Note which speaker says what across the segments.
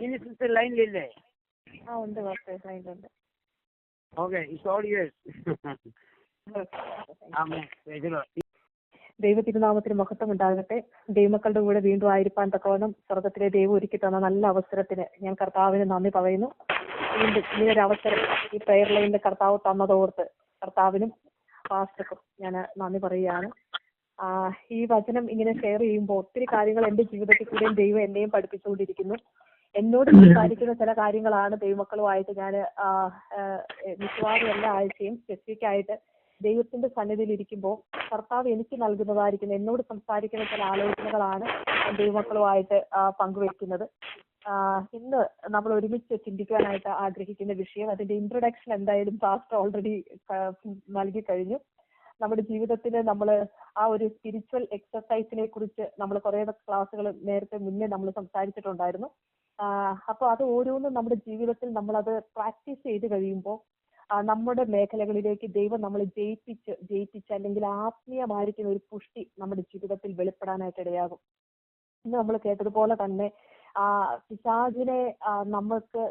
Speaker 1: ഇനി സിസ്റ്റർ ലൈനിലില്ലേ?
Speaker 2: ഉണ്ട് പാസ്റ്റർ, ലൈനിലുണ്ട്.
Speaker 1: Okay, it's all yours.
Speaker 2: ദൈവതിരുനാമത്തിന് മഹത്വം ഉണ്ടാകട്ടെ. ദൈവമക്കളുടെ കൂടെ വീണ്ടും ആയിരിക്കാൻ തക്കവണ്ണം സ്വർഗത്തിലെ ദൈവം ഒരുക്കി തന്ന നല്ല അവസരത്തിന് ഞാൻ കർത്താവിന് നന്ദി പറയുന്നു. വീണ്ടും ഇങ്ങനൊരു അവസരം ഈ പ്രയർ ലൈനിൽ കർത്താവ് തന്നതോർത്ത് കർത്താവിനും പാസ്റ്റർക്കും ഞാൻ നന്ദി പറയുകയാണ്. ഈ വചനം ഇങ്ങനെ ഷെയർ ചെയ്യുമ്പോൾ ഒത്തിരി കാര്യങ്ങൾ എൻ്റെ ജീവിതത്തിൽ കൂടെയും ദൈവം എന്നെയും പഠിപ്പിച്ചുകൊണ്ടിരിക്കുന്നു. എന്നോട് സംസാരിക്കുന്ന ചില കാര്യങ്ങളാണ് ദൈവമക്കളുമായിട്ട് ഞാൻ മിക്കവാറും എല്ലാ ആഴ്ചയും സ്പെസിഫിക് ആയിട്ട് ദൈവത്തിന്റെ സന്നിധിയിൽ ഇരിക്കുമ്പോൾ കർത്താവ് എനിക്ക് നൽകുന്നതായിരിക്കുന്ന എന്നോട് സംസാരിക്കുന്ന ചില ആലോചനകളാണ് ദൈവമക്കളുമായിട്ട് പങ്കുവെക്കുന്നത്. ഇന്ന് നമ്മൾ ഒരുമിച്ച് ചിന്തിക്കാനായിട്ട് ആഗ്രഹിക്കുന്ന വിഷയം, അതിന്റെ ഇൻട്രൊഡക്ഷൻ എന്തായാലും പാസ്റ്റർ ഓൾറെഡി നൽകി കഴിഞ്ഞു. നമ്മുടെ ജീവിതത്തിൽ നമ്മൾ ആ ഒരു സ്പിരിച്വൽ എക്സസൈസിനെ കുറിച്ച് നമ്മൾ കുറെ ക്ലാസ്സുകൾ നേരത്തെ മുന്നേ നമ്മൾ സംസാരിച്ചിട്ടുണ്ടായിരുന്നു. അപ്പോൾ അത് ഓരോന്നും നമ്മുടെ ജീവിതത്തിൽ നമ്മളത് പ്രാക്ടീസ് ചെയ്ത് കഴിയുമ്പോൾ നമ്മുടെ മേഖലകളിലേക്ക് ദൈവം നമ്മളെ ജയിപ്പിച്ച് അല്ലെങ്കിൽ ആത്മീയമായിരിക്കുന്ന ഒരു പുഷ്ടി നമ്മുടെ ജീവിതത്തിൽ വെളിപ്പെടാനായിട്ട് ഇടയാകും. ഇന്ന് നമ്മൾ കേട്ടതുപോലെ തന്നെ പിശാചിനെ നമുക്ക്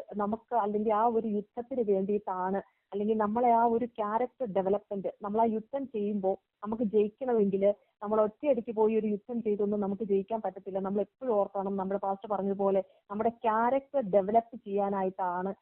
Speaker 2: അല്ലെങ്കിൽ ആ ഒരു യുദ്ധത്തിന് വേണ്ടിയിട്ടാണ്, അല്ലെങ്കിൽ നമ്മളെ ആ ഒരു ക്യാരക്ടർ ഡെവലപ്മെന്റ് നമ്മൾ ആ യുദ്ധം ചെയ്യുമ്പോൾ നമുക്ക് ജയിക്കണമെങ്കിൽ നമ്മൾ ഒറ്റയടിക്ക് പോയി ഒരു യുദ്ധം ചെയ്തൊന്നും നമുക്ക് ജയിക്കാൻ പറ്റത്തില്ല. നമ്മൾ എപ്പോഴും ഓർക്കണം, നമ്മുടെ പാസ്റ്റർ പറഞ്ഞതുപോലെ നമ്മുടെ ക്യാരക്ടർ ഡെവലപ്പ് ചെയ്യാനായിട്ടാണ്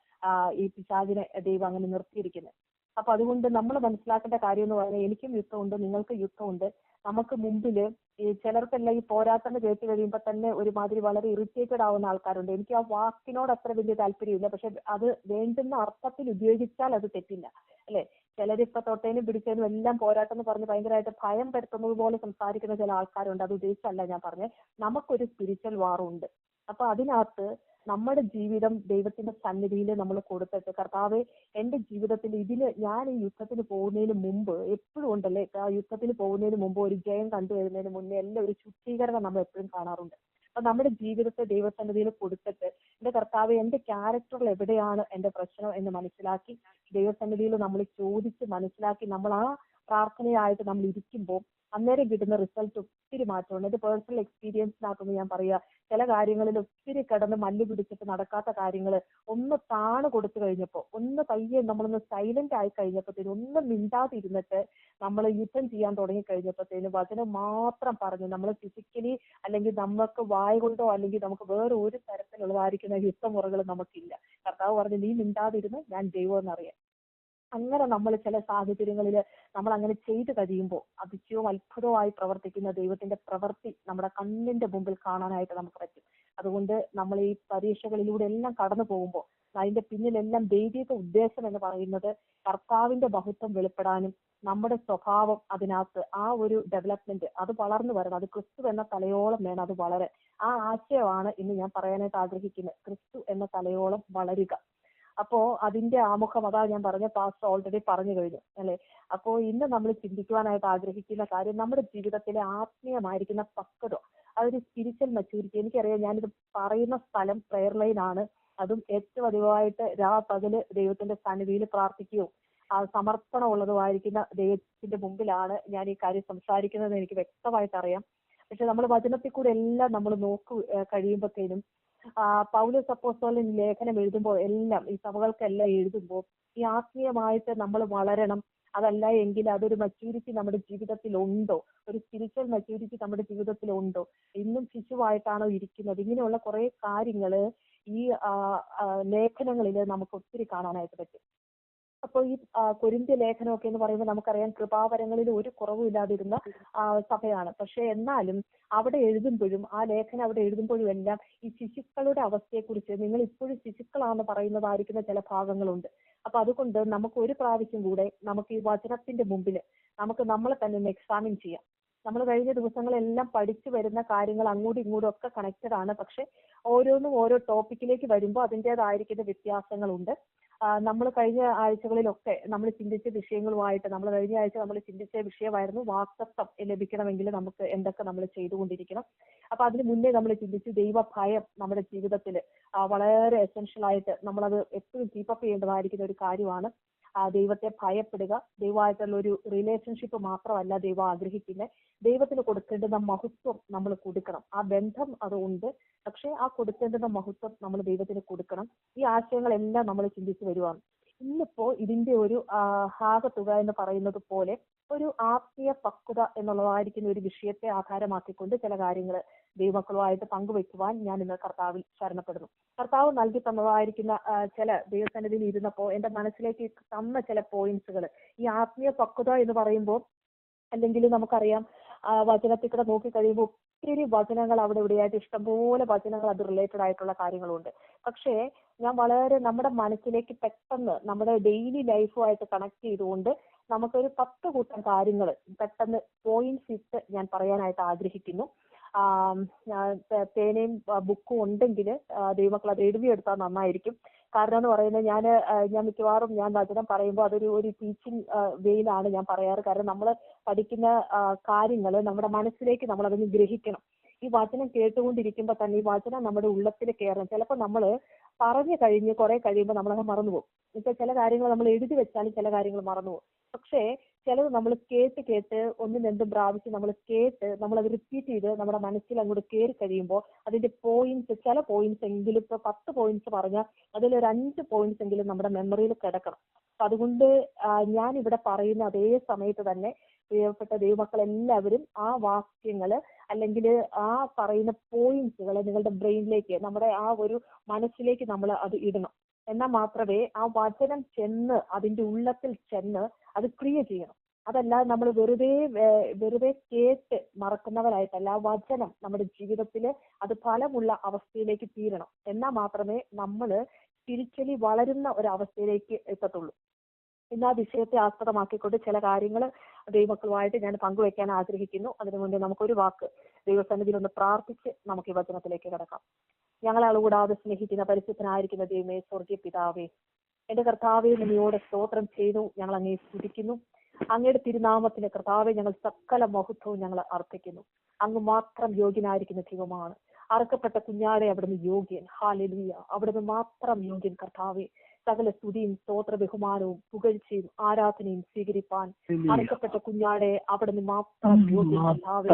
Speaker 2: ഈ പിശാചിനെ ദൈവം അങ്ങനെ നിർത്തിയിരിക്കുന്നത്. അപ്പൊ അതുകൊണ്ട് നമ്മൾ മനസ്സിലാക്കേണ്ട കാര്യം എന്ന് പറഞ്ഞാൽ എനിക്കും യുദ്ധമുണ്ട്, നിങ്ങൾക്ക് യുദ്ധമുണ്ട്. നമുക്ക് മുമ്പില് ഈ ചിലർക്കെല്ലാം ഈ പോരാട്ടം കേട്ട് കഴിയുമ്പോൾ തന്നെ ഒരുമാതിരി വളരെ ഇറിറ്റേറ്റഡ് ആവുന്ന ആൾക്കാരുണ്ട്. എനിക്ക് ആ വാക്കിനോട് അത്ര വലിയ താല്പര്യമില്ല, പക്ഷെ അത് വേണ്ടുന്ന അർത്ഥത്തിൽ ഉപയോഗിച്ചാൽ അത് തെറ്റില്ല, അല്ലെ? ചിലരിപ്പോ തൊട്ടേനും പിടിച്ചതിനും എല്ലാം പോരാട്ടം എന്ന് പറഞ്ഞ് ഭയങ്കരമായിട്ട് ഭയം പരത്തുന്നത് പോലെ സംസാരിക്കുന്ന ചില ആൾക്കാരുണ്ട്. അത് ഉദ്ദേശിച്ചല്ല ഞാൻ പറഞ്ഞത്. നമുക്കൊരു സ്പിരിച്വൽ വാറുണ്ട്. അപ്പൊ അതിനകത്ത് നമ്മുടെ ജീവിതം ദൈവത്തിന്റെ സന്നിധിയിൽ നമ്മൾ കൊടുത്തിട്ട്, കർത്താവെ എന്റെ ജീവിതത്തിൽ ഞാൻ ഈ യുദ്ധത്തിന് പോകുന്നതിന് മുമ്പ് എപ്പോഴും ഉണ്ടല്ലേ, ആ യുദ്ധത്തിന് പോകുന്നതിന് മുമ്പ് ഒരു ജയം കണ്ടുവരുന്നതിന് മുന്നേ എല്ലാം ഒരു ശുദ്ധീകരണം നമ്മൾ എപ്പോഴും കാണാറുണ്ട്. അപ്പൊ നമ്മുടെ ജീവിതത്തെ ദൈവസന്നിധിയിൽ കൊടുത്തിട്ട്, എന്റെ കർത്താവ് എന്റെ ക്യാരക്ടറിൽ എവിടെയാണ് എന്റെ പ്രശ്നം എന്ന് മനസ്സിലാക്കി ദൈവസന്നിധിയിൽ നമ്മൾ ചോദിച്ച് മനസ്സിലാക്കി നമ്മൾ ആ പ്രാർത്ഥനയായിട്ട് നമ്മൾ ഇരിക്കുമ്പോൾ അന്നേരം കിട്ടുന്ന റിസൾട്ട് ഒത്തിരി മാറ്റമുണ്ട്. എന്റെ പേഴ്സണൽ എക്സ്പീരിയൻസിനകത്തൊന്ന് ഞാൻ പറയുക, ചില കാര്യങ്ങളിൽ ഒത്തിരി കിടന്ന് മല്ല് പിടിച്ചിട്ട് നടക്കാത്ത കാര്യങ്ങൾ ഒന്ന് താണ് കൊടുത്തു കഴിഞ്ഞപ്പോൾ, ഒന്ന് പയ്യെ നമ്മളൊന്ന് സൈലന്റ് ആയി കഴിഞ്ഞപ്പോഴത്തേനും, ഒന്നും മിണ്ടാതിരുന്നിട്ട് നമ്മൾ യുദ്ധം ചെയ്യാൻ തുടങ്ങി കഴിഞ്ഞപ്പോഴത്തേനും വചനം മാത്രം പറഞ്ഞു നമ്മൾ ഫിസിക്കലി അല്ലെങ്കിൽ നമുക്ക് വായ കൊണ്ടോ അല്ലെങ്കിൽ നമുക്ക് വേറെ ഒരു തരത്തിലുള്ളതായിരിക്കുന്ന യുദ്ധമുറകൾ നമുക്കില്ല. കർത്താവ് പറഞ്ഞു നീ മിണ്ടാതിരുന്ന് ഞാൻ ദൈവം എന്നറിയാം. അങ്ങനെ നമ്മൾ ചില സാഹചര്യങ്ങളിൽ നമ്മൾ അങ്ങനെ ചെയ്തു കഴിയുമ്പോൾ അതിശയവും അത്ഭുതമായി പ്രവർത്തിക്കുന്ന ദൈവത്തിന്റെ പ്രവൃത്തി നമ്മുടെ കണ്ണിന്റെ മുമ്പിൽ കാണാനായിട്ട് നമുക്ക് പറ്റും. അതുകൊണ്ട് നമ്മൾ ഈ പരീക്ഷകളിലൂടെ എല്ലാം കടന്നു പോകുമ്പോൾ അതിന്റെ പിന്നിലെല്ലാം ദൈവിക ഉദ്ദേശം എന്ന് പറയുന്നത് കർത്താവിന്റെ മഹത്വം വെളിപ്പെടാനും നമ്മുടെ സ്വഭാവം അതിനകത്ത് ആ ഒരു ഡെവലപ്മെന്റ് അത് വളർന്നു വരണം. അത് ക്രിസ്തു എന്ന തലയോളം വേണം അത് വളരെ. ആ ആശയമാണ് ഇന്ന് ഞാൻ പറയാനായിട്ട് ആഗ്രഹിക്കുന്നത്, ക്രിസ്തു എന്ന തലയോളം വളരുക. അപ്പോ അതിന്റെ ആമുഖം അതാ ഞാൻ പറഞ്ഞ പാസ്റ്റർ ഓൾറെഡി പറഞ്ഞു കഴിഞ്ഞു, അല്ലെ? അപ്പോ ഇന്ന് നമ്മൾ ചിന്തിക്കുവാനായിട്ട് ആഗ്രഹിക്കുന്ന കാര്യം നമ്മുടെ ജീവിതത്തിലെ ആത്മീയമായിരിക്കുന്ന പക്വത, അതൊരു സ്പിരിച്വൽ മെച്യൂരിറ്റി. എനിക്കറിയാം ഞാനിത് പറയുന്ന സ്ഥലം പ്രയർ ലൈൻ ആണ്. അതും ഏറ്റവും അധികമായിട്ട് പകല് ദൈവത്തിന്റെ സന്നിധിയിൽ പ്രാർത്ഥിക്കുകയും സമർപ്പണം ഉള്ളതുമായിരിക്കുന്ന ദൈവത്തിന്റെ മുമ്പിലാണ് ഞാൻ ഈ കാര്യം സംസാരിക്കുന്നത് എനിക്ക് വ്യക്തമായിട്ട് അറിയാം. പക്ഷെ നമ്മൾ വചനത്തിൽ കൂടെ എല്ലാം നമ്മൾ കഴിയുമ്പോഴത്തേനും പൗലോസ് അപ്പോസ്തലൻ ലേഖനം എഴുതുമ്പോൾ എല്ലാം ഈ സഭകൾക്കെല്ലാം എഴുതുമ്പോൾ ഈ ആത്മീയമായിട്ട് നമ്മൾ വളരണം. അതല്ല എങ്കിൽ അതൊരു മെച്യൂരിറ്റി നമ്മുടെ ജീവിതത്തിൽ ഉണ്ടോ, ഒരു സ്പിരിച്വൽ മെച്യൂരിറ്റി നമ്മുടെ ജീവിതത്തിൽ ഉണ്ടോ, ഇന്നും ശിശുവായിട്ടാണോ ഇരിക്കുന്നത്, ഇങ്ങനെയുള്ള കുറെ കാര്യങ്ങൾ ഈ ലേഖനങ്ങളിൽ നമുക്ക് ഒത്തിരി കാണാനായിട്ട് പറ്റും. അപ്പോൾ ഈ കൊരിന്ത്യ ലേഖനമൊക്കെ എന്ന് പറയുമ്പോൾ നമുക്കറിയാം കൃപാവരങ്ങളിൽ ഒരു കുറവുമില്ലാതിരുന്ന സഭയാണ്. പക്ഷെ എന്നാലും അവിടെ എഴുതുമ്പോഴും ആ ലേഖനം അവിടെ എഴുതുമ്പോഴും എല്ലാം ഈ ശിശുക്കളുടെ അവസ്ഥയെക്കുറിച്ച് നിങ്ങൾ ഇപ്പോഴും ശിശുക്കളാണെന്ന് പറയുന്നതായിരിക്കുന്ന ചില ഭാഗങ്ങളുണ്ട്. അപ്പൊ അതുകൊണ്ട് നമുക്ക് ഒരു പ്രാവശ്യം കൂടെ നമുക്ക് ഈ വചനത്തിന്റെ മുമ്പിൽ നമുക്ക് നമ്മളെ തന്നെ ഒന്ന് എക്സാമിൻ ചെയ്യാം. നമ്മൾ കഴിഞ്ഞ ദിവസങ്ങളെല്ലാം പഠിച്ചു വരുന്ന കാര്യങ്ങൾ അങ്ങോട്ടും ഇങ്ങോട്ടും ഒക്കെ കണക്റ്റഡ് ആണ്. പക്ഷെ ഓരോന്നും ഓരോ ടോപ്പിക്കിലേക്ക് വരുമ്പോൾ അതിൻ്റെതായിരിക്കുന്ന വ്യത്യാസങ്ങളുണ്ട്. നമ്മൾ കഴിഞ്ഞ ആഴ്ചകളിലൊക്കെ നമ്മൾ ചിന്തിച്ച വിഷയങ്ങളുമായിട്ട് കഴിഞ്ഞ ആഴ്ച നമ്മൾ ചിന്തിച്ച വിഷയമായിരുന്നു വാക്തത്വം ലഭിക്കണമെങ്കിൽ നമുക്ക് എന്തൊക്കെ നമ്മൾ ചെയ്തുകൊണ്ടിരിക്കണം. അപ്പൊ അതിന് മുന്നേ നമ്മൾ ചിന്തിച്ചു ദൈവഭയം നമ്മുടെ ജീവിതത്തിൽ വളരെ എസെൻഷ്യൽ ആയിട്ട് നമ്മളത് എപ്പോഴും കീപ്പപ്പ് ചെയ്യേണ്ടതായിരിക്കുന്ന ഒരു കാര്യമാണ്. ദൈവത്തെ ഭയപ്പെടുക. ദൈവമായിട്ടുള്ള ഒരു റിലേഷൻഷിപ്പ് മാത്രമല്ല ദൈവം ആഗ്രഹിക്കുന്നത്, ദൈവത്തിന് കൊടുക്കേണ്ടുന്ന മഹത്വം നമ്മൾ കൊടുക്കണം. ആ ബന്ധം അത് ഉണ്ട്, പക്ഷെ ആ കൊടുക്കേണ്ടുന്ന മഹത്വം നമ്മൾ ദൈവത്തിന് കൊടുക്കണം. ഈ ആശയങ്ങളെല്ലാം നമ്മൾ ചിന്തിച്ചു വരുവാണ്. ഇന്നിപ്പോ ഇതിന്റെ ഒരു ആകത്തുക എന്ന് പറയുന്നത് പോലെ ഒരു ആത്മീയ പക്വത എന്നുള്ളതായിരിക്കുന്ന ഒരു വിഷയത്തെ ആധാരമാക്കിക്കൊണ്ട് ചില കാര്യങ്ങൾ ദൈവമക്കളുമായിട്ട് പങ്കുവെക്കുവാൻ ഞാൻ ഇന്ന് കർത്താവിൽ ശരണപ്പെടുന്നു. കർത്താവ് നൽകി തന്നതായിരിക്കുന്ന ചില ദൈവസന്നിധിയിൽ ഇരുന്നപ്പോൾ എന്റെ മനസ്സിലേക്ക് തന്ന ചില പോയിന്റ്സുകൾ, ഈ ആത്മീയ പക്വത എന്ന് പറയുമ്പോൾ, അല്ലെങ്കിൽ നമുക്കറിയാം വചനത്തിൽ കൂടെ നോക്കിക്കഴിയുമ്പോൾ ഒത്തിരി വചനങ്ങൾ അവിടെ ഇവിടെയായിട്ട് ഇഷ്ടംപോലെ വചനങ്ങൾ അത് റിലേറ്റഡ് ആയിട്ടുള്ള കാര്യങ്ങളുണ്ട്. പക്ഷേ ഞാൻ വളരെ നമ്മുടെ മനസ്സിലേക്ക് പെട്ടെന്ന് നമ്മുടെ ഡെയിലി ലൈഫുമായിട്ട് കണക്ട് ചെയ്തുകൊണ്ട് നമുക്കൊരു 10 കൂട്ടം കാര്യങ്ങൾ പെട്ടെന്ന് പോയിന്റ്സ് ഇട്ട് ഞാൻ പറയാനായിട്ട് ആഗ്രഹിക്കുന്നു. പേനയും ബുക്കും ഉണ്ടെങ്കിൽ ദൈവമക്കൾ അത് എഴുതിയെടുത്താൽ നന്നായിരിക്കും. കാരണം എന്ന് പറയുന്നത് ഞാൻ മിക്കവാറും ഞാൻ വചനം പറയുമ്പോൾ അതൊരു ടീച്ചിങ് വേയിലാണ് ഞാൻ പറയാറ്. കാരണം നമ്മൾ പഠിക്കുന്ന കാര്യങ്ങൾ നമ്മുടെ മനസ്സിലേക്ക് നമ്മൾ അതിന് ഗ്രഹിക്കണം. ഈ വചനം കേട്ടുകൊണ്ടിരിക്കുമ്പോൾ തന്നെ ഈ വചനം നമ്മുടെ ഉള്ളത്തിൽ കയറണം. ചിലപ്പോൾ നമ്മൾ പറഞ്ഞു കഴിഞ്ഞ് കുറെ കഴിയുമ്പോൾ നമ്മളത് മറന്നുപോകും. ഇപ്പൊ ചില കാര്യങ്ങൾ നമ്മൾ എഴുതി വെച്ചാലും ചില കാര്യങ്ങൾ മറന്നുപോകും. പക്ഷേ ചിലത് നമ്മൾ കേട്ട് ഒന്നും രണ്ടും പ്രാവശ്യം നമ്മൾ കേട്ട് നമ്മളത് റിപ്പീറ്റ് ചെയ്ത് നമ്മുടെ മനസ്സിൽ അങ്ങോട്ട് കയറി കഴിയുമ്പോൾ അതിന്റെ പോയിന്റ്സ്, ചില പോയിന്റ്സ് എങ്കിലും, ഇപ്പൊ 10 പോയിന്റ്സ് പറഞ്ഞാൽ അതിലൊരു 5 പോയിന്റ്സ് എങ്കിലും നമ്മുടെ മെമ്മറിയിൽ കിടക്കണം. അപ്പൊ അതുകൊണ്ട് ഞാൻ ഇവിടെ പറയുന്ന അതേ സമയത്ത് തന്നെ പ്രിയപ്പെട്ട ദൈവമക്കൾ എല്ലാവരും ആ വാക്യങ്ങള് അല്ലെങ്കിൽ ആ പറയുന്ന പോയിന്റ്സുകൾ നിങ്ങളുടെ ബ്രെയിനിലേക്ക്, നമ്മുടെ ആ ഒരു മനസ്സിലേക്ക് നമ്മൾ അത് ഇടണം. എന്നാൽ മാത്രമേ ആ വചനം ചെന്ന് അതിന്റെ ഉള്ളത്തിൽ ചെന്ന് അത് ക്രിയ ചെയ്യണം. അതല്ലാതെ നമ്മൾ വെറുതെ കേട്ട് മറക്കുന്നവരായിട്ടല്ല, ആ വചനം നമ്മുടെ ജീവിതത്തിൽ അത് ഫലമുള്ള അവസ്ഥയിലേക്ക് തീരണം. എന്നാൽ മാത്രമേ നമ്മൾ സ്പിരിച്വലി വളരുന്ന ഒരു അവസ്ഥയിലേക്ക് എത്തത്തുള്ളൂ. ഇന്ന് ആ വിഷയത്തെ ആസ്പദമാക്കിക്കൊണ്ട് ചില കാര്യങ്ങൾ ദൈവമക്കളുമായിട്ട് ഞാൻ പങ്കുവെക്കാൻ ആഗ്രഹിക്കുന്നു. അതിനു മുന്നേ നമുക്കൊരു വാക്ക് ദൈവസന്നിധിയിൽ ഒന്ന് പ്രാർത്ഥിച്ച് നമുക്ക് ഈ വചനത്തിലേക്ക് കിടക്കാം. ഞങ്ങളെ അളകൂടാതെ സ്നേഹിക്കുന്ന പരിശുദ്ധനായിരിക്കുന്ന ദൈവമേ, സ്വർഗീയ പിതാവേ, എന്റെ കർത്താവെ, നന്ദിയോടെ സ്തോത്രം ചെയ്തു ഞങ്ങൾ അങ്ങേ സ്തുതിക്കുന്നു. അങ്ങയുടെ തിരുനാമത്തിന് കർത്താവെ ഞങ്ങൾ സകല മഹത്വവും ഞങ്ങൾ അർപ്പിക്കുന്നു. അങ്ങ് മാത്രം യോഗ്യനായിരിക്കുന്ന ദൈവമാണ്. അറക്കപ്പെട്ട കുഞ്ഞാടെ അവിടുന്ന് യോഗ്യൻ. ഹല്ലേലൂയ, അവിടുന്ന് മാത്രം യോഗ്യൻ കർത്താവെ. സകല സ്തുതിയും സ്തോത്ര ബഹുമാനവും പുകഴ്ചയും ആരാധനയും സ്വീകരിപ്പാൻ അറക്കപ്പെട്ട കുഞ്ഞാടെ അവിടുന്ന് മാത്രം യോഗ്യൻ കർത്താവെ.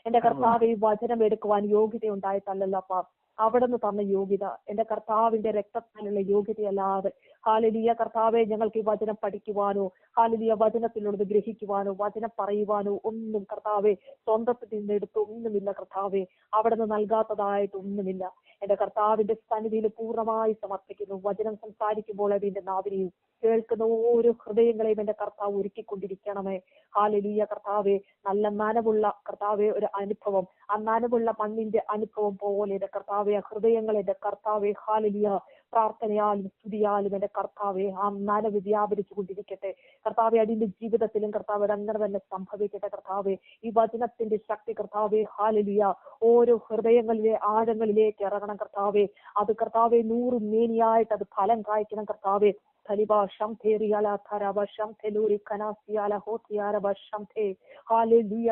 Speaker 2: എന്റെ കർത്താവെ, വചനം എടുക്കുവാൻ യോഗ്യത ഉണ്ടായിട്ടല്ലല്ലപ്പാ, അവിടുന്ന് തന്ന യോഗ്യത, എന്റെ കർത്താവിന്റെ രക്തത്താലുള്ള യോഗ്യതയല്ലാതെ ഹല്ലേലൂയ കർത്താവെ, ഞങ്ങൾക്ക് ഈ വചനം പഠിക്കുവാനോ ഹല്ലേലൂയ വചനത്തിലുള്ളത് ഗ്രഹിക്കുവാനോ വചനം പറയുവാനോ ഒന്നും കർത്താവെ സ്വന്തത്തിൽ നിന്നെടുത്ത് ഒന്നുമില്ല കർത്താവെ. അവിടുന്ന് നൽകാത്തതായിട്ട് ഒന്നുമില്ല. എന്റെ കർത്താവിന്റെ സന്നിധിയിൽ പൂർണ്ണമായി സമർപ്പിക്കുന്നു. വചനം സംസാരിക്കുമ്പോൾ അതിന്റെ നാവിനെയും കേൾക്കുന്ന ഓരോ ഹൃദയങ്ങളെയും എന്റെ കർത്താവ് ഒരുക്കിക്കൊണ്ടിരിക്കണമേ. ഹല്ലേലൂയ കർത്താവെ, നല്ല നനവുള്ള കർത്താവെ ഒരു അനുഭവം, ആ നനവുള്ള മണ്ണിന്റെ അനുഭവം പോലെ എന്റെ കർത്താവെ ഹൃദയങ്ങൾ എന്റെ കർത്താവെ ഹല്ലേലൂയ പ്രാർത്ഥനയാലും സ്തുതിയാലും എന്റെ കർത്താവെ ആ നനവ് വ്യാപരിച്ചു കൊണ്ടിരിക്കട്ടെ കർത്താവെ. അതിന്റെ ജീവിതത്തിലും കർത്താവ് അങ്ങനെ തന്നെ സംഭവിക്കട്ടെ കർത്താവെ. ഈ വചനത്തിന്റെ ശക്തി കർത്താവെ ഹല്ലേലൂയ ഓരോ ഹൃദയങ്ങളിലെ ആഴങ്ങളിലേക്ക് ഇറങ്ങണം കർത്താവെ. അത് കർത്താവെ 100 മേനിയായിട്ട് അത് ഫലം കായ്ക്കണം കർത്താവെ.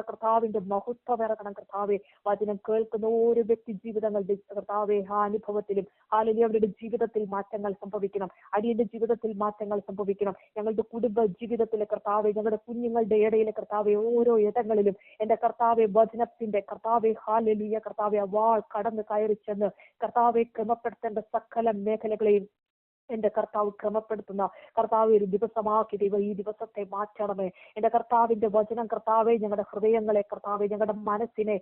Speaker 2: കർത്താവിന്റെ മഹത്വം ഇറങ്ങണം കർത്താവെ. വചനം കേൾക്കുന്ന ഓരോ വ്യക്തി ജീവിതങ്ങളുടെ കർത്താവെ ആ അനുഭവത്തിലും ഹല്ലേലൂയ അവരുടെ ജീവിതത്തിൽ മാറ്റങ്ങൾ സംഭവിക്കണം. അടിയന്റെ ജീവിതത്തിൽ മാറ്റങ്ങൾ സംഭവിക്കണം. ഞങ്ങളുടെ കുടുംബ ജീവിതത്തിലെ കർത്താവെ, ഞങ്ങളുടെ കുഞ്ഞുങ്ങളുടെ ഇടയിലെ കർത്താവെ, ഓരോ ഇടങ്ങളിലും എന്റെ കർത്താവെ വചനത്തിന്റെ കർത്താവെ ഹല്ലേലൂയ കർത്താവെ വാൾ കടന്ന് കയറി ചെന്ന് കർത്താവെ ക്രമപ്പെടുത്തേണ്ട സകല മേഖലകളെയും എന്റെ കർത്താവ് ക്രമപ്പെടുത്തുന്ന കർത്താവ് ഒരു ദിവസമാക്കി ദൈവം ഈ ദിവസത്തെ മാറ്റണമേ. എന്റെ കർത്താവിന്റെ വചനം കർത്താവെ ഞങ്ങളുടെ ഹൃദയങ്ങളെ കർത്താവെ ഞങ്ങളുടെ മനസ്സിനെ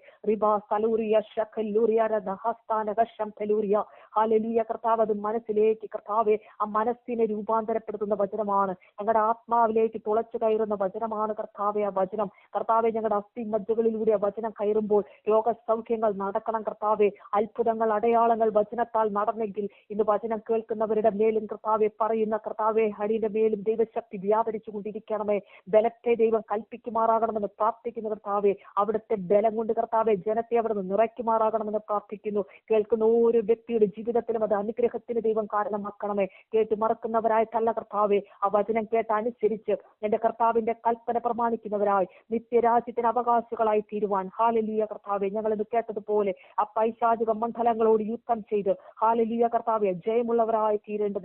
Speaker 2: ഹല്ലേലൂയ കർത്താവ് അത് മനസ്സിലേക്ക് കർത്താവെ ആ മനസ്സിനെ രൂപാന്തരപ്പെടുത്തുന്ന വചനമാണ്. ഞങ്ങളുടെ ആത്മാവിലേക്ക് തുളച്ചു കയറുന്ന വചനമാണ് കർത്താവെ ആ വചനം. കർത്താവെ ഞങ്ങളുടെ അസ്ഥി മജ്ജകളിലൂടെ ആ വചനം കയറുമ്പോൾ രോഗസൗഖ്യങ്ങൾ നടക്കണം കർത്താവെ. അത്ഭുതങ്ങൾ അടയാളങ്ങൾ വചനത്താൽ നടന്നെങ്കിൽ ഇന്ന് വചനം കേൾക്കുന്നവരുടെ മേൽ മേലും കർത്താവെ പറയുന്ന കർത്താവെ അടിയുടെ മേലും ദൈവശക്തി വ്യാപരിച്ചു കൊണ്ടിരിക്കണമേ. ബലത്തെ ദൈവം കൽപ്പിക്കുമാറാകണമെന്ന് പ്രാർത്ഥിക്കുന്ന കർത്താവെ, അവിടുത്തെ ബലം കൊണ്ട് കർത്താവെ ജനത്തെ അവിടുന്ന് നിറയ്ക്കുമാറാകണമെന്ന് പ്രാർത്ഥിക്കുന്നു. കേൾക്കുന്ന ഓരോ വ്യക്തിയുടെ ജീവിതത്തിലും അത് അനുഗ്രഹത്തിന് ദൈവം കാരണമാക്കണമേ. കേട്ട് മറക്കുന്നവരായിട്ടല്ല കർത്താവെ, ആ വചനം കേട്ട് അനുസരിച്ച് എന്റെ കർത്താവിന്റെ കൽപ്പന പ്രമാണിക്കുന്നവരായി നിത്യരാജ്യത്തിന് അവകാശികളായി തീരുവാൻ ഹാലലിയ കർത്താവെ, ഞങ്ങളിത് കേട്ടതുപോലെ ആ പൈശാചിക മണ്ഡലങ്ങളോട് യുദ്ധം ചെയ്ത് ഹാലലിയ കർത്താവെ ജയമുള്ളവരായി തീരേണ്ടതിന്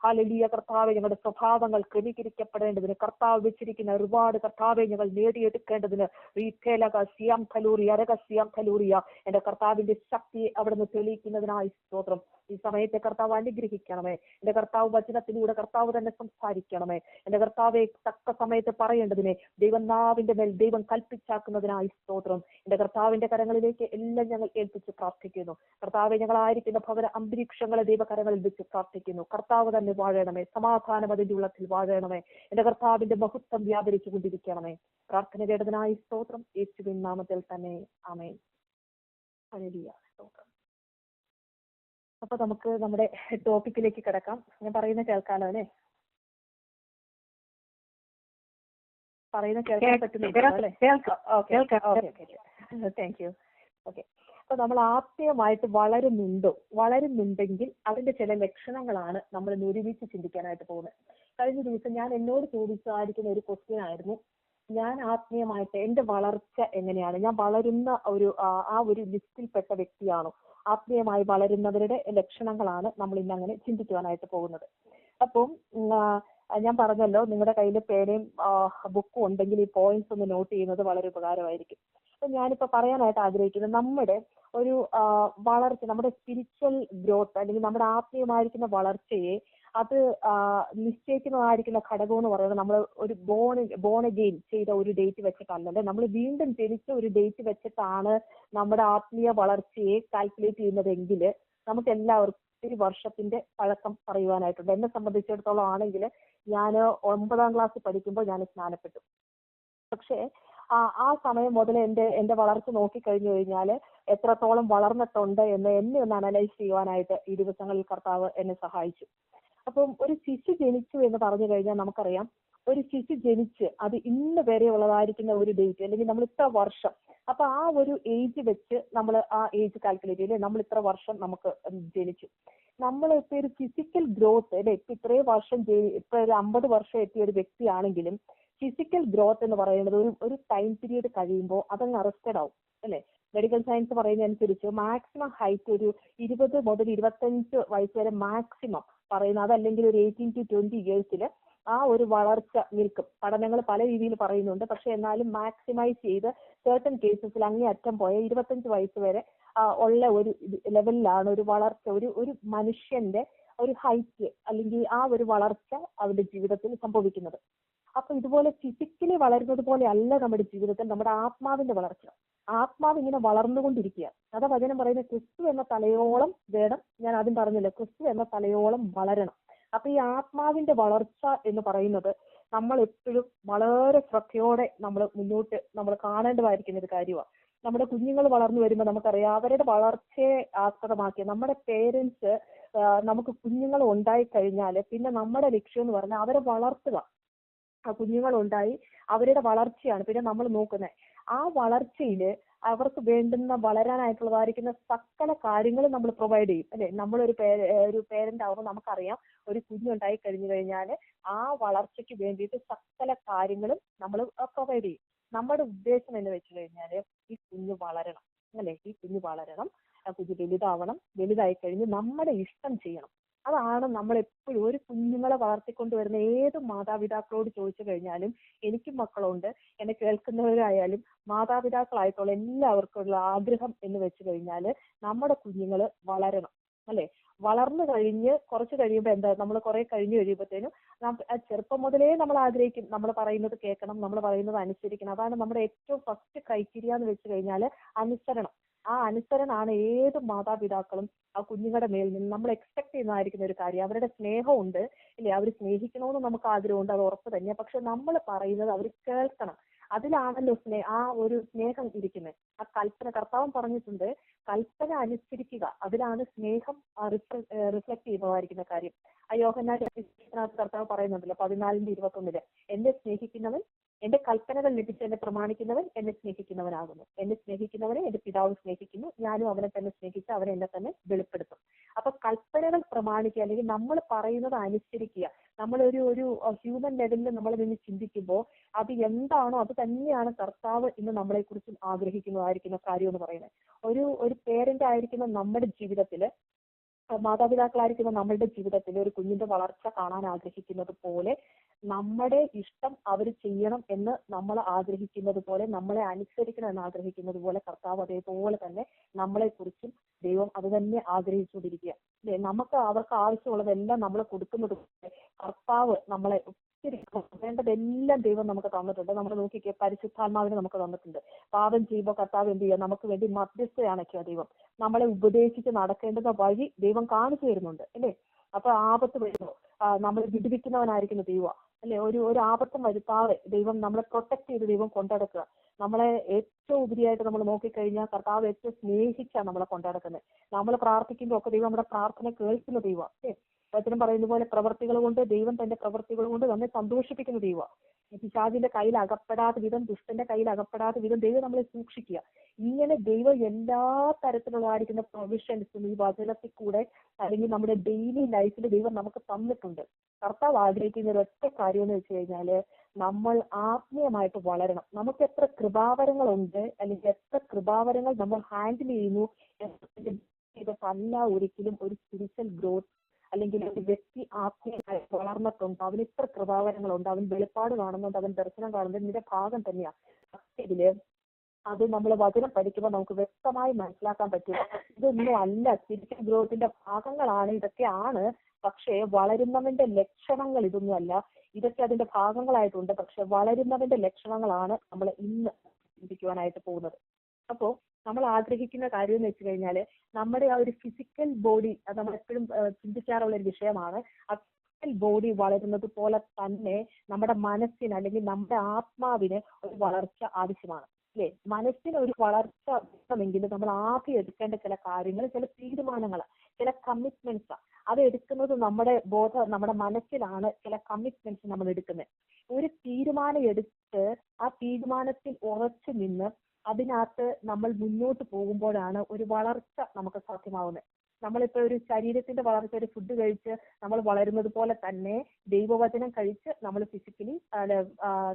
Speaker 2: ഹാലലിയ കർത്താവെ, ഞങ്ങളുടെ സ്വഭാവങ്ങൾ ക്രമീകരിക്കപ്പെടേണ്ടതിന് കർത്താവ് വെച്ചിരിക്കുന്ന ഒരുപാട് കർത്താവെ ഞങ്ങൾ നേടിയെടുക്കേണ്ടതിന് എന്റെ കർത്താവിന്റെ ശക്തിയെ അവിടുന്ന് തെളിയിക്കുന്നതിനായി സ്തോത്രം. ഈ സമയത്തെ കർത്താവ് അനുഗ്രഹിക്കണമേ. എന്റെ കർത്താവ് വചനത്തിലൂടെ കർത്താവ് തന്നെ സംസാരിക്കണമേ. എന്റെ കർത്താവെ തക്ക സമയത്ത് പറയേണ്ടതിനെ ദൈവനാവിന്റെ മേൽ ദൈവം കൽപ്പിച്ചാക്കുന്നതിനായി സ്തോത്രം. എന്റെ കർത്താവിന്റെ കരങ്ങളിലേക്ക് എല്ലാം ഞങ്ങൾ ഏൽപ്പിച്ച് പ്രാർത്ഥിക്കുന്നു. കർത്താവെ, ഞങ്ങളായിരിക്കുന്ന ഭവന അന്തരീക്ഷങ്ങളെ ദൈവകരങ്ങളിൽ വെച്ച് പ്രാർത്ഥിക്കുന്നു. കർത്താവ് തന്നെ വാഴണമേ. സമാധാനം അതിന്റെ ഉള്ളത്തിൽ വാഴണമേ. എന്റെ കർത്താവിന്റെ മഹത്വം വ്യാപരിച്ചു കൊണ്ടിരിക്കണമേ. പ്രാർത്ഥന കേട്ടതിനായി സ്തോത്രം. യേശുവിൻ നാമത്തിൽ തന്നെ ആമേൻ. ഹല്ലേലൂയ. സ്തോത്രം. അപ്പൊ നമുക്ക് നമ്മുടെ ടോപ്പിക്കിലേക്ക് കിടക്കാം. ഞാൻ പറയുന്ന കേൾക്കാലോ അല്ലെ? പറയുന്ന കേൾക്കാൻ പറ്റുന്നുണ്ടോ അല്ലെ? Thank you. ഓക്കെ. അപ്പൊ നമ്മൾ ആത്മീയമായിട്ട് വളരുന്നുണ്ടെങ്കിൽ അതിന്റെ ചില ലക്ഷണങ്ങളാണ് നമ്മൾ ഒരുമിച്ച് ചിന്തിക്കാനായിട്ട് പോകുന്നത്. കഴിഞ്ഞ ദിവസം ഞാൻ എന്നോട് ചോദിച്ചായിരിക്കുന്ന ഒരു ക്വസ്റ്റ്യൻ ആയിരുന്നു, ഞാൻ ആത്മീയമായിട്ട് എന്റെ വളർച്ച എങ്ങനെയാണ്, ഞാൻ വളരുന്ന ആ ഒരു ലിസ്റ്റിൽപ്പെട്ട വ്യക്തിയാണോ? ആത്മീയമായി വളരുന്നവരുടെ ലക്ഷണങ്ങളാണ് നമ്മൾ ഇന്ന് അങ്ങനെ ചിന്തിക്കുവാനായിട്ട് പോകുന്നത്. അപ്പം ഞാൻ പറഞ്ഞല്ലോ, നിങ്ങളുടെ കയ്യിൽ പേനയും ബുക്കും ഉണ്ടെങ്കിൽ ഈ പോയിന്റ്സ് ഒന്ന് നോട്ട് ചെയ്യുന്നത് വളരെ ഉപകാരമായിരിക്കും. അപ്പൊ ഞാനിപ്പോ പറയാനായിട്ട് ആഗ്രഹിക്കുന്നത്, നമ്മുടെ ഒരു വളർച്ച, നമ്മുടെ സ്പിരിച്വൽ ഗ്രോത്ത് അല്ലെങ്കിൽ നമ്മുടെ ആത്മീയമായിരിക്കുന്ന വളർച്ചയെ അത് നിശ്ചയിക്കുന്നതായിരിക്കുന്ന ഘടകം എന്ന് പറയുന്നത് നമ്മൾ ഒരു ബോൺ അഗെയിൻ ചെയ്ത ഒരു ഡേറ്റ് വെച്ചിട്ടല്ലല്ലേ, നമ്മൾ വീണ്ടും ജനിച്ച ഒരു ഡേറ്റ് വെച്ചിട്ടാണ് നമ്മുടെ ആത്മീയ വളർച്ചയെ കാൽക്കുലേറ്റ് ചെയ്യുന്നതെങ്കിൽ നമുക്ക് എല്ലാവർക്കും ഒരു വർഷത്തിന്റെ പഴക്കം പറയുവാനായിട്ടുണ്ട്. എന്നെ സംബന്ധിച്ചിടത്തോളം ആണെങ്കിൽ ഞാൻ 9ാം ക്ലാസ് പഠിക്കുമ്പോൾ ഞാൻ സ്നാനപ്പെട്ടു. പക്ഷേ ആ സമയം മുതൽ എന്റെ വളർച്ച നോക്കിക്കഴിഞ്ഞു കഴിഞ്ഞാൽ എത്രത്തോളം വളർന്നിട്ടുണ്ട് എന്ന് എന്നെ ഒന്ന് അനലൈസ് ചെയ്യുവാനായിട്ട് ഈ ദിവസങ്ങളിൽ കർത്താവ് എന്നെ സഹായിച്ചു. അപ്പം ഒരു ശിശു ജനിച്ചു എന്ന് പറഞ്ഞു കഴിഞ്ഞാൽ നമുക്കറിയാം, ഒരു ശിശു ജനിച്ച് അത് ഇന്ന് വരെ ഉള്ളതായിരിക്കുന്ന ഒരു ഡേറ്റ് അല്ലെങ്കിൽ നമ്മൾ ഇത്ര വർഷം, അപ്പൊ ആ ഒരു ഏജ് വെച്ച് നമ്മൾ ആ ഏജ് കാൽക്കുലേറ്റ് ചെയ്യില്ലേ, നമ്മൾ ഇത്ര വർഷം നമുക്ക് ജനിച്ചു. നമ്മൾ ഇപ്പൊ ഒരു ഫിസിക്കൽ ഗ്രോത്ത് അല്ലെ, ഇപ്പൊ ഇത്രയും വർഷം ഇപ്പൊ ഒരു 50 വർഷം എത്തിയ ഒരു വ്യക്തിയാണെങ്കിലും ഫിസിക്കൽ ഗ്രോത്ത് എന്ന് പറയുന്നത് ഒരു ടൈം പീരീഡ് കഴിയുമ്പോൾ അതങ്ങ് അറസ്റ്റഡ് ആവും അല്ലെ. മെഡിക്കൽ സയൻസ് പറയുന്ന അനുസരിച്ച് മാക്സിമം ഹൈറ്റ് ഒരു 20 മുതൽ 25 വയസ്സ് വരെ മാക്സിമം പറയുന്നത്, അതല്ലെങ്കിൽ ഒരു 18 to 20 ഇയേഴ്സിൽ ആ ഒരു വളർച്ച നിൽക്കും. പഠനങ്ങൾ പല രീതിയിൽ പറയുന്നുണ്ട്. പക്ഷെ എന്നാലും മാക്സിമൈസ് ചെയ്ത് certain കേസസിൽ അങ്ങേ അറ്റം പോയ 25 വയസ്സ് വരെ ഉള്ള ഒരു ലെവലിലാണ് ഒരു വളർച്ച, ഒരു മനുഷ്യന്റെ ഒരു ഹൈറ്റ് അല്ലെങ്കിൽ ആ ഒരു വളർച്ച അവരുടെ ജീവിതത്തിൽ സംഭവിക്കുന്നത്. അപ്പൊ ഇതുപോലെ ഫിസിക്കലി വളരുന്നത് പോലെ അല്ല നമ്മുടെ ജീവിതത്തിൽ നമ്മുടെ ആത്മാവിന്റെ വളർച്ച. ആത്മാവ് ഇങ്ങനെ വളർന്നുകൊണ്ടിരിക്കുക. അതാ വചനം പറയുന്നത്, ക്രിസ്തു എന്ന തലയോളം വേണം, ഞാൻ ആദ്യം പറഞ്ഞല്ലോ, ക്രിസ്തു എന്ന തലയോളം വളരണം. അപ്പൊ ഈ ആത്മാവിന്റെ വളർച്ച എന്ന് പറയുന്നത് നമ്മൾ എപ്പോഴും വളരെ ശ്രദ്ധയോടെ മുന്നോട്ട് നമ്മൾ കാണേണ്ടതായിരിക്കുന്ന ഒരു കാര്യമാണ്. നമ്മുടെ കുഞ്ഞുങ്ങൾ വളർന്നു വരുമ്പോൾ നമുക്കറിയാം, അവരുടെ വളർച്ചയെ ആസ്പദമാക്കി നമ്മുടെ പേരൻസ് നമുക്ക് കുഞ്ഞുങ്ങൾ ഉണ്ടായി കഴിഞ്ഞാൽ പിന്നെ നമ്മുടെ ലക്ഷ്യം എന്ന് പറഞ്ഞാൽ അവരെ വളർത്തുക. ആ കുഞ്ഞുങ്ങൾ ഉണ്ടായി അവരുടെ വളർച്ചയാണ് പിന്നെ നമ്മൾ നോക്കുന്നത്. ആ വളർച്ചയില് അവർക്ക് വേണ്ടുന്ന വളരാനായിട്ടുള്ളതായിരിക്കുന്ന സകല കാര്യങ്ങളും നമ്മൾ പ്രൊവൈഡ് ചെയ്യും അല്ലെ. നമ്മളൊരു പേരന്റ് ആവുമ്പോൾ നമുക്കറിയാം, ഒരു കുഞ്ഞുണ്ടായി കഴിഞ്ഞു കഴിഞ്ഞാൽ ആ വളർച്ചയ്ക്ക് വേണ്ടിയിട്ട് സകല കാര്യങ്ങളും നമ്മൾ പ്രൊവൈഡ് ചെയ്യും. നമ്മുടെ ഉദ്ദേശം എന്ന് വെച്ച് കഴിഞ്ഞാല് ഈ കുഞ്ഞ് വളരണം അല്ലെ, ഈ കുഞ്ഞ് വളരണം, ആ കുഞ്ഞ് വലുതാവണം, വലുതായി കഴിഞ്ഞ് നമ്മുടെ ഇഷ്ടം ചെയ്യണം. അതാണ് നമ്മൾ എപ്പോഴും ഒരു കുഞ്ഞുങ്ങളെ വളർത്തിക്കൊണ്ടുവരുന്ന ഏത് മാതാപിതാക്കളോട് ചോദിച്ചു കഴിഞ്ഞാലും, എനിക്കും മക്കളുണ്ട്, എന്നെ കേൾക്കുന്നവരായാലും മാതാപിതാക്കളായിട്ടുള്ള എല്ലാവർക്കും ഉള്ള ആഗ്രഹം എന്ന് വെച്ച് കഴിഞ്ഞാൽ നമ്മുടെ കുഞ്ഞുങ്ങൾ വളരണം അല്ലെ. വളർന്നു കഴിഞ്ഞ് കുറച്ച് കഴിയുമ്പോൾ എന്താ, നമ്മൾ കുറെ കഴിഞ്ഞ് കഴിയുമ്പോഴത്തേനും ചെറുപ്പം മുതലേ നമ്മൾ ആഗ്രഹിക്കും നമ്മൾ പറയുന്നത് കേൾക്കണം, നമ്മൾ പറയുന്നത് അനുസരിക്കണം. അതാണ് നമ്മുടെ ഏറ്റവും ഫസ്റ്റ് ക്രൈറ്റീരിയ എന്ന് വെച്ച് കഴിഞ്ഞാൽ അനുസരണം. ആ അനുസരണമാണ് ഏത് മാതാപിതാക്കളും ആ കുഞ്ഞുങ്ങളുടെ മേൽ നിന്ന് നമ്മൾ എക്സ്പെക്ട് ചെയ്യുന്നതായിരിക്കുന്ന ഒരു കാര്യം. അവരുടെ സ്നേഹമുണ്ട് ഇല്ലേ, അവർ സ്നേഹിക്കണമെന്ന് നമുക്ക് ആഗ്രഹമുണ്ട്, അത് ഉറപ്പ് തന്നെയാണ്. പക്ഷെ നമ്മൾ പറയുന്നത് അവർ കേൾക്കണം. അതിലാണല്ലോ ആ ഒരു സ്നേഹം ഇരിക്കുന്നത്. ആ കൽപ്പന കർത്താവ് പറഞ്ഞിട്ടുണ്ട്, കൽപ്പന അനുസരിക്കുക, അതിലാണ് സ്നേഹം റിഫ്ലക്ട് ചെയ്യുന്നതായിരിക്കുന്ന കാര്യം. ആ യോഹന്നാന്റെ കർത്താവ് പറയുന്നുണ്ടല്ലോ 14:21, എന്നെ സ്നേഹിക്കുന്നവൻ, എന്റെ കൽപ്പനകൾ ലഭിച്ച് എന്നെ പ്രമാണിക്കുന്നവൻ എന്നെ സ്നേഹിക്കുന്നവനാകുന്നു. എന്നെ സ്നേഹിക്കുന്നവനെ എന്റെ പിതാവ് സ്നേഹിക്കുന്നു, ഞാനും അവനെ തന്നെ സ്നേഹിച്ച് അവനെ എന്നെ തന്നെ വെളിപ്പെടുത്തും. അപ്പൊ കൽപ്പനകൾ പ്രമാണിക്കുക, അല്ലെങ്കിൽ നമ്മൾ പറയുന്നത് അനുസരിക്കുക. നമ്മളൊരു ഹ്യൂമൻ ലെവലിൽ നമ്മൾ നിന്ന് ചിന്തിക്കുമ്പോൾ അത് എന്താണോ അത് തന്നെയാണ് കർത്താവ് ഇന്ന് നമ്മളെ കുറിച്ചും ആഗ്രഹിക്കുന്നതായിരിക്കുന്ന കാര്യം എന്ന് പറയുന്നത്. ഒരു പേരന്റ് ആയിരിക്കുന്ന നമ്മുടെ ജീവിതത്തില്, മാതാപിതാക്കളായിരിക്കുന്ന നമ്മളുടെ ജീവിതത്തിൽ ഒരു കുഞ്ഞിന്റെ വളർച്ച കാണാൻ ആഗ്രഹിക്കുന്നത് പോലെ, നമ്മുടെ ഇഷ്ടം അവർ ചെയ്യണം എന്ന് നമ്മൾ ആഗ്രഹിക്കുന്നത് പോലെ, നമ്മളെ അനുസരിക്കണം എന്ന് ആഗ്രഹിക്കുന്നത് പോലെ കർത്താവ് അതേപോലെ തന്നെ നമ്മളെ കുറിച്ചും ദൈവം അത് തന്നെ ആഗ്രഹിച്ചുകൊണ്ടിരിക്കുക. അല്ലെ, നമുക്ക് അവർക്ക് ആവശ്യമുള്ളതെല്ലാം നമ്മൾ കൊടുക്കുന്നത് പോലെ കർത്താവ് നമ്മളെ ഒത്തിരി വേണ്ടതെല്ലാം ദൈവം നമുക്ക് തന്നിട്ടുണ്ട്. നമ്മൾ നോക്കിക്കേ, പരിശുദ്ധാത്മാവിനെ നമുക്ക് തന്നിട്ടുണ്ട്. പാപം ചെയ്യുമ്പോൾ കർത്താവ് എന്ത് ചെയ്യുക, നമുക്ക് വേണ്ടി മധ്യസ്ഥയാണൊക്കെയാ ദൈവം. നമ്മളെ ഉപദേശിച്ച് നടക്കേണ്ടുന്ന വഴി ദൈവം കാണിച്ചു തരുന്നുണ്ട്, അല്ലേ? അപ്പൊ ആപത്ത് വരുമ്പോൾ നമ്മൾ വിടുവിക്കുന്നവനായിരിക്കുന്ന ദൈവം, അല്ലെ? ഒരു ആപത്തും വരുത്താതെ ദൈവം നമ്മളെ പ്രൊട്ടക്ട് ചെയ്ത് ദൈവം കൊണ്ടുനടക്കുക. നമ്മളെ ഏറ്റവും ഉപരിയായിട്ട് നമ്മൾ നോക്കിക്കഴിഞ്ഞാൽ കർത്താവ് ഏറ്റവും സ്നേഹിച്ചാണ് നമ്മളെ കൊണ്ടുനടക്കുന്നത്. നമ്മൾ പ്രാർത്ഥിക്കുമ്പോൾ ഒക്കെ ദൈവം നമ്മുടെ പ്രാർത്ഥന കേൾക്കുന്ന ദൈവം, അല്ലേ? വചനം പറയുന്ന പോലെ പ്രവർത്തികൾ കൊണ്ട് ദൈവം തന്റെ പ്രവർത്തികൾ കൊണ്ട് നമ്മെ സന്തോഷിപ്പിക്കുന്ന ദൈവം. പിശാചിന്റെ കയ്യിൽ അകപ്പെടാത്ത വിധം, ദുഷ്ടന്റെ കയ്യിൽ അകപ്പെടാത്ത വിധം ദൈവം നമ്മളെ സൂക്ഷിക്കുക. ഇങ്ങനെ ദൈവം എല്ലാ തരത്തിലുള്ളതായിരിക്കുന്ന പ്രൊവിഷൻസും ഈ വചനത്തിൽ കൂടെ, അല്ലെങ്കിൽ നമ്മുടെ ഡെയിലി ലൈഫിൽ ദൈവം നമുക്ക് തന്നിട്ടുണ്ട്. കർത്താവ് ആഗ്രഹിക്കുന്ന ഒരു ഒറ്റ കാര്യം എന്ന് വെച്ച് കഴിഞ്ഞാല്, നമ്മൾ ആത്മീയമായിട്ട് വളരണം. നമുക്ക് എത്ര കൃപാവരങ്ങളുണ്ട്, അല്ലെങ്കിൽ എത്ര കൃപാവരങ്ങൾ നമ്മൾ ഹാൻഡിൽ ചെയ്യുന്നു ഇതൊക്കെ ഒരിക്കലും ഒരു സ്പിരിച്വൽ ഗ്രോത്ത്, അല്ലെങ്കിൽ ഒരു വ്യക്തി ആത്മീയമായി വളർന്നിട്ടുണ്ട്, അവന് ഇത്ര കൃപാവരങ്ങളുണ്ട്, അവൻ വെളിപ്പാട് കാണുന്നുണ്ട്, അവൻ ദർശനം കാണുന്നത് ഇതിന്റെ ഭാഗം തന്നെയാണ്. ഇതില് അത് നമ്മൾ വചനം പഠിക്കുമ്പോൾ നമുക്ക് വ്യക്തമായി മനസ്സിലാക്കാൻ പറ്റും. ഇതൊന്നും അല്ല, സ്പിരിച്വൽ ഗ്രോത്തിന്റെ ഭാഗങ്ങളാണ്, ഇതൊക്കെയാണ്. പക്ഷേ വളരുന്നവന്റെ ലക്ഷണങ്ങൾ ഇതൊന്നും അല്ല. ഇതൊക്കെ അതിന്റെ ഭാഗങ്ങളായിട്ടുണ്ട്, പക്ഷെ വളരുന്നവന്റെ ലക്ഷണങ്ങളാണ് നമ്മൾ ഇന്ന് ചിന്തിക്കുവാനായിട്ട് പോകുന്നത്. അപ്പോ നമ്മൾ ആഗ്രഹിക്കുന്ന കാര്യം എന്ന് വെച്ച് കഴിഞ്ഞാല്, നമ്മുടെ ആ ഒരു ഫിസിക്കൽ ബോഡി, അത് നമ്മൾ എപ്പോഴും ചിന്തിക്കാറുള്ള ഒരു വിഷയമാണ്. ആ ഫിസിക്കൽ ബോഡി വളരുന്നത് പോലെ തന്നെ നമ്മുടെ മനസ്സിന്, അല്ലെങ്കിൽ നമ്മുടെ ആത്മാവിന് ഒരു വളർച്ച ആവശ്യമാണ്, അല്ലേ? മനസ്സിന് ഒരു വളർച്ച വേണമെങ്കിൽ നമ്മൾ ആദ്യം എടുക്കേണ്ട ചില കാര്യങ്ങൾ, ചില തീരുമാനങ്ങൾ, ചില കമ്മിറ്റ്മെന്റ്സ്, അത് എടുക്കുന്നത് നമ്മുടെ മനസ്സിലാണ്. ചില കമ്മിറ്റ്മെന്റ്സ് നമ്മൾ എടുക്കുന്നത്. ഒരു തീരുമാനം എടുത്ത് ആ തീരുമാനത്തിൽ ഉറച്ചു നിന്ന് അതിനകത്ത് നമ്മൾ മുന്നോട്ട് പോകുമ്പോഴാണ് ഒരു വളർച്ച നമുക്ക് സാധ്യമാവുന്നത്. നമ്മളിപ്പോ ഒരു ശരീരത്തിന്റെ വളർച്ച, ഒരു ഫുഡ് കഴിച്ച് നമ്മൾ വളരുന്നത് പോലെ തന്നെ ദൈവവചനം കഴിച്ച് നമ്മൾ ഫിസിക്കലി,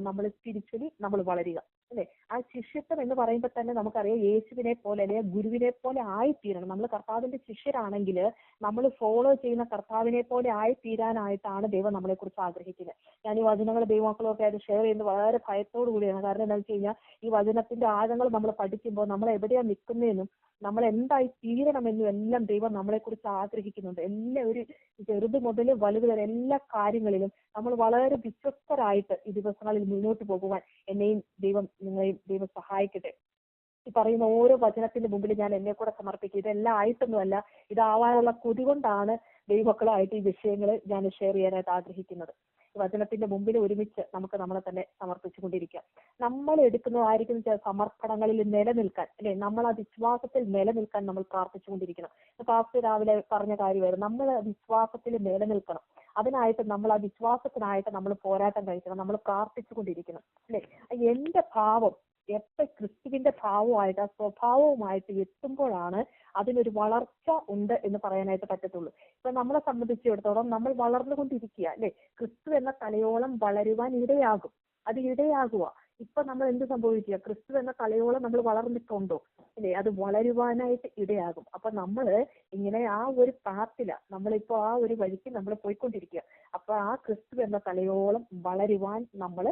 Speaker 2: നമ്മൾ സ്പിരിച്വലി നമ്മൾ വളരുക, അല്ലെ? ആ ശിഷ്യത്വം എന്ന് പറയുമ്പോൾ തന്നെ നമുക്കറിയാം, യേശുവിനെ പോലെ അല്ലെങ്കിൽ ഗുരുവിനെ പോലെ ആയിത്തീരണം. നമ്മൾ കർത്താവിന്റെ ശിഷ്യരാണെങ്കിൽ നമ്മൾ ഫോളോ ചെയ്യുന്ന കർത്താവിനെ പോലെ ആയിത്തീരാനായിട്ടാണ് ദൈവം നമ്മളെ കുറിച്ച് ആഗ്രഹിക്കുന്നത്. ഞാൻ ഈ വചനങ്ങൾ ദൈവമക്കളൊക്കെ ആയിട്ട് ഷെയർ ചെയ്യുന്നത് വളരെ ഭയത്തോടു കൂടിയാണ്. കാരണം എന്താണെന്ന് വെച്ച് കഴിഞ്ഞാൽ, ഈ വചനത്തിന്റെ ആഴങ്ങൾ നമ്മൾ പഠിക്കുമ്പോൾ നമ്മൾ എവിടെയാണ് നിൽക്കുന്നതെന്നും നമ്മൾ എന്തായി തീരണമെന്നും എല്ലാം ദൈവം നമ്മളെ കുറിച്ച് ആഗ്രഹിക്കുന്നുണ്ട്. എല്ലാം ഒരു ചെറുത് മുതൽ വലുത് വരെ എല്ലാ കാര്യങ്ങളിലും നമ്മൾ വളരെ വിശ്വസ്തരായിട്ട് ഈ ദിവസങ്ങളിൽ മുന്നോട്ട് പോകുവാൻ എന്നെയും നിങ്ങളെയും ദൈവം സഹായിക്കട്ടെ. ഈ പറയുന്ന ഓരോ വചനത്തിന്റെ മുമ്പിൽ ഞാൻ എന്നെ കൂടെ സമർപ്പിക്കും. ഇതെല്ലാം ആയിട്ടൊന്നുമല്ല, ഇതാവാനുള്ള കൊതി കൊണ്ടാണ് ദൈവമക്കളായിട്ട് ഈ വിഷയങ്ങൾ ഞാൻ ഷെയർ ചെയ്യാനായിട്ട് ആഗ്രഹിക്കുന്നത്. വചനത്തിന്റെ മുമ്പിൽ ഒരുമിച്ച് നമുക്ക് നമ്മളെ തന്നെ സമർപ്പിച്ചുകൊണ്ടിരിക്കാം. നമ്മൾ എടുക്കുന്നതായിരിക്കുന്ന ചില സമർപ്പണങ്ങളിൽ നിലനിൽക്കാൻ, അല്ലെ? നമ്മൾ ആ വിശ്വാസത്തിൽ നിലനിൽക്കാൻ നമ്മൾ പ്രാർത്ഥിച്ചുകൊണ്ടിരിക്കണം. പാസ്റ്റർ രാവിലെ പറഞ്ഞ കാര്യമായിരുന്നു, നമ്മൾ വിശ്വാസത്തിൽ നിലനിൽക്കണം. അതിനായിട്ട് നമ്മൾ ആ വിശ്വാസത്തിനായിട്ട് നമ്മൾ പോരാട്ടം കഴിക്കണം, നമ്മൾ പ്രാർത്ഥിച്ചുകൊണ്ടിരിക്കണം, അല്ലെ? എന്റെ ഭാവം എപ്പോൾ ക്രിസ്തുവിന്റെ ഭാവമായിട്ട്, ആ സ്വഭാവവുമായിട്ട് എത്തുമ്പോഴാണ് അതിനൊരു വളർച്ച ഉണ്ട് എന്ന് പറയാനായിട്ട് പറ്റത്തുള്ളൂ. ഇപ്പൊ നമ്മളെ സംബന്ധിച്ചിടത്തോളം നമ്മൾ വളർന്നുകൊണ്ടിരിക്കുക, അല്ലെ? ക്രിസ്തു എന്ന തലയോളം വളരുവാൻ ഇടയാകും, അത് ഇടയാകുക. ഇപ്പൊ നമ്മൾ എന്ത് സംഭവിക്കുക, ക്രിസ്തു എന്ന തലയോളം നമ്മൾ വളർന്നിട്ടുണ്ടോ, അല്ലെ? അത് വളരുവാനായിട്ട് ഇടയാകും. അപ്പൊ നമ്മള് ഇങ്ങനെ ആ ഒരു പാത്തില, നമ്മളിപ്പോ ആ ഒരു വഴിക്ക് നമ്മൾ പോയിക്കൊണ്ടിരിക്കുക. അപ്പൊ ആ ക്രിസ്തു എന്ന തലയോളം വളരുവാൻ നമ്മൾ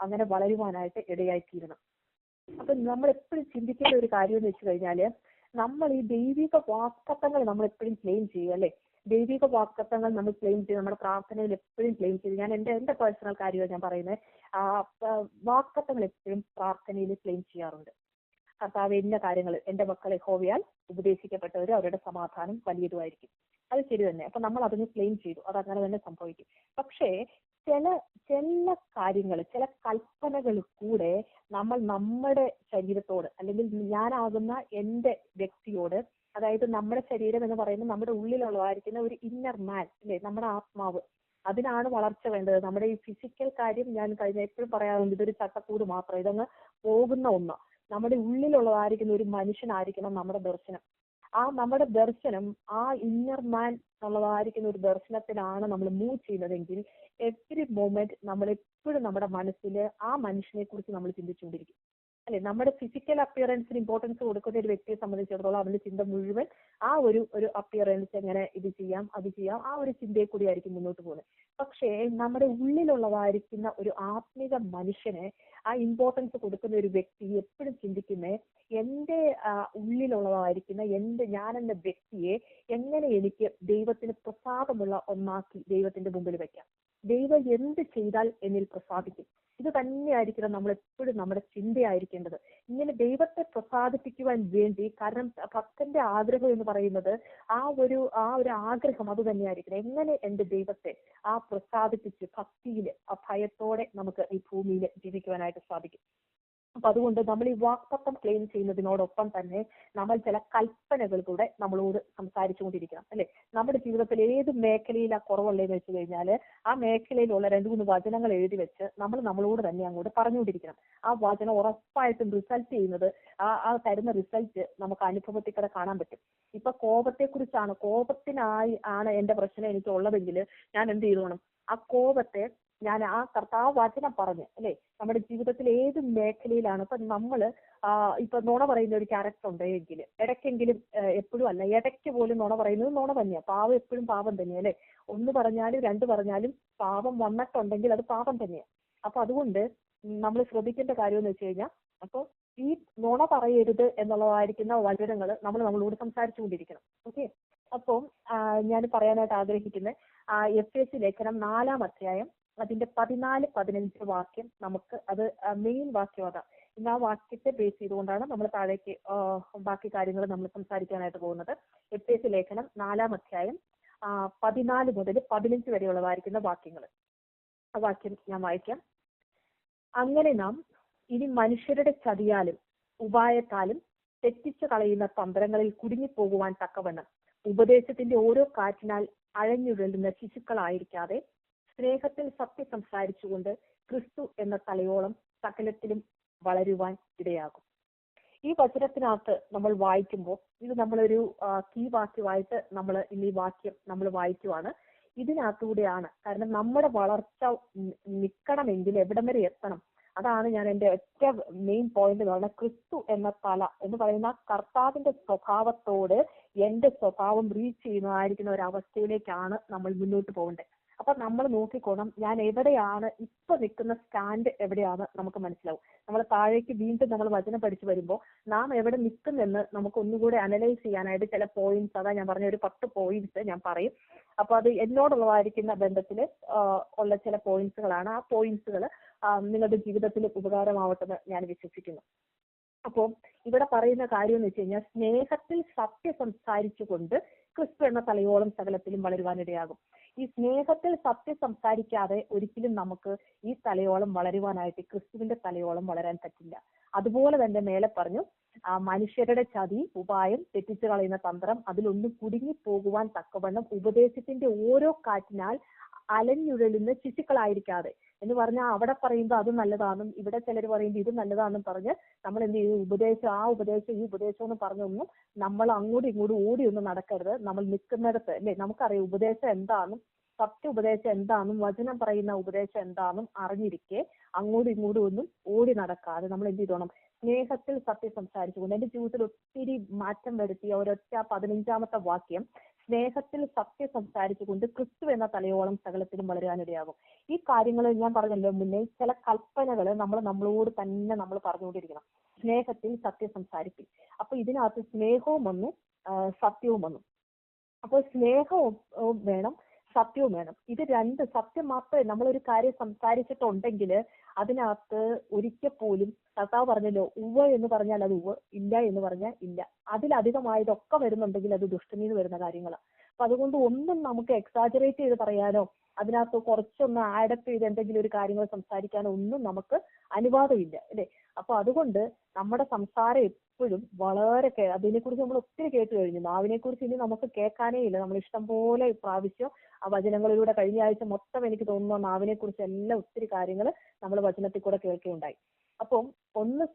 Speaker 2: അങ്ങനെ വളരുവാനായിട്ട് ഇടയായിത്തീരണം. അപ്പൊ നമ്മൾ എപ്പോഴും ചിന്തിക്കേണ്ട ഒരു കാര്യം എന്ന് വെച്ച് കഴിഞ്ഞാല്, നമ്മൾ ഈ ദൈവിക വാക്തത്വങ്ങൾ നമ്മൾ എപ്പോഴും ക്ലെയിം ചെയ്യും, അല്ലെ? ദൈവിക വാക്തത്വങ്ങൾ നമ്മൾ ക്ലെയിം ചെയ്ത് നമ്മുടെ പ്രാർത്ഥനയിൽ എപ്പോഴും ക്ലെയിം ചെയ്ത്, ഞാൻ എന്റെ പേഴ്സണൽ കാര്യമാണ് ഞാൻ പറയുന്നത്, വാക്തത്വങ്ങൾ എപ്പോഴും പ്രാർത്ഥനയിൽ ക്ലെയിം ചെയ്യാറുണ്ട്. കർത്താവ് ഇന്ന കാര്യങ്ങൾ, എന്റെ മക്കളെ യഹോവയാൽ ഉപദേശിക്കപ്പെട്ടവർ, അവരുടെ സമാധാനം വലിയതുമായിരിക്കും. അത് ശരി തന്നെ. അപ്പൊ നമ്മൾ അതിന് ക്ലെയിം ചെയ്തു, അതങ്ങനെ തന്നെ സംഭവിക്കും. പക്ഷേ ചില ചില കാര്യങ്ങൾ, ചില കൽപ്പനകൾ കൂടെ നമ്മൾ നമ്മുടെ ശരീരത്തോട്, അല്ലെങ്കിൽ ഞാനാകുന്ന എൻ്റെ വ്യക്തിയോട്, അതായത് നമ്മുടെ ശരീരം എന്ന് പറയുന്നത് നമ്മുടെ ഉള്ളിലുള്ളതായിരിക്കുന്ന ഒരു ഇന്നർ മാൻ അല്ലേ, നമ്മുടെ ആത്മാവ്, അതിനാണ് വളർച്ച വേണ്ടത്. നമ്മുടെ ഈ ഫിസിക്കൽ കാര്യം ഞാൻ കഴിഞ്ഞ എപ്പോഴും പറയാറുണ്ട്, ഇതൊരു ചട്ടക്കൂട് മാത്രം, ഇതങ്ങ് പോകുന്ന ഒന്ന്. നമ്മുടെ ഉള്ളിലുള്ളതായിരിക്കുന്ന ഒരു മനുഷ്യനായിരിക്കണം നമ്മുടെ ദർശനം. ആ നമ്മുടെ ദർശനം, ആ ഇന്നർ മാൻ എന്നുള്ളതായിരിക്കുന്ന ഒരു ദർശനത്തിലാണ് നമ്മൾ മൂവ് ചെയ്യുന്നതെങ്കിൽ എവറി മൊമെന്റ് നമ്മൾ എപ്പോഴും നമ്മുടെ മനസ്സിൽ ആ മനുഷ്യനെ കുറിച്ച് നമ്മൾ ചിന്തിച്ചുകൊണ്ടിരിക്കും അല്ലെ. നമ്മുടെ ഫിസിക്കൽ അപ്പിയറൻസിന് ഇമ്പോർട്ടൻസ് കൊടുക്കുന്ന ഒരു വ്യക്തിയെ സംബന്ധിച്ചിടത്തോളം അവന്റെ ചിന്ത മുഴുവൻ ആ ഒരു അപ്പിയറൻസ്, എങ്ങനെ ഇത് ചെയ്യാം അത് ചെയ്യാം, ആ ഒരു ചിന്തയെ കൂടി ആയിരിക്കും മുന്നോട്ട് പോകുന്നത്. പക്ഷേ നമ്മുടെ ഉള്ളിലുള്ളതായിരിക്കുന്ന ഒരു ആത്മീക മനുഷ്യനെ ആ ഇമ്പോർട്ടൻസ് കൊടുക്കുന്ന ഒരു വ്യക്തി എപ്പോഴും ചിന്തിക്കുന്നത്, എന്റെ ഉള്ളിലുള്ളതായിരിക്കുന്ന ഞാൻ എന്ന വ്യക്തിയെ എങ്ങനെ എനിക്ക് ദൈവത്തിന് പ്രസാദമുള്ള ഒന്നാക്കി ദൈവത്തിന്റെ മുമ്പിൽ വെക്കാം, ദൈവം എന്ത് ചെയ്താൽ എന്നിൽ പ്രസാദിക്കും. ഇത് തന്നെയായിരിക്കണം നമ്മൾ എപ്പോഴും നമ്മുടെ ചിന്തയായിരിക്കേണ്ടത്. ഇങ്ങനെ ദൈവത്തെ പ്രസാദിപ്പിക്കുവാൻ വേണ്ടി, കാരണം ഭക്തന്റെ ആഗ്രഹം എന്ന് പറയുന്നത് ആ ഒരു ആഗ്രഹം അത് തന്നെയായിരിക്കണം. എങ്ങനെ എന്റെ ദൈവത്തെ പ്രസാദിപ്പിച്ച് ഭക്തിയിൽ ഭയത്തോടെ നമുക്ക് ഈ ഭൂമിയിൽ ജീവിക്കുവാനായിട്ട് സാധിക്കും. അപ്പൊ അതുകൊണ്ട് നമ്മൾ ഈ വാക്തത്വം ക്ലെയിം ചെയ്യുന്നതിനോടൊപ്പം തന്നെ നമ്മൾ ചില കൽപ്പനകൾ കൂടെ നമ്മളോട് സംസാരിച്ചുകൊണ്ടിരിക്കണം അല്ലെ. നമ്മുടെ ജീവിതത്തിൽ ഏത് മേഖലയിലാ കുറവുള്ളതെന്ന് വെച്ച് കഴിഞ്ഞാൽ ആ മേഖലയിലുള്ള 2-3 വചനങ്ങൾ എഴുതി വെച്ച് നമ്മളോട് തന്നെ അങ്ങോട്ട് പറഞ്ഞുകൊണ്ടിരിക്കണം. ആ വചനം ഉറപ്പായിട്ടും റിസൾട്ട് ചെയ്യുന്നത്, ആ തരുന്ന റിസൾട്ട് നമുക്ക് അനുഭവത്തിൽ കൂടെ കാണാൻ പറ്റും. ഇപ്പൊ കോപത്തിനായി ആണ് എന്റെ പ്രശ്നം എനിക്ക് ഉള്ളതെങ്കിൽ ഞാൻ എന്ത് ചെയ്തോണം, ആ കോപത്തെ ഞാൻ ആ കർത്താവ് വചനം പറഞ്ഞ് അല്ലെ, നമ്മുടെ ജീവിതത്തിൽ ഏത് മേഖലയിലാണ് ഇപ്പൊ നമ്മള് ഇപ്പൊ നുണ പറയുന്ന ഒരു ക്യാരക്ടർ ഉണ്ടെങ്കിൽ ഇടയ്ക്കെങ്കിലും, എപ്പോഴും അല്ല, ഇടയ്ക്ക് പോലും നുണ പറയുന്നത് നുണ തന്നെയാ. പാവം എപ്പോഴും പാപം തന്നെയാ അല്ലെ. 1 പറഞ്ഞാലും 2 പറഞ്ഞാലും പാപം വന്നിട്ടുണ്ടെങ്കിൽ അത് പാപം തന്നെയാ. അപ്പൊ അതുകൊണ്ട് നമ്മൾ ശ്രദ്ധിക്കേണ്ട കാര്യം എന്ന് വെച്ച് കഴിഞ്ഞാൽ, അപ്പൊ ഈ നുണ പറയരുത് എന്നുള്ളതായിരിക്കുന്ന വചനങ്ങൾ നമ്മളോട് സംസാരിച്ചുകൊണ്ടിരിക്കണം. ഓക്കെ. അപ്പം ഞാൻ പറയാനായിട്ട് ആഗ്രഹിക്കുന്ന എഫേസ്യ ലേഖനം 4-ാം അധ്യായം അതിന്റെ 14-15 വാക്യം, നമുക്ക് അത് മെയിൻ വാക്യം അതാ. ഇന്ന് ആ വാക്യത്തെ ബേസ് ചെയ്തുകൊണ്ടാണ് നമ്മൾ താഴേക്ക് ബാക്കി കാര്യങ്ങൾ നമ്മൾ സംസാരിക്കാനായിട്ട് പോകുന്നത്. എഫേസ്യ ലേഖനം 4-ാം അധ്യായം 14 മുതൽ 15 വരെയുള്ളതായിരിക്കുന്ന വാക്യങ്ങൾ. ആ വാക്യം ഞാൻ വായിക്കാം. അങ്ങനെ നാം ഇനി മനുഷ്യരുടെ ചതിയാലും ഉപായത്താലും തെറ്റിച്ചു കളയുന്ന തന്ത്രങ്ങളിൽ കുടുങ്ങിപ്പോകുവാൻ തക്കവണ്ണം ഉപദേശത്തിന്റെ ഓരോ കാറ്റിനാൽ അഴഞ്ഞുഴലുന്ന ശിശുക്കളായിരിക്കാതെ സ്നേഹത്തിൽ സത്യം സംസാരിച്ചുകൊണ്ട് ക്രിസ്തു എന്ന തലയോളം സകലത്തിലും വളരുവാൻ ഇടയാകും. ഈ വചനത്തിനകത്ത് നമ്മൾ വായിക്കുമ്പോൾ, ഇത് നമ്മളൊരു കീ വാക്യമായിട്ട് നമ്മൾ ഇന്ന് ഈ വാക്യം നമ്മൾ വായിക്കുവാണ്. ഇതിനകത്തൂടെയാണ്, കാരണം നമ്മുടെ വളർച്ച നിൽക്കണമെങ്കിൽ എവിടം വരെ എത്തണം, അതാണ് ഞാൻ എൻ്റെ ഒറ്റ മെയിൻ പോയിന്റ് എന്ന് പറയുന്നത്. ക്രിസ്തു എന്ന തല എന്ന് പറയുന്ന കർത്താവിന്റെ സ്വഭാവത്തോട് എന്റെ സ്വഭാവം റീച്ച് ചെയ്യുന്നതായിരിക്കുന്ന ഒരു അവസ്ഥയിലേക്കാണ് നമ്മൾ മുന്നോട്ട് പോകേണ്ടത്. അപ്പൊ നമ്മൾ നോക്കിക്കോണം, ഞാൻ എവിടെയാണ് ഇപ്പൊ നിൽക്കുന്ന സ്റ്റാൻഡ് എവിടെയാണ് നമുക്ക് മനസ്സിലാവും. നമ്മൾ താഴേക്ക് വീണ്ടും നമ്മൾ വചനം പഠിച്ചു വരുമ്പോൾ നാം എവിടെ നിൽക്കുന്നെന്ന് നമുക്ക് ഒന്നുകൂടെ അനലൈസ് ചെയ്യാനായിട്ട് ചില പോയിന്റ്സ്, അതാ ഞാൻ പറഞ്ഞ ഒരു 10 പോയിന്റ്സ് ഞാൻ പറയും. അപ്പൊ അത് എന്നോടുള്ളതായിരിക്കുന്ന ബന്ധത്തിൽ ഉള്ള ചില പോയിന്റ്സുകളാണ്. ആ പോയിന്റ്സുകൾ നിങ്ങളുടെ ജീവിതത്തിൽ ഉപകാരമാവട്ടെന്ന് ഞാൻ വിശ്വസിക്കുന്നു. അപ്പോൾ ഇവിടെ പറയുന്ന കാര്യം എന്ന് വെച്ച് കഴിഞ്ഞാൽ, സ്നേഹത്തിൽ സത്യം സംസാരിച്ചുകൊണ്ട് ക്രിസ്തു എന്ന തലയോളം സകലത്തിലും വളരുവാനിടയാകും. ഈ സ്നേഹത്തിൽ സത്യം സംസാരിക്കാതെ ഒരിക്കലും നമുക്ക് ഈ തലയോളം വളരുവാനായിട്ട്, ക്രിസ്തുവിന്റെ തലയോളം വളരാൻ പറ്റില്ല. അതുപോലെ തന്നെ മേലെ പറഞ്ഞു, മനുഷ്യരുടെ ചതി, ഉപായം, തെറ്റിച്ചു കളയുന്ന തന്ത്രം, അതിലൊന്നും കുടുങ്ങിപ്പോകുവാൻ തക്കവണ്ണം ഉപദേശത്തിന്റെ ഓരോ കാറ്റിനാൽ അലഞ്ഞുഴലുന്ന ശിശുക്കളായിരിക്കാതെ എന്ന് പറഞ്ഞാൽ, അവിടെ പറയുമ്പോൾ അത് നല്ലതാണെന്നും ഇവിടെ ചിലർ പറയുമ്പോൾ ഇത് നല്ലതാണെന്നും പറഞ്ഞ് നമ്മൾ എന്ത് ചെയ്യും, ഈ ഉപദേശം എന്ന് പറഞ്ഞൊന്നും നമ്മൾ അങ്ങോട്ടും ഇങ്ങോട്ടും ഓടിയൊന്നും നടക്കരുത്. നമ്മൾ നിൽക്കുന്നിടത്ത് അല്ലെ, നമുക്കറിയാം ഉപദേശം എന്താണെന്നും സത്യ ഉപദേശം എന്താണെന്നും വചനം പറയുന്ന ഉപദേശം എന്താണെന്നും അറിഞ്ഞിരിക്കെ അങ്ങോട്ടും ഇങ്ങോട്ടും ഒന്നും ഓടി നടക്കാതെ നമ്മൾ എന്ത് ചെയ്തോണം, സ്നേഹത്തിൽ സത്യം സംസാരിച്ചുകൊണ്ട്. എന്റെ ജീവിതത്തിൽ ഒത്തിരി മാറ്റം വരുത്തിയ ഒരൊറ്റ 15-ാമത്തെ വാക്യം, സ്നേഹത്തിൽ സത്യം സംസാരിച്ചുകൊണ്ട് ക്രിസ്തു എന്ന തലയോളം സകലത്തിലും വളരാനിടയാകും. ഈ കാര്യങ്ങൾ ഞാൻ പറഞ്ഞല്ലോ മുന്നേ, ചില കൽപ്പനകൾ നമ്മളോട് തന്നെ നമ്മൾ പറഞ്ഞുകൊണ്ടിരിക്കണം. സ്നേഹത്തിൽ സത്യം സംസാരിക്കും. അപ്പൊ ഇതിനകത്ത് സ്നേഹവും വന്നു, സത്യവും വന്നു. അപ്പോൾ സ്നേഹവും വേണം, സത്യവും വേണം. ഇത് രണ്ട് സത്യം മാത്രമേ, നമ്മളൊരു കാര്യം സംസാരിച്ചിട്ടുണ്ടെങ്കിൽ അതിനകത്ത് ഒരിക്കൽ പോലും കർത്താവ് പറഞ്ഞല്ലോ, ഉവ്വ് എന്ന് പറഞ്ഞാൽ അത് ഉവ്വ്, ഇല്ല എന്ന് പറഞ്ഞാൽ ഇല്ല. അതിലധികമായതൊക്കെ വരുന്നുണ്ടെങ്കിൽ അത് ദുഷ്ടനിന്ന് വരുന്ന കാര്യങ്ങളാണ്. അപ്പൊ അതുകൊണ്ട് ഒന്നും നമുക്ക് എക്സാജറേറ്റ് ചെയ്ത് പറയാനോ അതിനകത്ത് കുറച്ചൊന്ന് ആഡപ്പ് ചെയ്ത് എന്തെങ്കിലും ഒരു കാര്യങ്ങൾ സംസാരിക്കാനോ ഒന്നും നമുക്ക് അനുവാദമില്ല അല്ലേ. അപ്പൊ അതുകൊണ്ട് നമ്മുടെ സംസാരം എപ്പോഴും വളരെ അതിനെക്കുറിച്ച് നമ്മൾ ഒത്തിരി കേട്ട് കഴിഞ്ഞു. നാവിനെ കുറിച്ച് ഇനി നമുക്ക് കേൾക്കാനേ ഇല്ല. നമ്മൾ ഇഷ്ടം പോലെ പ്രാവശ്യം ആ വചനങ്ങളിലൂടെ കഴിഞ്ഞ ആഴ്ച മൊത്തം എനിക്ക് തോന്നുന്നു നാവിനെ കുറിച്ച് എല്ലാം ഒത്തിരി കാര്യങ്ങൾ നമ്മൾ വചനത്തിൽ കൂടെ കേൾക്കുകയുണ്ടായി. അപ്പം ഒന്ന്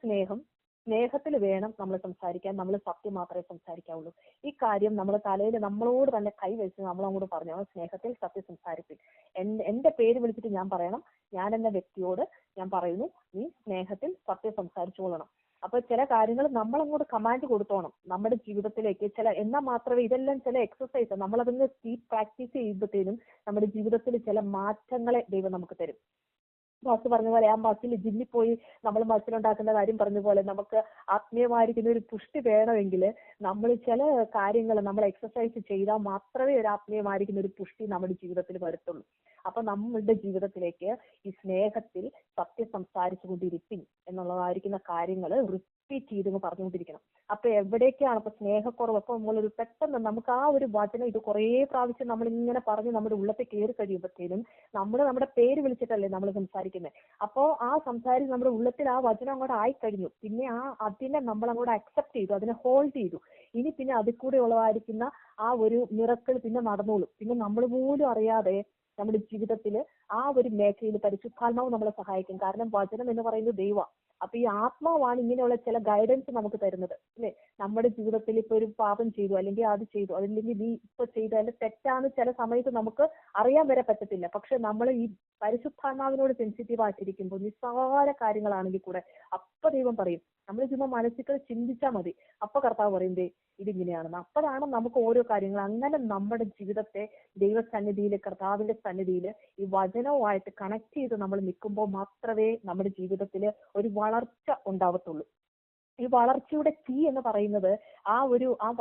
Speaker 2: സ്നേഹത്തിൽ വേണം നമ്മൾ സംസാരിക്കാൻ. നമ്മൾ സത്യം മാത്രമേ സംസാരിക്കാവുള്ളൂ. ഈ കാര്യം നമ്മൾ തലയിൽ നമ്മളോട് തന്നെ കൈവച്ച് നമ്മളങ്ങോട്ട് പറഞ്ഞു, സ്നേഹത്തിൽ സത്യം സംസാരിപ്പിൻ. എന്റെ പേര് വിളിച്ചിട്ട് ഞാൻ പറയണം, ഞാൻ എന്ന വ്യക്തിയോട് ഞാൻ പറയുന്നു, നീ സ്നേഹത്തിൽ സത്യം സംസാരിച്ചുകൊള്ളണം. അപ്പൊ ചില കാര്യങ്ങൾ നമ്മളങ്ങോട്ട് കമാൻഡ് കൊടുത്തോണം നമ്മുടെ ജീവിതത്തിലേക്ക്. എന്നാൽ മാത്രമേ ഇതെല്ലാം ചില എക്സസൈസ് നമ്മളതിന് പ്രാക്ടീസ് ചെയ്യുമ്പോഴത്തേനും നമ്മുടെ ജീവിതത്തിൽ ചില മാറ്റങ്ങളെ ദൈവം നമുക്ക് തരും. ബോസ് പറഞ്ഞ പോലെ ആ മസിൽ ജിമ്മിൽ പോയി നമ്മൾ മസിലുണ്ടാക്കുന്ന കാര്യം പറഞ്ഞ പോലെ നമുക്ക് ആത്മീയമായിരിക്കുന്ന ഒരു പുഷ്ടി വേണമെങ്കിൽ നമ്മൾ ചില കാര്യങ്ങൾ നമ്മൾ എക്സസൈസ് ചെയ്താൽ മാത്രമേ ഒരു ആത്മീയമായിരിക്കുന്ന ഒരു പുഷ്ടി നമ്മുടെ ജീവിതത്തിൽ വരത്തുള്ളൂ. അപ്പൊ നമ്മളുടെ ജീവിതത്തിലേക്ക് ഈ സ്നേഹത്തിൽ സത്യം സംസാരിച്ചു കൊണ്ടിരിപ്പിൻ എന്നുള്ളതായിരിക്കുന്ന കാര്യങ്ങൾ റിപ്പീറ്റ് ചെയ്ത് പറഞ്ഞുകൊണ്ടിരിക്കണം. അപ്പൊ എവിടേക്കാണ് ഇപ്പൊ സ്നേഹക്കുറവ്, അപ്പൊ നമ്മളൊരു പെട്ടെന്ന് നമുക്ക് ആ ഒരു വചനം ഇത് കുറേ പ്രാവശ്യം നമ്മൾ ഇങ്ങനെ പറഞ്ഞ് നമ്മുടെ ഉള്ളത്തെ കയറി കഴിയുമ്പോഴത്തേനും നമ്മുടെ പേര് വിളിച്ചിട്ടല്ലേ നമ്മൾ സംസാരിക്കുന്നത്. അപ്പോ ആ സംസാരിച്ച് നമ്മുടെ ഉള്ളത്തിൽ ആ വചനം അങ്ങോട്ട് ആയിക്കഴിഞ്ഞു. പിന്നെ അതിനെ നമ്മൾ അങ്ങോട്ട് അക്സെപ്റ്റ് ചെയ്തു, അതിനെ ഹോൾഡ് ചെയ്തു. ഇനി പിന്നെ അതിൽ കൂടെ ഉള്ളതായിരിക്കുന്ന ആ ഒരു മിറക്കിൾ പിന്നെ നടന്നോളും. പിന്നെ നമ്മൾ പോലും അറിയാതെ നമ്മുടെ ജീവിതത്തിൽ ആ ഒരു മേഖലയിൽ പരിശുദ്ധാത്മാവ് നമ്മളെ സഹായിക്കും. കാരണം വചനം എന്ന് പറയുന്നത് ദൈവമാണ്. അപ്പൊ ഈ ആത്മാവാണ് ഇങ്ങനെയുള്ള ചില ഗൈഡൻസ് നമുക്ക് തരുന്നത് അല്ലെ. നമ്മുടെ ജീവിതത്തിൽ ഇപ്പൊ ഒരു പാപം ചെയ്തു, അല്ലെങ്കിൽ അത് ചെയ്തു, അല്ലെങ്കിൽ നീ ഇപ്പൊ ചെയ്തു, അല്ലെങ്കിൽ തെറ്റാന്ന് ചില സമയത്ത് നമുക്ക് അറിയാൻ വരെ പറ്റത്തില്ല. പക്ഷെ നമ്മൾ ഈ പരിശുദ്ധാത്മാവിനോട് സെൻസിറ്റീവ് ആയിട്ടിരിക്കുമ്പോൾ നിസ്സാര കാര്യങ്ങളാണെങ്കിൽ കൂടെ അപ്പൊ ദൈവം പറയും. നമ്മൾ ചുമ്മാ മനസ്സിൽ ചിന്തിച്ചാൽ മതി, അപ്പൊ കർത്താവ് പറയും ഇതിങ്ങനെയാണെന്ന്. അപ്പോഴാണ് നമുക്ക് ഓരോ കാര്യങ്ങൾ അങ്ങനെ നമ്മുടെ ജീവിതത്തെ ദൈവസന്നിധിയിൽ, കർത്താവിന്റെ സന്നിധിയിൽ ഈ വചനവുമായിട്ട് കണക്ട് ചെയ്ത് നമ്മൾ നിൽക്കുമ്പോൾ മാത്രമേ നമ്മുടെ ജീവിതത്തിൽ ഒരു വളർച്ച ഉണ്ടാവത്തുള്ളൂ. ഈ വളർച്ചയുടെ കീ എന്ന് പറയുന്നത് ആ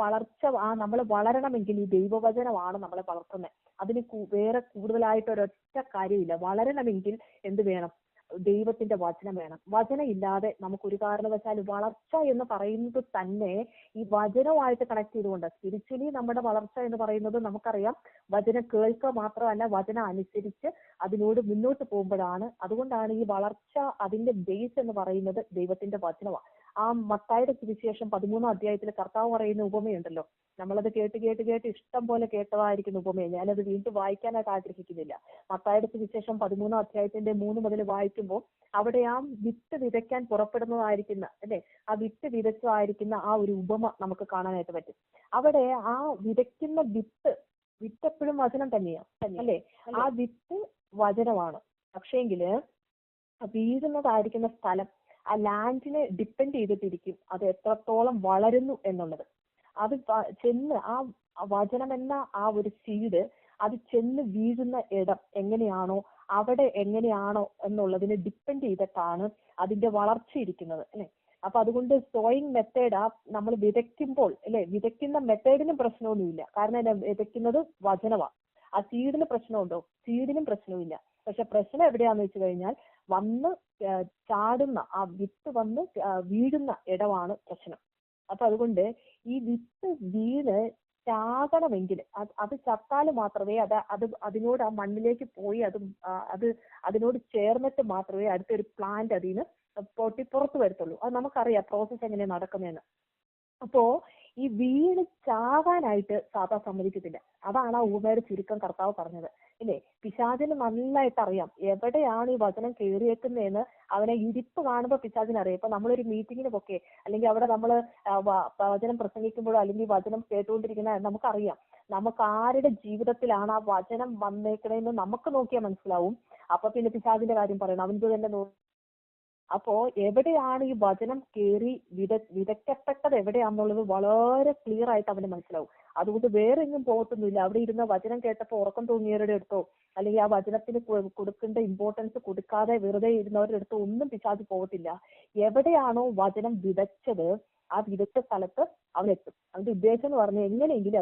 Speaker 2: വളർച്ച നമ്മൾ വളരണമെങ്കിൽ ഈ ദൈവവചനമാണ് നമ്മളെ വളർത്തുന്നത്. അതിന് വേറെ കൂടുതലായിട്ട് ഒരൊറ്റ കാര്യമില്ല. വളരണമെങ്കിൽ എന്ത് വേണം? ദൈവത്തിന്റെ വചനം വേണം. വചനം ഇല്ലാതെ നമുക്ക് ഒരു കാരണവശാലും വളർച്ച എന്ന് പറയുന്നത് തന്നെ ഈ വചനവുമായിട്ട് കണക്ട് ചെയ്തുകൊണ്ട്. സ്പിരിച്വലി നമ്മുടെ വളർച്ച എന്ന് പറയുന്നത് നമുക്കറിയാം വചനം കേൾക്കുക മാത്രമല്ല, വചനം അനുസരിച്ച് അതിനോട് മുന്നോട്ട് പോകുമ്പോഴാണ്. അതുകൊണ്ടാണ് ഈ വളർച്ച അതിന്റെ ബേസ് എന്ന് പറയുന്നത് ദൈവത്തിന്റെ വചനമാണ്. ആ മത്തായിയുടെ സുവിശേഷം 13-ാം അധ്യായത്തിൽ കർത്താവ് പറയുന്ന ഉപമയുണ്ടല്ലോ, നമ്മളത് കേട്ട് ഇഷ്ടം പോലെ കേട്ടതായിരിക്കുന്ന ഉപമയെ ഞാനത് വീണ്ടും വായിക്കാനായിട്ട് ആഗ്രഹിക്കുന്നില്ല. മത്തായിയുടെ സുവിശേഷം 13-ാം അധ്യായത്തിന്റെ 3 മുതൽ വായിക്കുമ്പോൾ അവിടെ ആ വിത്ത് വിതയ്ക്കാൻ പുറപ്പെടുന്നതായിരിക്കുന്ന അല്ലെ, ആ വിത്ത് വിതച്ചതായിരിക്കുന്ന ആ ഒരു ഉപമ നമുക്ക് കാണാനായിട്ട് പറ്റും. അവിടെ ആ വിതയ്ക്കുന്ന വിത്ത് എപ്പോഴും വചനം തന്നെയാണ് അല്ലെ. ആ വിത്ത് വചനമാണ്. പക്ഷേങ്കില് വീഴുന്നതായിരിക്കുന്ന സ്ഥലം, ആ ലാൻഡിനെ ഡിപ്പെൻഡ് ചെയ്തിട്ടിരിക്കും അത് എത്രത്തോളം വളരുന്നു എന്നുള്ളത്. അത് ചെന്ന് ആ വചനം എന്ന ആ ഒരു സീഡ് അത് ചെന്ന് വീഴുന്ന ഇടം എങ്ങനെയാണോ, അവിടെ എങ്ങനെയാണോ എന്നുള്ളതിനെ ഡിപ്പെൻഡ് ചെയ്തിട്ടാണ് അതിന്റെ വളർച്ച ഇരിക്കുന്നത് അല്ലെ. അപ്പൊ അതുകൊണ്ട് സോയിങ് മെത്തേഡ് നമ്മൾ വിതയ്ക്കുമ്പോൾ അല്ലെ, വിതയ്ക്കുന്ന മെത്തേഡിനും പ്രശ്നമൊന്നുമില്ല. കാരണം വിതയ്ക്കുന്നത് വചനമാണ്. ആ സീഡിന് പ്രശ്നമുണ്ടോ? സീഡിനും പ്രശ്നമില്ല. പക്ഷെ പ്രശ്നം എവിടെയാന്ന് വെച്ച് കഴിഞ്ഞാൽ വന്ന് ചാടുന്ന ആ വിത്ത് വന്ന് വീഴുന്ന ഇടമാണ് പ്രശ്നം. അപ്പൊ അതുകൊണ്ട് ഈ വിത്ത് വീണ് ചാകണമെങ്കിൽ അത് ചത്താൽ മാത്രമേ അതിനോട് ആ മണ്ണിലേക്ക് പോയി അതിനോട് ചേർന്നിട്ട് മാത്രമേ അടുത്തൊരു പ്ലാന്റ് അതിന് പൊട്ടി പുറത്ത് വരത്തുള്ളൂ. അത് നമുക്കറിയാം പ്രോസസ് എങ്ങനെയാണ് നടക്കുന്നതെന്ന്. അപ്പോ ഈ വീണ് ചാകാനായിട്ട് സാധാ സമ്മതിക്കത്തില്ല. അതാണ് ആ ഉപമയുടെ ചുരുക്കം കർത്താവ് പറഞ്ഞത് ഇല്ലേ. പിശാചിന് നന്നായിട്ട് അറിയാം എവിടെയാണ് ഈ വചനം കയറിയേക്കുന്നതെന്ന്. അവനെ ഇരിപ്പ് കാണുമ്പോൾ പിശാചിന് അറിയാം. ഇപ്പൊ നമ്മളൊരു മീറ്റിങ്ങിന് പൊക്കെ അല്ലെങ്കിൽ അവിടെ നമ്മൾ വചനം പ്രസംഗിക്കുമ്പോഴോ അല്ലെങ്കിൽ വചനം കേട്ടുകൊണ്ടിരിക്കുന്ന നമുക്കറിയാം നമുക്ക് ആരുടെ ജീവിതത്തിലാണ് ആ വചനം വന്നേക്കണേന്ന് നമുക്ക് നോക്കിയാൽ മനസ്സിലാവും. അപ്പൊ പിന്നെ പിശാചിന്റെ കാര്യം പറയണം, അവൻ്റെ തന്നെ. അപ്പോ എവിടെയാണ് ഈ വചനം കയറി വിതയ്ക്കപ്പെട്ടത് എവിടെയാണെന്നുള്ളത് വളരെ ക്ലിയർ ആയിട്ട് അവന് മനസ്സിലാവും. അതുകൊണ്ട് വേറെ എങ്ങും പോകത്തൊന്നുമില്ല. അവിടെ ഇരുന്ന വചനം കേട്ടപ്പോൾ ഉറക്കം തോന്നിയവരുടെ അടുത്തോ അല്ലെങ്കിൽ ആ വചനത്തിന് കൊടുക്കേണ്ട ഇമ്പോർട്ടൻസ് കൊടുക്കാതെ വെറുതെ ഇരുന്നവരുടെ അടുത്തോ ഒന്നും പിശാച് പോകത്തില്ല. എവിടെയാണോ വചനം വിതച്ചത് ആ വിദഗ്ധ സ്ഥലത്ത് അവൻ എത്തും. അവന്റെ ഉദ്ദേശം എന്ന് പറഞ്ഞാൽ എങ്ങനെയെങ്കിലും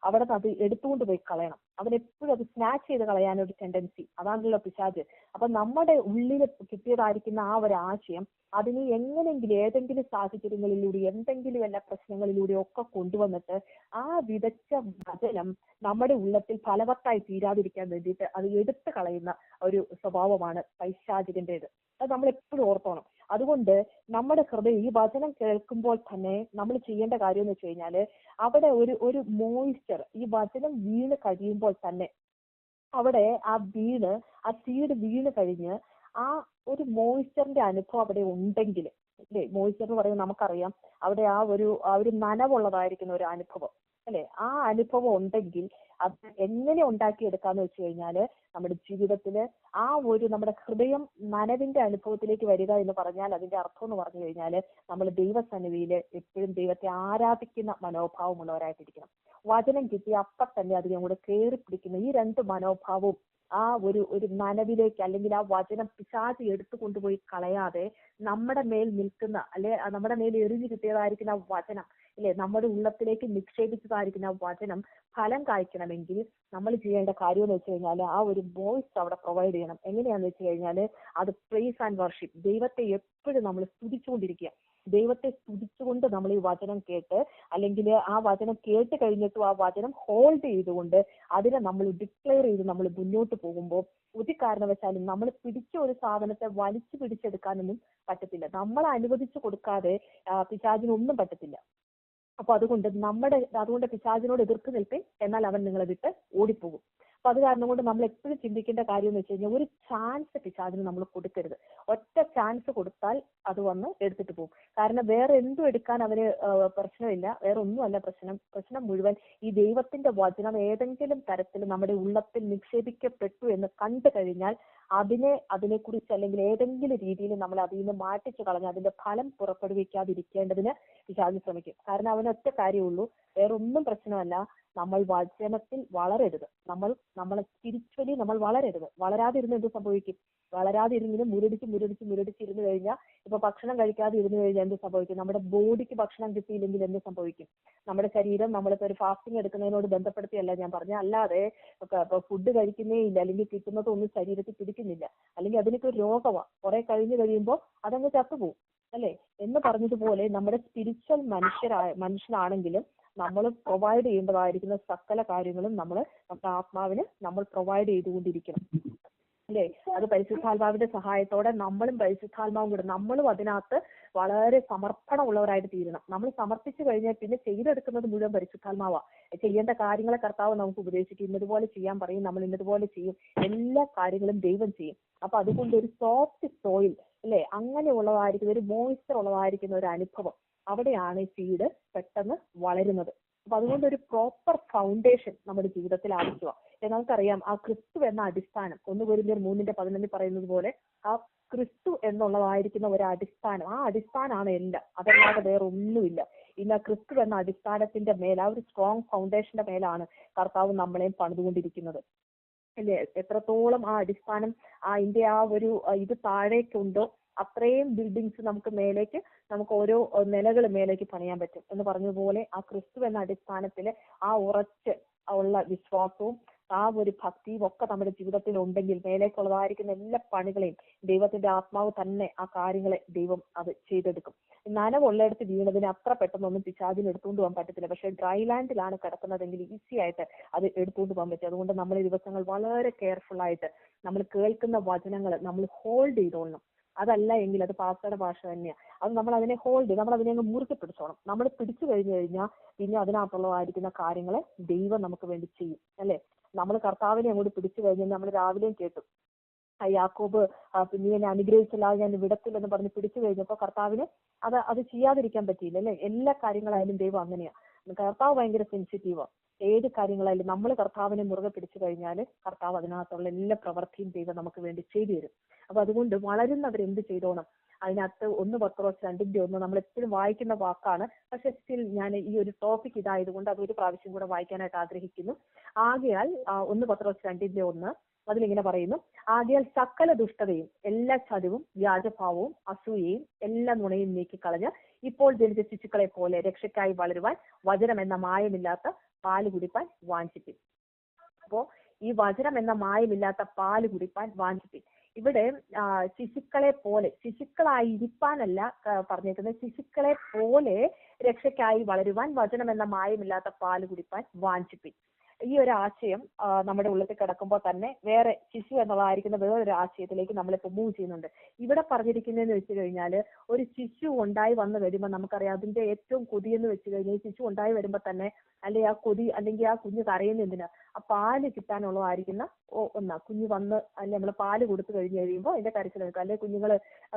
Speaker 2: അവിടെ നിന്ന് അത് എടുത്തുകൊണ്ട് പോയി കളയണം. അവൻ എപ്പോഴും അത് സ്നാച്ച് ചെയ്ത് കളയാനൊരു ടെൻഡൻസി, അതാണല്ലോ പിശാച്. അപ്പൊ നമ്മുടെ ഉള്ളിൽ കിട്ടിയതായിരിക്കുന്ന ആ ഒരു ആശയം അതിന് എങ്ങനെയെങ്കിലും ഏതെങ്കിലും സാഹചര്യങ്ങളിലൂടെ എന്തെങ്കിലും എല്ലാ പ്രശ്നങ്ങളിലൂടെ ഒക്കെ കൊണ്ടുവന്നിട്ട് ആ വിതച്ച വചനം നമ്മുടെ ഉള്ളത്തിൽ ഫലവത്തായി തീരാതിരിക്കാൻ വേണ്ടിയിട്ട് അത് എടുത്തു കളയുന്ന ഒരു സ്വഭാവമാണ് പൈശാചികന്റേത്. അത് നമ്മൾ എപ്പോഴും ഓർത്തോണം. അതുകൊണ്ട് നമ്മുടെ ഹൃദയം ഈ വചനം കേൾക്കുമ്പോൾ തന്നെ നമ്മൾ ചെയ്യേണ്ട കാര്യം എന്ന് വെച്ച് കഴിഞ്ഞാല് അവിടെ ഒരു മോയിസ്ചർ ഈ വചനം വീണ് കഴിയുമ്പോൾ തന്നെ അവിടെ ആ സീഡ് വീണ് കഴിഞ്ഞ് ആ ഒരു മോയിസ്ചറിന്റെ അനുഭവം അവിടെ ഉണ്ടെങ്കിൽ, അല്ലേ, മോയിസ്ചർ എന്ന് പറയുന്നത് നമുക്കറിയാം അവിടെ ആ ഒരു നനവുള്ളതായിരിക്കുന്ന ഒരു അനുഭവം, അല്ലെ, ആ അനുഭവം ഉണ്ടെങ്കിൽ അത് എങ്ങനെ ഉണ്ടാക്കിയെടുക്കാന്ന് വെച്ച് കഴിഞ്ഞാല് നമ്മുടെ ജീവിതത്തില് നമ്മുടെ ഹൃദയം നനവിന്റെ അനുഭവത്തിലേക്ക് വരിക എന്ന് പറഞ്ഞാൽ അതിന്റെ അർത്ഥം എന്ന് പറഞ്ഞു കഴിഞ്ഞാല് നമ്മൾ ദൈവസന്നിധിയില് എപ്പോഴും ദൈവത്തെ ആരാധിക്കുന്ന മനോഭാവമുള്ളവരായിട്ടിരിക്കണം. വചനം കിട്ടി അപ്പം തന്നെ അതിനെ കൂടെ കയറി പിടിക്കുന്ന ഈ രണ്ട് മനോഭാവവും ആ ഒരു നനവിലേക്ക്, അല്ലെങ്കിൽ ആ വചനം പിശാച് എടുത്തു കൊണ്ടുപോയി കളയാതെ നമ്മുടെ മേൽ നിൽക്കുന്ന, അല്ലെ നമ്മുടെ മേൽ എറിഞ്ഞു കിട്ടിയതായിരിക്കുന്ന ആ വചനം, അല്ലെ, നമ്മുടെ ഉള്ളത്തിലേക്ക് നിക്ഷേപിച്ചതായിരിക്കുന്ന ആ വചനം ഫലം കായ്ക്കണമെങ്കിൽ നമ്മൾ ചെയ്യേണ്ട കാര്യം എന്ന് വെച്ച് കഴിഞ്ഞാൽ ആ ഒരു വോയിസ് അവിടെ പ്രൊവൈഡ് ചെയ്യണം. എങ്ങനെയാന്ന് വെച്ച് കഴിഞ്ഞാല് അത് പ്രൈസ് ആൻഡ് വർഷിപ്പ്, ദൈവത്തെ എപ്പോഴും നമ്മൾ സ്തുതിച്ചുകൊണ്ടിരിക്കുക. ദൈവത്തെ സ്തുതിച്ചുകൊണ്ട് നമ്മൾ ഈ വചനം കേട്ട്, അല്ലെങ്കിൽ ആ വചനം കേട്ട് കഴിഞ്ഞിട്ടും ആ വചനം ഹോൾഡ് ചെയ്തുകൊണ്ട് അതിനെ നമ്മൾ ഡിക്ലെയർ ചെയ്ത് നമ്മൾ മുന്നോട്ട് പോകുമ്പോൾ ഒരു കാരണവശാലും നമ്മൾ പിടിച്ച ഒരു സാധനത്തെ വലിച്ചു പിടിച്ചെടുക്കാനൊന്നും പറ്റത്തില്ല. നമ്മൾ അനുവദിച്ചു കൊടുക്കാതെ പിശാചിനൊന്നും പറ്റത്തില്ല. അപ്പൊ അതുകൊണ്ട് പിശാചിനോട് എതിർത്ത് നിൽപ്പേ, എന്നാൽ അവൻ നിങ്ങളെ വിട്ട് ഓടിപ്പോകും. അപ്പൊ അത് കാരണം കൊണ്ട് നമ്മൾ എപ്പോഴും ചിന്തിക്കേണ്ട കാര്യം എന്ന് വെച്ച് കഴിഞ്ഞാൽ ഒരു ചാൻസ് പിശാചിന് നമ്മൾ കൊടുക്കരുത്. ഒറ്റ ചാൻസ് കൊടുത്താൽ അത് വന്ന് എടുത്തിട്ട് പോകും. കാരണം വേറെ എന്തും എടുക്കാൻ അവന് പ്രശ്നമില്ല, വേറെ ഒന്നുമല്ല പ്രശ്നം മുഴുവൻ ഈ ദൈവത്തിന്റെ വചനം ഏതെങ്കിലും തരത്തിൽ നമ്മുടെ ഉള്ളത്തിൽ നിക്ഷേപിക്കപ്പെട്ടു എന്ന് കണ്ടു കഴിഞ്ഞാൽ അതിനെക്കുറിച്ച് അല്ലെങ്കിൽ ഏതെങ്കിലും രീതിയിൽ നമ്മൾ അതിൽ നിന്ന് മാറ്റിച്ചു കളഞ്ഞ് അതിന്റെ ഫലം പുറപ്പെടുവിക്കാതിരിക്കേണ്ടതിന് പിശാച് ശ്രമിക്കും. കാരണം അവനൊറ്റ കാര്യമുള്ളൂ, വേറെ ഒന്നും പ്രശ്നമല്ല, നമ്മൾ വചനത്തിൽ വളരരുത്. നമ്മളെ സ്പിരിച്വലി നമ്മൾ വളരരുത്. വളരാതിരുന്ന് എന്ത് സംഭവിക്കും? വളരാതിരുന്ന് മുരടിച്ചിരുന്നു കഴിഞ്ഞാൽ, ഇപ്പൊ ഭക്ഷണം കഴിക്കാതെ ഇരുന്നു കഴിഞ്ഞാൽ എന്ത് സംഭവിക്കും? നമ്മുടെ ബോഡിക്ക് ഭക്ഷണം കിട്ടിയില്ലെങ്കിൽ എന്ത് സംഭവിക്കും? നമ്മുടെ ശരീരം, നമ്മളിപ്പോ ഒരു ഫാസ്റ്റിംഗ് എടുക്കുന്നതിനോട് ബന്ധപ്പെടുത്തിയല്ല ഞാൻ പറഞ്ഞ, അല്ലാതെ ഫുഡ് കഴിക്കുന്നേ ഇല്ല അല്ലെങ്കിൽ കിട്ടുന്നതൊന്നും ശരീരത്തിൽ പിടിക്കുന്നില്ല, അല്ലെങ്കിൽ അതിനൊക്കെ ഒരു രോഗമാണ്, കുറെ കഴിഞ്ഞു കഴിയുമ്പോൾ അതങ്ങ് ചത്തുപോകും, അല്ലെ എന്ന് പറഞ്ഞതുപോലെ നമ്മുടെ സ്പിരിച്വൽ മനുഷ്യനാണെങ്കിലും നമ്മൾ പ്രൊവൈഡ് ചെയ്യേണ്ടതായിരിക്കുന്ന സകല കാര്യങ്ങളും നമ്മുടെ ആത്മാവിന് നമ്മൾ പ്രൊവൈഡ് ചെയ്തുകൊണ്ടിരിക്കണം, അല്ലേ? അത് പരിശുദ്ധാത്മാവിന്റെ സഹായത്തോടെ നമ്മളും പരിശുദ്ധാത്മാവും കൂടെ നമ്മളും അതിനകത്ത് വളരെ സമർപ്പണമുള്ളവരായിട്ട് തീരണം. നമ്മൾ സമർപ്പിച്ചു കഴിഞ്ഞാൽ പിന്നെ ചെയ്തെടുക്കുന്നത് മുഴുവൻ പരിശുദ്ധാത്മാവാ. ചെയ്യേണ്ട കാര്യങ്ങളെ കർത്താവ് നമുക്ക് ഉപദേശിക്കും, ഇന്നതുപോലെ ചെയ്യാൻ പറയും, നമ്മൾ ഇന്നതുപോലെ ചെയ്യും, എല്ലാ കാര്യങ്ങളും ദൈവം ചെയ്യും. അപ്പൊ അതുകൊണ്ട് ഒരു സോഫ്റ്റ് സോയിൽ, അല്ലെ, അങ്ങനെയുള്ളതായിരിക്കുന്ന ഒരു മോയ്സ്ചർ ഉള്ളതായിരിക്കുന്ന ഒരു അനുഭവം, അവിടെയാണ് ഈ സീഡ് പെട്ടെന്ന് വളരുന്നത്. അപ്പൊ അതുകൊണ്ട് ഒരു പ്രോപ്പർ ഫൗണ്ടേഷൻ നമ്മുടെ ജീവിതത്തിൽ ആവശ്യമാണ്. നമുക്കറിയാം ആ ക്രിസ്തു എന്ന അടിസ്ഥാനം, 1 കൊരിന്ത്യർ 3:11 പറയുന്നത് പോലെ ആ ക്രിസ്തു എന്നുള്ളതായിരിക്കുന്ന ഒരു അടിസ്ഥാനം, ആ അടിസ്ഥാനമാണ് എല്ലാം, അതല്ലാതെ വേറെ ഒന്നുമില്ല. ഇന്ന് ആ ക്രിസ്തു എന്ന അടിസ്ഥാനത്തിന്റെ മേൽ, ആ ഒരു സ്ട്രോങ് ഫൗണ്ടേഷന്റെ മേലാണ് കർത്താവ് നമ്മളെയും പണിതുകൊണ്ടിരിക്കുന്നത്, അല്ലേ? എത്രത്തോളം ആ അടിസ്ഥാനം അതിന്റെ ആ ഒരു ഇത് താഴേക്കുണ്ടോ അത്രയും ബിൽഡിങ്സ് നമുക്ക് ഓരോ നിലകൾ മേലേക്ക് പണിയാൻ പറ്റും എന്ന് പറഞ്ഞതുപോലെ ആ ക്രിസ്തു എന്ന അടിസ്ഥാനത്തില് ആ ഉറച്ച് ഉള്ള വിശ്വാസവും ആ ഒരു ഭക്തിയും ഒക്കെ നമ്മുടെ ജീവിതത്തിൽ ഉണ്ടെങ്കിൽ മേലേക്കുള്ളതായിരിക്കുന്ന എല്ലാ പണികളെയും ദൈവത്തിന്റെ ആത്മാവ് തന്നെ ആ കാര്യങ്ങളെ ദൈവം അത് ചെയ്തെടുക്കും. നനവുള്ളിടത്ത് വീണതിന് അത്ര പെട്ടെന്നൊന്നും പിശാചിന് എടുത്തുകൊണ്ട് പോകാൻ പറ്റത്തില്ല. പക്ഷെ ഡ്രൈ ലാൻഡിലാണ് കിടക്കുന്നതെങ്കിൽ ഈസി ആയിട്ട് അത് എടുത്തുകൊണ്ട് പോകാൻ പറ്റും. അതുകൊണ്ട് നമ്മൾ ഈ ദിവസങ്ങൾ വളരെ കെയർഫുൾ ആയിട്ട് നമ്മൾ കേൾക്കുന്ന വചനങ്ങൾ നമ്മൾ ഹോൾഡ് ചെയ്തോളണം. അതല്ല എങ്കിൽ അത് പാസ്റ്ററുടെ ഭാഷ തന്നെയാണ്, അത് നമ്മൾ അതിനെ നമ്മൾ അതിനെ അങ്ങ് മുറുകെ പിടിച്ചോണം. നമ്മൾ പിടിച്ചു കഴിഞ്ഞാൽ പിന്നെ അതിനകത്തുള്ളതായിരിക്കുന്ന കാര്യങ്ങളെ ദൈവം നമുക്ക് വേണ്ടി ചെയ്യും, അല്ലെ? നമ്മൾ കർത്താവിനെ അങ്ങോട്ട് പിടിച്ചു കഴിഞ്ഞാൽ നമ്മൾ രാവിലെയും കേട്ടു യാക്കോബ് പിന്നെ അനുഗ്രഹിച്ചില്ലാതെ ഞാൻ വിടത്തില്ലെന്ന് പറഞ്ഞ് പിടിച്ചു കഴിഞ്ഞപ്പോൾ കർത്താവിന് അത് ചെയ്യാതിരിക്കാൻ പറ്റിയില്ല, അല്ലെ? എല്ലാ കാര്യങ്ങളായാലും ദൈവം അങ്ങനെയാ. കർത്താവ് ഭയങ്കര സെൻസിറ്റീവാണ്. ഏത് കാര്യങ്ങളായാലും നമ്മൾ കർത്താവിനെ മുറുകെ പിടിച്ചു കഴിഞ്ഞാൽ കർത്താവ് അതിനകത്തുള്ള എല്ലാ പ്രവൃത്തിയും ദൈവം നമുക്ക് വേണ്ടി ചെയ്തു തരും. അപ്പൊ അതുകൊണ്ട് വളരുന്നവരെന്ത് ചെയ്തോണം? അതിനകത്ത് 1 പത്രോസ് 2:1 നമ്മൾ എപ്പോഴും വായിക്കുന്ന വാക്കാണ്. പക്ഷെ സ്റ്റിൽ ഞാൻ ഈ ഒരു ടോപ്പിക് ഇതായതുകൊണ്ട് അതൊരു പ്രാവശ്യം കൂടെ വായിക്കാനായിട്ട് ആഗ്രഹിക്കുന്നു. ആകയാൽ 1 പത്രോസ് 2:1 അതിലിങ്ങനെ പറയുന്നു, ആകയാൽ സകല ദുഷ്ടതയും എല്ലാ ചതിവും വ്യാജഭാവവും അസൂയയും എല്ലാ നുണയും നീക്കിക്കളഞ്ഞ് ഇപ്പോൾ ജനിച്ച ശിശുക്കളെ പോലെ രക്ഷയ്ക്കായി വളരുവാൻ വചനം എന്ന മായമില്ലാത്ത പാല് കുടിപ്പാൻ വാഞ്ചിപ്പിൻ. അപ്പോ ഈ വചനം എന്ന മായമില്ലാത്ത പാല് കുടിപ്പാൻ വാഞ്ചിപ്പിൻ. ഇവിടെ ശിശുക്കളെ പോലെ, ശിശുക്കളായിരിക്കാനല്ല പറഞ്ഞേക്കുന്നത്, ശിശുക്കളെ പോലെ രക്ഷയ്ക്കായി വളരുവാൻ വചനം എന്ന മായമില്ലാത്ത പാല് കുടിപ്പാൻ വാഞ്ചിപ്പിൻ. ഈ ഒരു ആശയം നമ്മുടെ ഉള്ളിൽ കിടക്കുമ്പോൾ തന്നെ വേറെ ശിശു എന്നുള്ളതായിരിക്കുന്ന വേറൊരു ആശയത്തിലേക്ക് നമ്മളിപ്പോൾ മൂവ് ചെയ്യുന്നുണ്ട്. ഇവിടെ പറഞ്ഞിരിക്കുന്നതെന്ന് വെച്ച് കഴിഞ്ഞാൽ, ഒരു ശിശു ഉണ്ടായി വന്നു കഴിയുമ്പോൾ നമുക്കറിയാം അതിന്റെ ഏറ്റവും കൊതിയെന്ന് വെച്ച് കഴിഞ്ഞാൽ, ശിശു ഉണ്ടായി വരുമ്പോൾ തന്നെ അല്ലെങ്കിൽ ആ കൊതി അല്ലെങ്കിൽ ആ കുഞ്ഞ് കരയുന്ന എന്തിനാ, ആ പാല് കിട്ടാനുള്ളതായിരിക്കുന്ന കുഞ്ഞ് വന്ന് അല്ലെങ്കിൽ നമ്മൾ പാല് കൊടുത്തു കഴിഞ്ഞ് കഴിയുമ്പോൾ അതിന്റെ കരച്ചിൽ നിൽക്കും. അല്ലെങ്കിൽ കുഞ്ഞുങ്ങൾ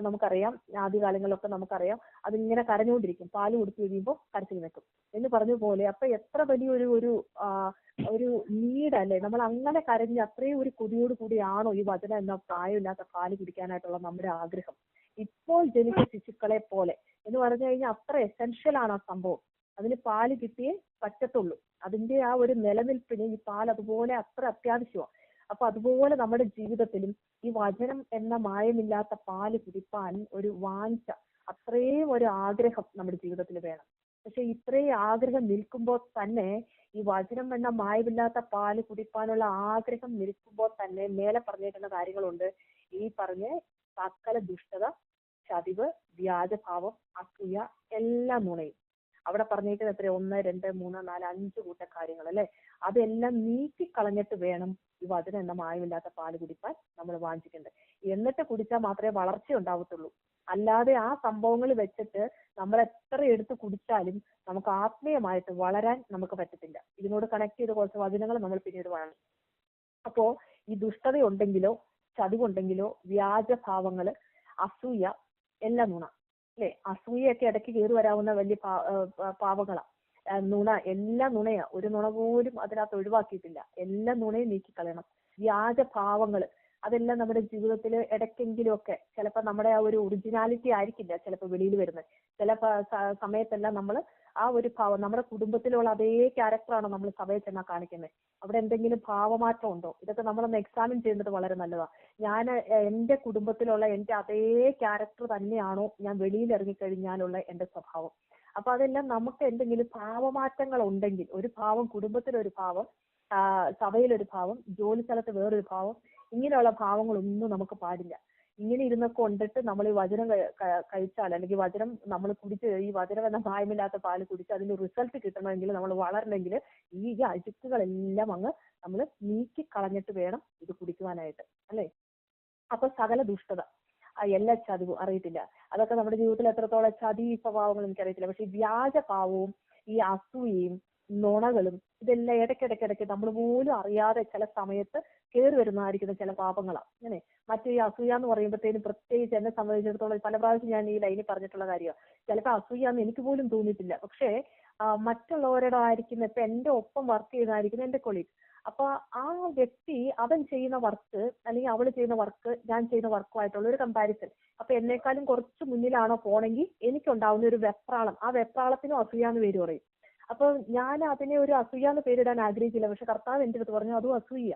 Speaker 2: നമുക്കറിയാം ആദ്യകാലങ്ങളിലൊക്കെ നമുക്കറിയാം അതിങ്ങനെ കരഞ്ഞുകൊണ്ടിരിക്കും, പാല് കൊടുത്തു കഴിയുമ്പോൾ കരച്ചിൽ നിൽക്കും എന്ന് പറഞ്ഞ പോലെ. അപ്പൊ എത്ര വലിയൊരു ഒരു നീഡല്ലേ, നമ്മൾ അങ്ങനെ കരഞ്ഞ് അത്രയും ഒരു കൊതിയോട് കൂടിയാണോ ഈ വചനം എന്ന പ്രായമില്ലാത്ത പാല് കുടിക്കാനായിട്ടുള്ള നമ്മുടെ ആഗ്രഹം. ഇപ്പോൾ ജനിച്ച ശിശുക്കളെ പോലെ എന്ന് പറഞ്ഞു കഴിഞ്ഞാൽ അത്ര എസെൻഷ്യൽ ആണ് ആ സംഭവം. അതിന് പാല് കിട്ടിയേ പറ്റത്തുള്ളൂ. അതിന്റെ ആ ഒരു നിലനിൽപ്പിന് ഈ പാൽ അതുപോലെ അത്ര അത്യാവശ്യമാണ്. അപ്പൊ അതുപോലെ നമ്മുടെ ജീവിതത്തിലും ഈ വചനം എന്ന മായമില്ലാത്ത പാല് കുടിപ്പാൻ ഒരു വാഞ്ച, അത്രയും ഒരു ആഗ്രഹം നമ്മുടെ ജീവിതത്തിൽ വേണം. പക്ഷെ ഇത്രയും ആഗ്രഹം നിൽക്കുമ്പോൾ തന്നെ, ഈ വചനം എന്ന മായമില്ലാത്ത പാല് കുടിപ്പാനുള്ള ആഗ്രഹം നിൽക്കുമ്പോൾ തന്നെ മേലെ പറഞ്ഞേക്കുന്ന കാര്യങ്ങളുണ്ട്. ഈ പറഞ്ഞ സകല ദുഷ്ടത, ചതിവ്, വ്യാജഭാവം, അസൂയ, എല്ലാ നുണയും. അവിടെ പറഞ്ഞേക്കുന്നത് എത്ര, 1, 2, 3, 4, 5 കൂട്ട കാര്യങ്ങൾ അല്ലെ. അതെല്ലാം നീക്കിക്കളഞ്ഞിട്ട് വേണം ഈ വചനം എന്ന മായമില്ലാത്ത പാല് കുടിപ്പാൻ നമ്മൾ വാഞ്ചിക്കേണ്ടത്. എന്നിട്ട് കുടിച്ചാൽ മാത്രമേ വളർച്ച ഉണ്ടാവത്തുള്ളൂ. അല്ലാതെ ആ സംഭവങ്ങൾ വെച്ചിട്ട് നമ്മൾ എത്ര എടുത്ത് കുടിച്ചാലും നമുക്ക് ആത്മീയമായിട്ട് വളരാൻ നമുക്ക് പറ്റത്തില്ല. ഇതിനോട് കണക്ട് ചെയ്ത കുറച്ച് വചനങ്ങൾ നമ്മൾ പിന്നീട് വേണം. അപ്പോ ഈ ദുഷ്ടത ഉണ്ടെങ്കിലോ ചതിവുണ്ടെങ്കിലോ വ്യാജഭാവങ്ങള്, അസൂയ, എല്ലാ നുണ അല്ലെ. അസൂയൊക്കെ ഇടയ്ക്ക് കയറി വരാവുന്ന വലിയ പാവങ്ങളാ. നുണ, എല്ലാ നുണയാ. ഒരു നുണ പോലും അതിനകത്ത് ഒഴിവാക്കിയിട്ടില്ല. എല്ലാ നുണയും നീക്കിക്കളയണം. വ്യാജഭാവങ്ങള്, അതെല്ലാം നമ്മുടെ ജീവിതത്തിൽ ഇടയ്ക്കെങ്കിലും ഒക്കെ ചിലപ്പോൾ നമ്മുടെ ആ ഒരു ഒറിജിനാലിറ്റി ആയിരിക്കില്ല ചിലപ്പോൾ വെളിയിൽ വരുന്നത്. ചില സമയത്തെല്ലാം നമ്മൾ ആ ഒരു ഭാവം, നമ്മുടെ കുടുംബത്തിലുള്ള അതേ ക്യാരക്ടറാണോ നമ്മൾ സഭയിൽ ചെന്നാൽ കാണിക്കുന്നത്, അവിടെ എന്തെങ്കിലും ഭാവമാറ്റം ഉണ്ടോ? ഇതൊക്കെ നമ്മളൊന്ന് എക്സാമിൻ ചെയ്യുന്നത് വളരെ നല്ലതാണ്. ഞാൻ എന്റെ കുടുംബത്തിലുള്ള എന്റെ അതേ ക്യാരക്ടർ തന്നെയാണോ ഞാൻ വെളിയിൽ ഇറങ്ങിക്കഴിഞ്ഞാലുള്ള എന്റെ സ്വഭാവം? അപ്പൊ അതെല്ലാം നമുക്ക് എന്തെങ്കിലും ഭാവമാറ്റങ്ങൾ ഉണ്ടെങ്കിൽ, ഒരു ഭാവം കുടുംബത്തിലൊരു ഭാവം, സഭയിലൊരു ഭാവം, ജോലി സ്ഥലത്ത് വേറൊരു ഭാവം, ഇങ്ങനെയുള്ള ഭാവങ്ങളൊന്നും നമുക്ക് പാടില്ല. ഇങ്ങനെ ഇരുന്നൊക്കെ കൊണ്ടിട്ട് നമ്മൾ ഈ വചനം കഴിച്ചാൽ, അല്ലെങ്കിൽ വചനം നമ്മൾ കുടിച്ച്, ഈ വചനം എന്ന മായമില്ലാത്ത പാല് കുടിച്ച് അതിന് റിസൾട്ട് കിട്ടണമെങ്കിൽ, നമ്മൾ വളരണമെങ്കിൽ ഈ അഴുക്കുകളെല്ലാം അങ്ങ് നമ്മൾ നീക്കി കളഞ്ഞിട്ട് വേണം ഇത് കുടിക്കുവാനായിട്ട് അല്ലേ. അപ്പൊ സകല ദുഷ്ടത, എല്ലാ ചതിവും അറിയത്തില്ല. അതൊക്കെ നമ്മുടെ ജീവിതത്തിൽ എത്രത്തോളം ചതി സ്വഭാവങ്ങൾ എനിക്കറിയത്തില്ല. പക്ഷെ ഈ വ്യാജഭാവവും ഈ അസൂയയും നുണകളും ഇതെല്ലാം ഇടയ്ക്കിടയ്ക്കിടയ്ക്ക് നമ്മൾ പോലും അറിയാതെ ചില സമയത്ത് കയറി വരുന്നതായിരിക്കുന്ന ചില പാപങ്ങളാണ്. അങ്ങനെ മറ്റേ ഈ അസൂയ എന്ന് പറയുമ്പോഴത്തേനും പ്രത്യേകിച്ച് എന്നെ സംബന്ധിച്ചിടത്തോളം പല പ്രാവശ്യം ഞാൻ ഈ ലൈനിൽ പറഞ്ഞിട്ടുള്ള കാര്യമാണ്. ചിലപ്പോൾ അസൂയാന്ന് എനിക്ക് പോലും തോന്നിയിട്ടില്ല. പക്ഷേ മറ്റുള്ളവരുടെ ആയിരിക്കുന്ന, ഇപ്പൊ എന്റെ ഒപ്പം വർക്ക് ചെയ്യുന്നതായിരിക്കുന്ന എന്റെ കൊളീഗ്, അപ്പൊ ആ വ്യക്തി അവൻ ചെയ്യുന്ന വർക്ക് അല്ലെങ്കിൽ അവൾ ചെയ്യുന്ന വർക്ക് ഞാൻ ചെയ്യുന്ന വർക്കുമായിട്ടുള്ള ഒരു കമ്പാരിസൺ, അപ്പൊ എന്നെക്കാളും കുറച്ച് മുന്നിലാണോ പോണെങ്കിൽ എനിക്കുണ്ടാവുന്ന ഒരു വെപ്രാളം, ആ വെപ്രാളത്തിനും അസൂയാന്ന് പേര് പറയും. അപ്പൊ ഞാൻ അതിനെ ഒരു അസൂയാന്ന് പേരിടാൻ ആഗ്രഹിച്ചില്ല. പക്ഷെ കർത്താവ് എന്റെ അടുത്ത് പറഞ്ഞു അതും അസൂയ.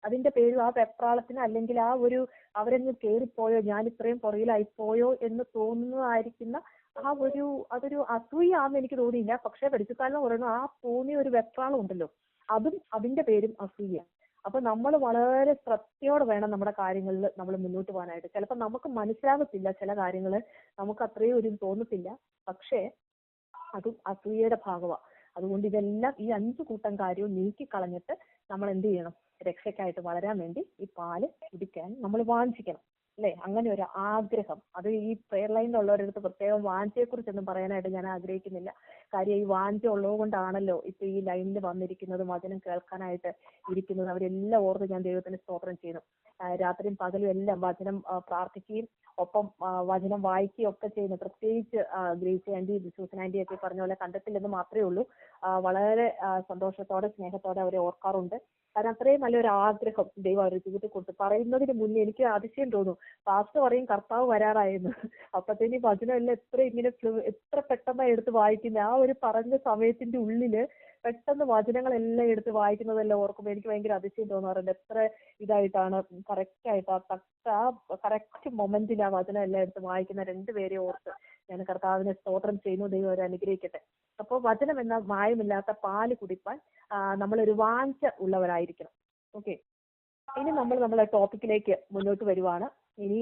Speaker 2: അതിന്റെ പേരും ആ വെപ്രാളത്തിന്, അല്ലെങ്കിൽ ആ ഒരു അവരെന്ന് കയറിപ്പോയോ, ഞാൻ ഇത്രയും പുറകിലായി പോയോ എന്ന് തോന്നുന്നതായിരിക്കുന്ന ആ ഒരു, അതൊരു അസൂയാന്ന് എനിക്ക് തോന്നിയില്ല. പക്ഷെ പരിശുദ്ധാത്മാവ് പറയുന്നു ആ തോന്നിയ ഒരു വെപ്രാളം ഉണ്ടല്ലോ, അതും അതിന്റെ പേരും അസൂയ. അപ്പൊ നമ്മൾ വളരെ ശ്രദ്ധയോടെ വേണം നമ്മുടെ കാര്യങ്ങളിൽ നമ്മൾ മുന്നോട്ട് പോകാനായിട്ട്. ചിലപ്പോൾ നമുക്ക് മനസ്സിലാകത്തില്ല ചില കാര്യങ്ങൾ, നമുക്ക് അത്രയും ഒരു തോന്നത്തില്ല, പക്ഷേ അതും അസൂയയുടെ ഭാഗമാണ്. അതുകൊണ്ട് ഇതെല്ലാം ഈ 5 കൂട്ടം കാര്യവും നീക്കിക്കളഞ്ഞിട്ട് നമ്മൾ എന്ത് ചെയ്യണം? രക്ഷയ്ക്കായിട്ട് വളരാൻ വേണ്ടി ഈ പാല് കുടിക്കാൻ നമ്മൾ വാഞ്ചിക്കണം അല്ലെ. അങ്ങനെ ഒരു ആഗ്രഹം, അത് ഈ പ്രെയർ ലൈനിലുള്ളവരുടെ അടുത്ത് പ്രത്യേകം വാഞ്ചയെ കുറിച്ചൊന്നും പറയാനായിട്ട് ഞാൻ ആഗ്രഹിക്കുന്നില്ല. കാര്യം ഈ വാഞ്ച ഉള്ളത് കൊണ്ടാണല്ലോ ഇപ്പൊ ഈ ലൈനിൽ വന്നിരിക്കുന്നതും വചനം കേൾക്കാനായിട്ട് ഇരിക്കുന്നത്. അവരെല്ലാം ഓർത്ത് ഞാൻ ദൈവത്തിന് സ്തോത്രം ചെയ്യുന്നു. രാത്രിയും പകലും എല്ലാം വചനം പ്രാർത്ഥിക്കുകയും ഒപ്പം വചനം വായിക്കുകയും ഒക്കെ ചെയ്യുന്നു. പ്രത്യേകിച്ച് ഗ്രേസ് ആന്റി, സൂസൻ ആന്റി ഒക്കെ പറഞ്ഞ പോലെ കണ്ടിട്ടില്ലെന്ന് മാത്രമേ ഉള്ളൂ. വളരെ സന്തോഷത്തോടെ സ്നേഹത്തോടെ അവരെ ഓർക്കാറുണ്ട്. കാരണം അത്രയും നല്ലൊരു ആഗ്രഹം ദൈവം അവരുടെ ജീവിതത്തിൽ കൊടുത്തു. പറയുന്നതിന് മുന്നേ എനിക്ക് അതിശയം തോന്നും, പാസ്റ്റർ പറയും കർത്താവ് വരാറായെന്ന്. അപ്പത്തേന് ഈ വചനം എല്ലാം എത്ര പെട്ടെന്നാണ് എടുത്ത് വായിക്കുന്നത്. ആ ഒരു പറഞ്ഞ സമയത്തിന്റെ ഉള്ളില് പെട്ടെന്ന് വചനങ്ങളെല്ലാം എടുത്ത് വായിക്കുന്നതെല്ലാം ഓർക്കുമ്പോൾ എനിക്ക് ഭയങ്കര അതിശയം തോന്നാറുണ്ട്. എത്ര ഇതായിട്ടാണ് കറക്റ്റ് കറക്റ്റ് മൊമെന്റിൽ ആ വചനം എല്ലാം എടുത്ത് വായിക്കുന്ന രണ്ടുപേരെ ഓർത്ത് ഞാൻ കർത്താവിനെ സ്തോത്രം ചെയ്യുന്നു. ദൈവം അവരെ അനുഗ്രഹിക്കട്ടെ. അപ്പോൾ വചനം എന്ന മായമില്ലാത്ത പാല് കുടിപ്പാൻ നമ്മളൊരു വാഞ്ച ഉള്ളവരായിരിക്കണം. ഓക്കെ, ഇനി നമ്മളെ ടോപ്പിക്കിലേക്ക് മുന്നോട്ട് വരുവാണ്. ഇനി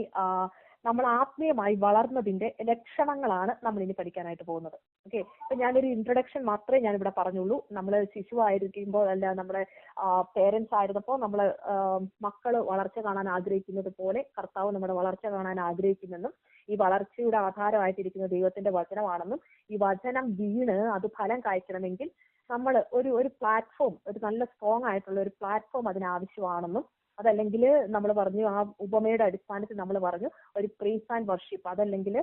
Speaker 2: നമ്മൾ ആത്മീയമായി വളർന്നതിന്റെ ലക്ഷണങ്ങളാണ് നമ്മൾ ഇനി പഠിക്കാനായിട്ട് പോകുന്നത്. ഓക്കെ, ഇപ്പൊ ഞാനൊരു ഇൻട്രൊഡക്ഷൻ മാത്രമേ ഞാനിവിടെ പറഞ്ഞുള്ളൂ. നമ്മൾ ശിശുവായിരിക്കുമ്പോൾ അല്ല, നമ്മുടെ പേരൻസ് ആയിരുന്നപ്പോൾ നമ്മള് മക്കള് വളർച്ച കാണാൻ ആഗ്രഹിക്കുന്നത് പോലെ കർത്താവ് നമ്മുടെ വളർച്ച കാണാൻ ആഗ്രഹിക്കുന്നെന്നും ഈ വളർച്ചയുടെ ആധാരമായിട്ടിരിക്കുന്ന ദൈവത്തിന്റെ വചനമാണെന്നും ഈ വചനം വീണ് അത് ഫലം കായ്ക്കണമെങ്കിൽ നമ്മൾ ഒരു പ്ലാറ്റ്ഫോം, ഒരു നല്ല സ്ട്രോങ് ആയിട്ടുള്ള ഒരു പ്ലാറ്റ്ഫോം അതിനാവശ്യമാണെന്നും, അതല്ലെങ്കിൽ നമ്മൾ പറഞ്ഞു ആ ഉപമയുടെ അടിസ്ഥാനത്തിൽ നമ്മൾ പറഞ്ഞു ഒരു പ്രൈസ് ആൻഡ് വർഷിപ്പ്, അതല്ലെങ്കിൽ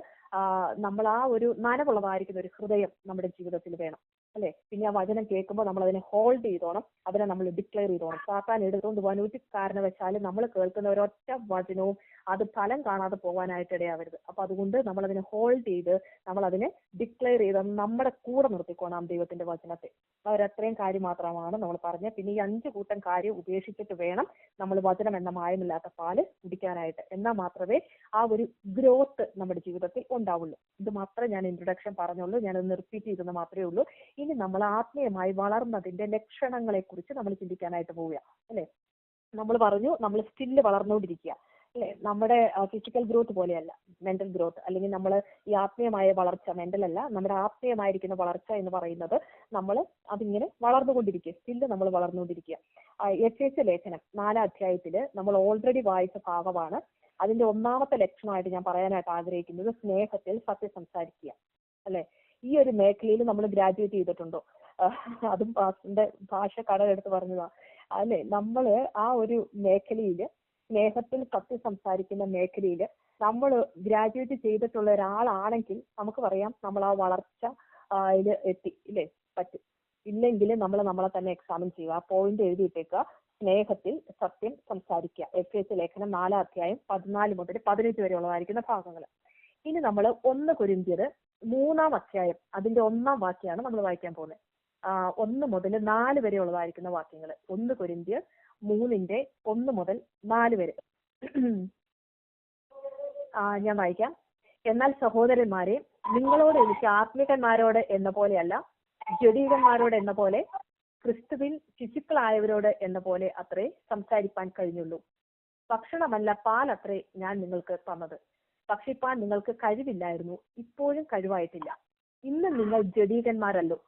Speaker 2: നമ്മൾ ആ ഒരു നനവുള്ളതായിരിക്കുന്ന ഒരു ഹൃദയം നമ്മുടെ ജീവിതത്തിൽ വേണം അല്ലെ. പിന്നെ ആ വചനം കേൾക്കുമ്പോൾ നമ്മൾ അതിനെ ഹോൾഡ് ചെയ്തോണം, അതിനെ നമ്മൾ ഡിക്ലെയർ ചെയ്തോണം. സാത്താൻ എടുത്തുകൊണ്ട് പോകാൻ ഒരു കാരണവശാലും നമ്മൾ കേൾക്കുന്ന ഒരൊറ്റ വചനവും അത് ഫലം കാണാതെ പോകാനായിട്ട് ഇടയാവരുത്. അപ്പൊ അതുകൊണ്ട് നമ്മൾ അതിനെ ഹോൾഡ് ചെയ്ത് നമ്മൾ അതിനെ ഡിക്ലെയർ ചെയ്ത് നമ്മുടെ കൂടെ നിർത്തിക്കോണം ദൈവത്തിന്റെ വചനത്തെ. അവരത്രയും കാര്യം മാത്രമാണ് നമ്മൾ പറഞ്ഞത്. പിന്നെ ഈ 5 കൂട്ടം കാര്യം ഉപേക്ഷിച്ചിട്ട് വേണം നമ്മൾ വചനം എന്ന മായമില്ലാത്ത പാല് കുടിക്കാനായിട്ട്. എന്നാൽ മാത്രമേ ആ ഒരു ഗ്രോത്ത് നമ്മുടെ ജീവിതത്തിൽ ഉണ്ടാവുള്ളൂ. ഇത് മാത്രമേ ഞാൻ ഇൻട്രൊഡക്ഷൻ പറഞ്ഞുള്ളൂ, ഞാനത് റിപ്പീറ്റ് ചെയ്തെന്ന് മാത്രമേ ഉള്ളൂ. ഇനി നമ്മൾ ആത്മീയമായി വളർന്നതിന്റെ ലക്ഷണങ്ങളെ കുറിച്ച് നമ്മൾ ചിന്തിക്കാനായിട്ട് പോവുക അല്ലെ. നമ്മൾ പറഞ്ഞു നമ്മൾ സ്റ്റില്ല് വളർന്നുകൊണ്ടിരിക്കുക അല്ലെ. നമ്മുടെ ഫിസിക്കൽ ഗ്രോത്ത് പോലെയല്ല മെന്റൽ ഗ്രോത്ത്, അല്ലെങ്കിൽ നമ്മൾ ഈ ആത്മീയമായ വളർച്ച, മെന്റൽ അല്ല, നമ്മുടെ ആത്മീയമായിരിക്കുന്ന വളർച്ച എന്ന് പറയുന്നത് നമ്മൾ അതിങ്ങനെ വളർന്നുകൊണ്ടിരിക്കുക, സ്റ്റില്ല് നമ്മൾ വളർന്നുകൊണ്ടിരിക്കുക. എഫേസ്യ ലേഖനം 4-ാം അധ്യായത്തില് നമ്മൾ ഓൾറെഡി വായിച്ച ഭാഗമാണ്. അതിന്റെ ഒന്നാമത്തെ ലക്ഷണമായിട്ട് ഞാൻ പറയാനായിട്ട് ആഗ്രഹിക്കുന്നത് സ്നേഹത്തിൽ സത്യം സംസാരിക്കുക അല്ലെ. ഈ ഒരു മേഖലയിൽ നമ്മൾ ഗ്രാജുവേറ്റ് ചെയ്തിട്ടുണ്ടോ? അതും പാസ്റ്ററിന്റെ ഭാഷ കടമെടുത്ത് പറഞ്ഞതാ അല്ലെ. നമ്മള് ആ ഒരു മേഖലയില്, സ്നേഹത്തിൽ സത്യം സംസാരിക്കുന്ന മേഖലയിൽ നമ്മൾ ഗ്രാജുവേറ്റ് ചെയ്തിട്ടുള്ള ഒരാളാണെങ്കിൽ നമുക്ക് പറയാം നമ്മൾ ആ വളർച്ച ഇത് എത്തി ഇല്ലേ, പറ്റും. ഇല്ലെങ്കിൽ നമ്മളെ തന്നെ എക്സാമിൻ ചെയ്യുക. ആ പോയിന്റ് എഴുതിയിട്ടേക്കുക, സ്നേഹത്തിൽ സത്യം സംസാരിക്കുക. എഫേസ്യ ലേഖനം 4-ാം അധ്യായം 14 മുതൽ 15 വരെ ഉള്ളതായിരിക്കുന്ന ഭാഗങ്ങൾ. ഇനി നമ്മൾ 1 കൊരിന്ത്യർ 3-ാം അധ്യായം അതിന്റെ 1-ാം വാക്യമാണ് നമ്മൾ വായിക്കാൻ പോകുന്നത്. 1 മുതൽ 4 വരെ ഉള്ളതായിരിക്കുന്ന വാക്യങ്ങൾ. 1 കൊരിന്ത്യർ 3-ന്റെ 1 മുതൽ 4 വരെ ഞാൻ വായിക്കാം. എന്നാൽ സഹോദരന്മാരെ, നിങ്ങളോട് എനിക്ക് ആത്മികന്മാരോട് എന്ന പോലെയല്ല, ജഡീകന്മാരോട് എന്ന പോലെ, ക്രിസ്തുവിൽ ശിശുക്കളായവരോട് എന്ന പോലെ അത്രേ സംസാരിപ്പാൻ കഴിഞ്ഞുള്ളൂ. ഭക്ഷണമല്ല പാലത്രേ ഞാൻ നിങ്ങൾക്ക് തന്നത്. ഭക്ഷിപ്പാൻ നിങ്ങൾക്ക് കഴിവില്ലായിരുന്നു, ഇപ്പോഴും കഴിവായിട്ടില്ല. ഇന്ന് നിങ്ങൾ ജഡീകന്മാരല്ലോ.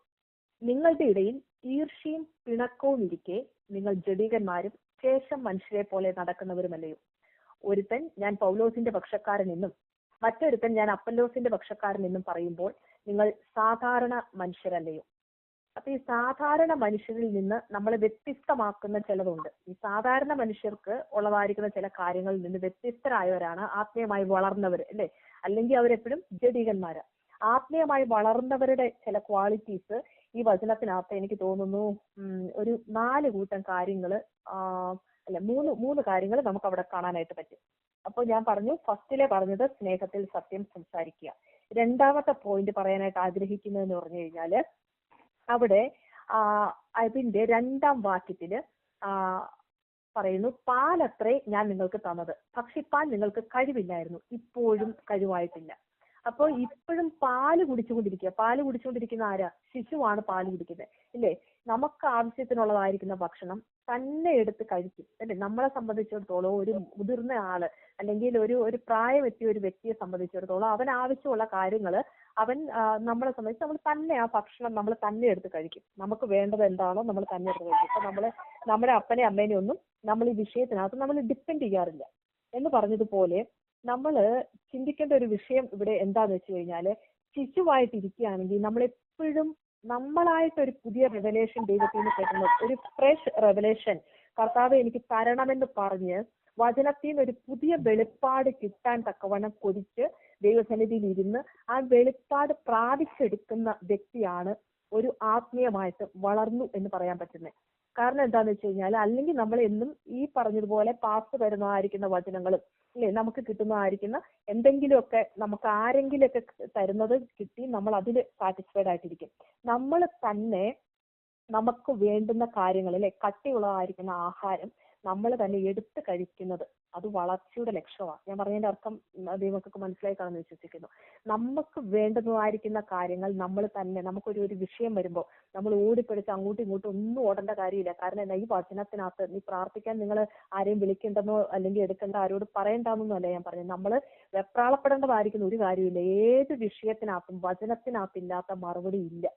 Speaker 2: നിങ്ങളുടെ ഇടയിൽ ഈർഷ്യയും പിണക്കവും ഇരിക്കെ നിങ്ങൾ ജഡീകന്മാരും ശേഷം മനുഷ്യരെ പോലെ നടക്കുന്നവരുമല്ലയോ. ഒരുത്തൻ ഞാൻ പൗലോസിന്റെ പക്ഷക്കാരൻ എന്നും മറ്റൊരുത്തൻ ഞാൻ അപ്പല്ലോസിന്റെ പക്ഷക്കാരൻ എന്നും പറയുമ്പോൾ നിങ്ങൾ സാധാരണ മനുഷ്യരല്ലയോ. അപ്പൊ ഈ സാധാരണ മനുഷ്യരിൽ നിന്ന് നമ്മളെ വ്യത്യസ്തമാക്കുന്ന ചിലതുണ്ട്. ഈ സാധാരണ മനുഷ്യർക്ക് ഉള്ളതായിരിക്കുന്ന ചില കാര്യങ്ങളിൽ നിന്ന് വ്യത്യസ്തരായവരാണ് ആത്മീയമായി വളർന്നവർ അല്ലെ. അല്ലെങ്കിൽ അവരെപ്പോഴും ജഡീകന്മാര്. ആത്മീയമായി വളർന്നവരുടെ ചില ക്വാളിറ്റീസ് ഈ വചനത്തിനകത്ത് എനിക്ക് തോന്നുന്നു ഒരു 4 കൂട്ടം കാര്യങ്ങൾ അല്ല 3 കാര്യങ്ങൾ നമുക്ക് അവിടെ കാണാനായിട്ട് പറ്റും. അപ്പോൾ ഞാൻ പറഞ്ഞു, ഫസ്റ്റിലെ പറഞ്ഞത് സ്നേഹത്തിൽ സത്യം സംസാരിക്കുക. രണ്ടാമത്തെ പോയിന്റ് പറയാനായിട്ട് ആഗ്രഹിക്കുന്നതെന്ന് പറഞ്ഞു കഴിഞ്ഞാല് അവിടെ അതിന്റെ 2-ാം വാക്യത്തില് പറയുന്നു, പാലത്രേ ഞാൻ നിങ്ങൾക്ക് തന്നത്, ഭക്ഷിപ്പാൻ നിങ്ങൾക്ക് കഴിവില്ലായിരുന്നു, ഇപ്പോഴും കഴിവായിട്ടില്ല. അപ്പോൾ ഇപ്പോഴും പാല് കുടിച്ചുകൊണ്ടിരിക്കുന്ന ആരാ? ശിശുവാണ് പാല് കുടിക്കുന്നത് ഇല്ലേ. നമുക്ക് ആവശ്യത്തിനുള്ളതായിരിക്കുന്ന ഭക്ഷണം തന്നെ എടുത്ത് കഴിക്കും അല്ലെ. നമ്മളെ സംബന്ധിച്ചിടത്തോളം ഒരു മുതിർന്ന ആള് അല്ലെങ്കിൽ ഒരു പ്രായമെത്തിയ ഒരു വ്യക്തിയെ സംബന്ധിച്ചിടത്തോളം അവൻ ആവശ്യമുള്ള കാര്യങ്ങൾ അവൻ നമ്മളെ സംബന്ധിച്ച് നമ്മൾ തന്നെ ആ ഭക്ഷണം നമ്മൾ തന്നെ എടുത്ത് കഴിക്കും. നമുക്ക് വേണ്ടത് എന്താണോ നമ്മൾ തന്നെ എടുത്ത് കഴിക്കും. ഇപ്പൊ നമ്മുടെ അപ്പനെ അമ്മേനെ ഒന്നും നമ്മൾ ഈ വിഷയത്തിനകത്ത് നമ്മൾ ഡിപ്പെൻഡ് ചെയ്യാറില്ല. എന്ന് പറഞ്ഞതുപോലെ നമ്മൾ ചിന്തിക്കേണ്ട ഒരു വിഷയം ഇവിടെ എന്താന്ന് വെച്ച് കഴിഞ്ഞാല്, ശിശുവായിട്ടിരിക്കുകയാണെങ്കിൽ നമ്മളെപ്പോഴും നമ്മളായിട്ടൊരു പുതിയ റെവലേഷൻ ദൈവത്തിൽ നിന്ന് കിട്ടുന്നു, ഒരു ഫ്രഷ് റെവലേഷൻ കർത്താവ് എനിക്ക് തരണമെന്ന് പറഞ്ഞ് വചനത്തിൽ നിന്ന് ഒരു പുതിയ വെളിപ്പാട് കിട്ടാൻ തക്കവണ്ണം കൊതിച്ച് ദൈവസന്നിധിയിൽ ഇരുന്ന് ആ വെളിപ്പാട് പ്രാപിച്ചെടുക്കുന്ന വ്യക്തിയാണ് ഒരു ആത്മീയമായിട്ട് വളർന്നു എന്ന് പറയാൻ പറ്റുന്നത്. കാരണം എന്താന്ന് വെച്ച് കഴിഞ്ഞാൽ അല്ലെങ്കിൽ നമ്മൾ എന്നും ഈ പറഞ്ഞതുപോലെ പാസ് തരുന്നതായിരിക്കുന്ന വചനങ്ങളും അല്ലെ നമുക്ക് കിട്ടുന്നതായിരിക്കുന്ന എന്തെങ്കിലുമൊക്കെ നമുക്ക് ആരെങ്കിലുമൊക്കെ തരുന്നത് കിട്ടി നമ്മൾ അതിൽ സാറ്റിസ്ഫൈഡ് ആയിട്ടിരിക്കും. നമ്മൾ തന്നെ നമുക്ക് വേണ്ടുന്ന കാര്യങ്ങൾ അല്ലെ കട്ടിയുള്ളതായിരിക്കുന്ന ആഹാരം നമ്മൾ തന്നെ എടുത്ത് കഴിക്കുന്നത് അത് വളർച്ചയുടെ ലക്ഷ്യമാണ്. ഞാൻ പറഞ്ഞതിന്റെ അർത്ഥം ദൈവങ്ങൾക്ക് മനസ്സിലായി കാണുമെന്ന് വിശ്വസിക്കുന്നു. നമുക്ക് വേണ്ടുന്നതായിരിക്കുന്ന കാര്യങ്ങൾ നമ്മൾ തന്നെ ഒരു വിഷയം വരുമ്പോൾ നമ്മൾ ഓടിപ്പിടിച്ച് അങ്ങോട്ടും ഇങ്ങോട്ടും ഒന്നും ഓടേണ്ട കാര്യമില്ല. കാരണം എന്താ, ഈ വചനത്തിനകത്ത് നീ പ്രാർത്ഥിക്കാൻ നിങ്ങൾ ആരെയും വിളിക്കേണ്ടെന്നോ അല്ലെങ്കിൽ എടുക്കേണ്ട ആരോട് പറയണ്ടെന്നോ അല്ല ഞാൻ പറഞ്ഞത്. നമ്മൾ വെപ്രാളപ്പെടേണ്ടതായിരിക്കുന്ന ഒരു കാര്യമില്ല. ഏത് വിഷയത്തിനകത്തും വചനത്തിനകത്തില്ലാത്ത മറുപടി ഇല്ല